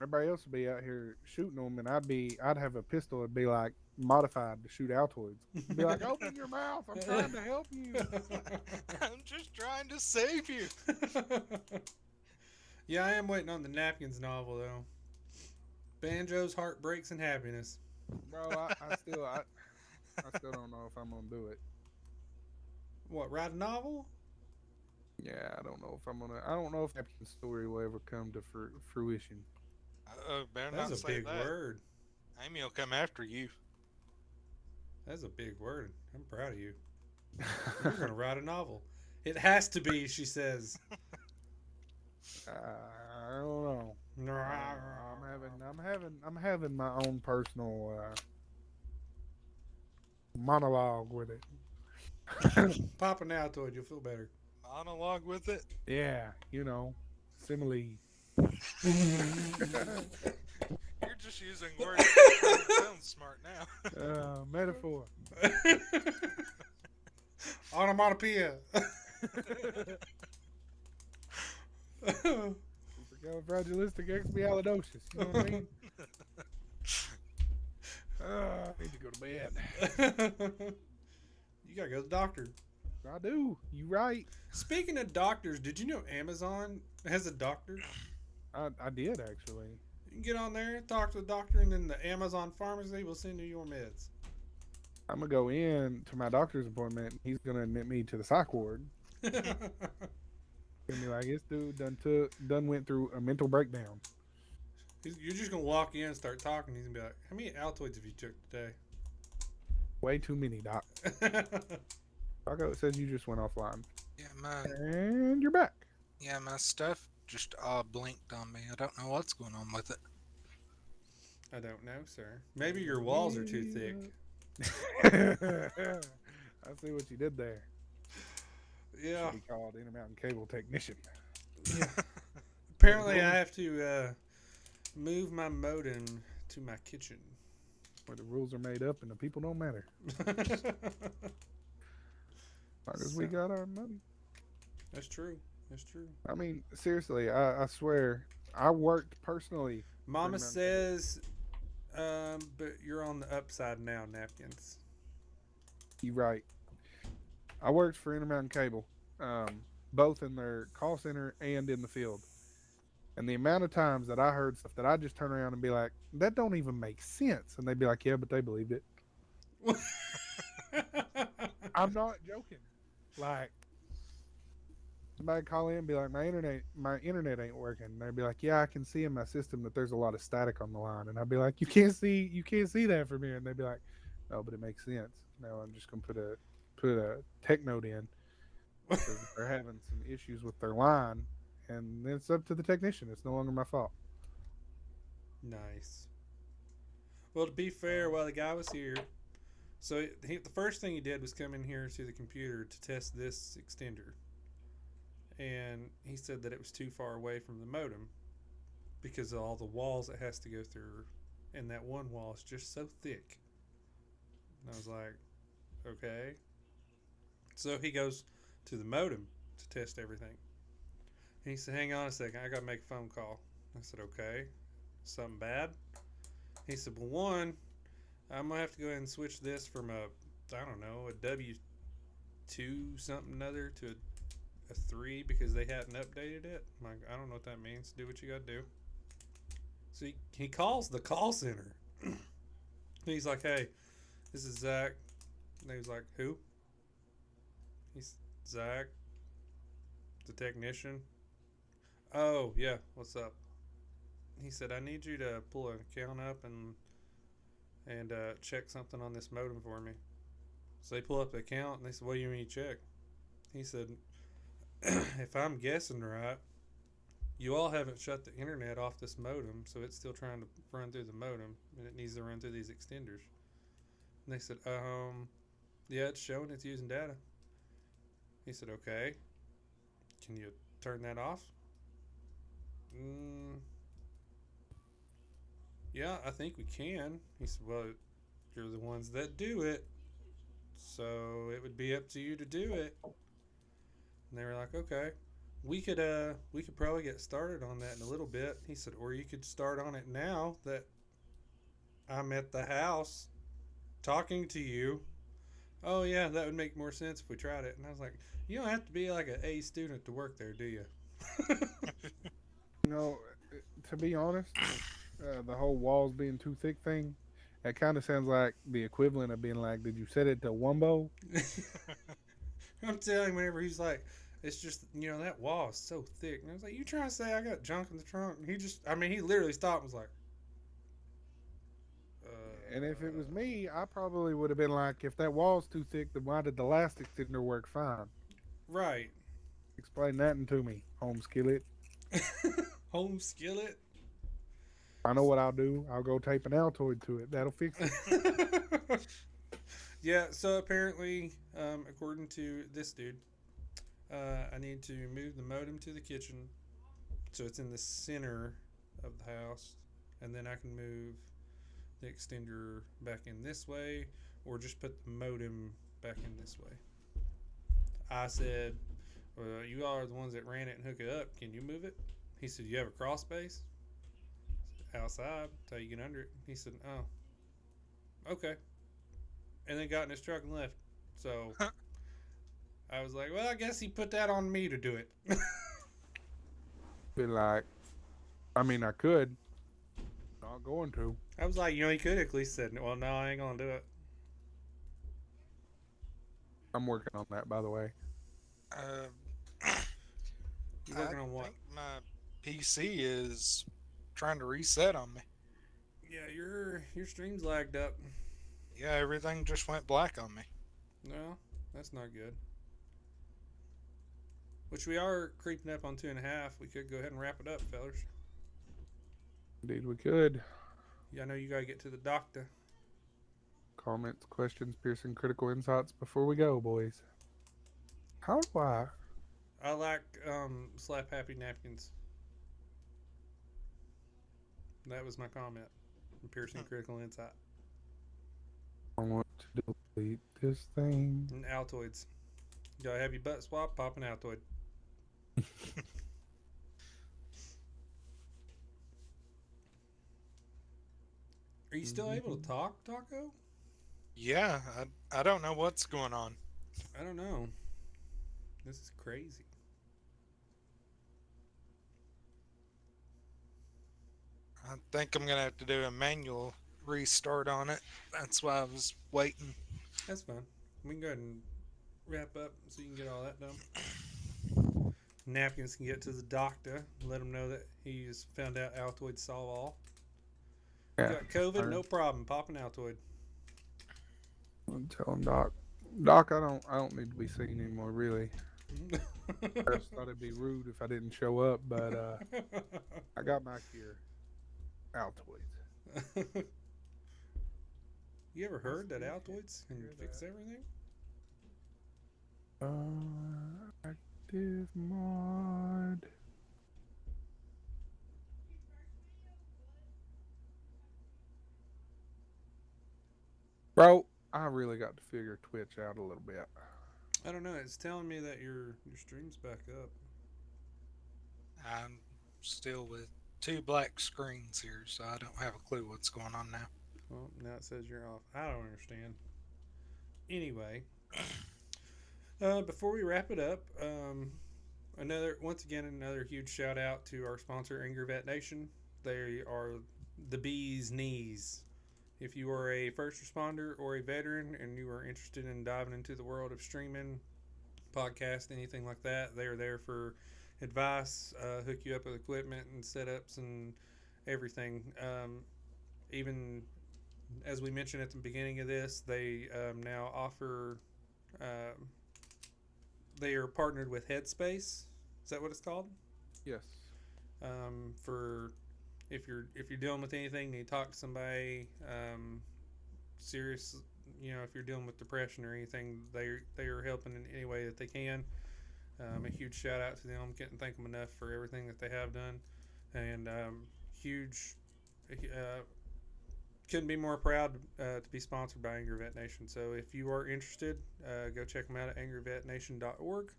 Everybody else would be out here shooting them, and I'd have a pistol. It'd be like modified to shoot Altoids. It'd be like, open your mouth! I'm trying to help you. I'm just trying to save you. Yeah, I am waiting on the Napkins novel though. Banjo's Heartbreaks and Happiness. Bro, I still don't know if I'm gonna do it. What, write a novel? Yeah, I don't know if I'm gonna. I don't know if that story will ever come to fruition. Better That's not a say big that. word. Amy will come after you. That's a big word. I'm proud of you. You're gonna write a novel. It has to be, she says. I don't know. I'm having my own personal monologue with it. Pop an Altoid, you'll feel better. Monologue with it. Yeah, simile. You're just using words. That sounds smart now. Metaphor. Onomatopoeia. Supercalifragilisticexpialidocious. You know what I mean? I need to go to bed. You gotta go to the doctor. I do. You right. Speaking of doctors, did you know Amazon has a doctor? I did actually. You can get on there, talk to the doctor, and then the Amazon pharmacy will send you your meds. I'm gonna go in to my doctor's appointment. He's gonna admit me to the psych ward. Gonna be like, this dude done went through a mental breakdown. You're just gonna walk in and start talking. He's gonna be like, "How many Altoids have you took today?" Way too many, doc. Taco says you just went offline. Yeah, And you're back. my stuff just blinked on me. I don't know what's going on with it. I don't know, sir. Maybe your walls are too thick. I see what you did there. Yeah. Should be called Intermountain Cable Technician. Yeah. Apparently, I have to move my modem to my kitchen. Where the rules are made up and the people don't matter. As we got our money. That's true. That's true. I mean, seriously, I swear, I worked personally. Mama says, but you're on the upside now, Napkins. You right. I worked for Intermountain Cable, both in their call center and in the field. And the amount of times that I heard stuff that I just turn around and be like, that don't even make sense. And they'd be like, yeah, but they believed it. I'm not joking. Like, somebody call in and be like, my internet ain't working. And they'd be like, yeah, I can see in my system that there's a lot of static on the line. And I'd be like, you can't see that from here. And they'd be like, no, but it makes sense. No, I'm just gonna put a tech note in because they're having some issues with their line, and it's up to the technician. It's no longer my fault. Nice. Well, to be fair, while the guy was here, so the first thing he did was come in here to the computer to test this extender. And he said that it was too far away from the modem because of all the walls it has to go through. And that one wall is just so thick. And I was like, okay. So he goes to the modem to test everything. And he said, hang on a second, I got to make a phone call. I said, okay. Something bad? He said, well, one, I'm going to have to go ahead and switch this from a W2 something other to a 3 because they hadn't updated it. I'm like, I don't know what that means. Do what you got to do. So he calls the call center. He's like, hey, this is Zach. And he was like, who? He's Zach, the technician. Oh, yeah, what's up? he said, I need you to pull an account up and check something on this modem for me. So they pull up the account and they said, what do you mean check? He said, if I'm guessing right, you all haven't shut the internet off this modem, so it's still trying to run through the modem, and it needs to run through these extenders. And they said, yeah, it's showing it's using data. He said, okay, can you turn that off? Yeah, I think we can. He said, well, you're the ones that do it, so it would be up to you to do it. And they were like, okay, we could probably get started on that in a little bit. He said, or you could start on it now that I'm at the house talking to you. Oh yeah, that would make more sense if we tried it. And I was like, you don't have to be like an A student to work there, do you? You know, to be honest, the whole walls being too thick thing, that kind of sounds like the equivalent of being like, did you set it to Wumbo? I'm telling him whenever he's like, it's just, that wall is so thick. And I was like, you trying to say I got junk in the trunk? And he literally stopped and was like, And if it was me, I probably would have been like, if that wall's too thick, then why did the last extender work fine? right. Explain that to me, home skillet. Home skillet? I know what I'll do. I'll go tape an Altoid to it. That'll fix it. Yeah, so apparently, according to this dude, I need to move the modem to the kitchen so it's in the center of the house, and then I can move the extender back in this way, or just put the modem back in this way. I said, well, you all are the ones that ran it and hook it up. Can you move it? He said, you have a crawl space? Outside, till you get under it. He said, oh, okay. And then got in his truck and left. So I was like, well, I guess he put that on me to do it. Be like, I mean, I could. Not going to. I was like, he could at least said, well, no, I ain't gonna do it. I'm working on that, by the way. You working on what? I think my PC is trying to reset on me. Yeah, your stream's lagged up. Yeah, everything just went black on me. No, that's not good. Which we are creeping up on 2.5. We could go ahead and wrap it up, fellas. Indeed, we could. Yeah, I know you gotta get to the doctor. Comments, questions, piercing, critical insights before we go, boys. How do I? I like slap happy napkins. That was my comment. Piercing critical insight. I want to delete this thing. And Altoids. You gotta have your butt swap, pop an Altoid. Are you still able to talk, Taco? Yeah, I don't know what's going on. I don't know. This is crazy. I think I'm gonna have to do a manual restart on it. That's why I was waiting. That's fine. We can go ahead and wrap up so you can get all that done. Napkins can get to the doctor. Let him know that he's found out Altoids solve all. You got COVID, no problem. Pop an Altoid. I'm telling Doc. Doc, I don't need to be seen anymore, really. I just thought it'd be rude if I didn't show up, but I got my cure. Altoids. You ever heard that Altoids can fix everything? Active mod. Bro, I really got to figure Twitch out a little bit. I don't know. It's telling me that your stream's back up. I'm still with 2 black screens here, so I don't have a clue what's going on now. Well, now it says you're off. I don't understand. Anyway, before we wrap it up, once again another huge shout out to our sponsor, Angry Vet Nation. They are the bee's knees. If you are a first responder or a veteran and you are interested in diving into the world of streaming, podcast, anything like that, they are there for advice, hook you up with equipment and setups and everything. Even as we mentioned at the beginning of this, they now offer. They are partnered with Headspace. Is that what it's called? Yes. For if you're dealing with anything, you talk to somebody serious. You know, if you're dealing with depression or anything, they are helping in any way that they can. A huge shout out to them. Can't thank them enough for everything that they have done, and huge. Couldn't be more proud to be sponsored by Angry Vet Nation. So if you are interested, go check them out at angryvetnation.org,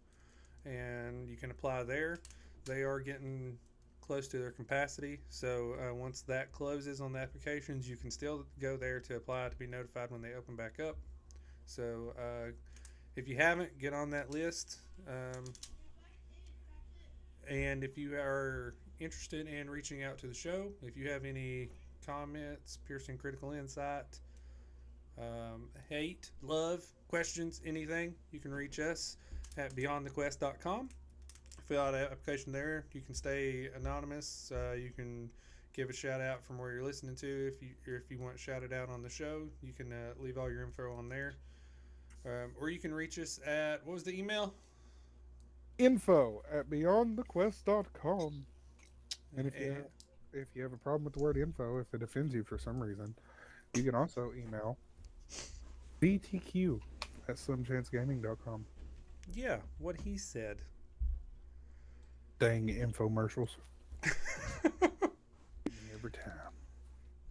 and you can apply there. They are getting close to their capacity, so once that closes on the applications, you can still go there to apply to be notified when they open back up. So if you haven't, get on that list. And if you are interested in reaching out to the show, if you have any comments, piercing critical insight, hate, love, questions, anything, you can reach us at beyondthequest.com. Fill out an application there. You can stay anonymous. You can give a shout out from where you're listening to. If you want shouted out on the show, you can leave all your info on there. Or you can reach us at, what was the email? info@beyondthequest.com. And if you have a problem with the word info, if it offends you for some reason, you can also email BTQ@slimchancegaming.com. Yeah, what he said. Dang infomercials. Every time.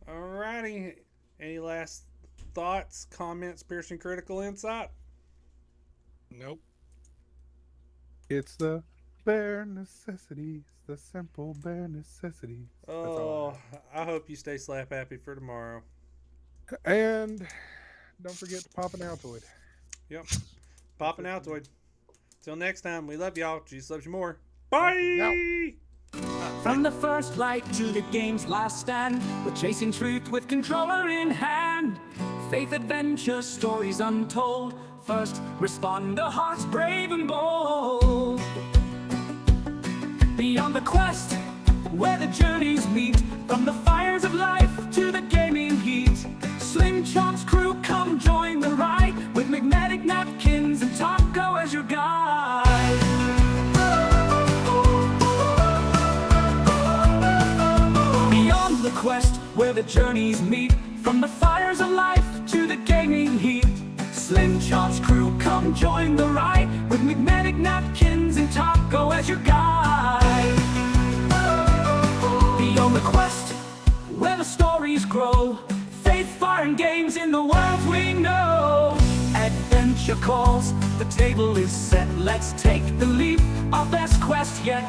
Alrighty. Any last thoughts, comments, piercing critical insight? Nope. It's the bare necessities, the simple bare necessities. Oh, I hope you stay slap happy for tomorrow. And don't forget to pop an Altoid. Yep. Pop an Altoid. Till next time, we love y'all. Jesus loves you more. Bye! From the first light to the game's last stand, we're chasing truth with controller in hand. Faith, adventure, stories untold. First responder, hearts brave and bold. Beyond the quest, where the journeys meet. From the fires of life to the gaming heat. Slim Chop's crew, come join the ride. With McMedic, Napkins, and Taco as your guide. Beyond the quest, where the journeys meet. From the fires of life to the gaming heat. Slim Chop's crew, come join the ride. With McMedic, Napkins, and Taco as your guide. Beyond the quest, where the stories grow. Faith, fire, and games in the world we know. Adventure calls, the table is set. Let's take the leap, our best quest yet.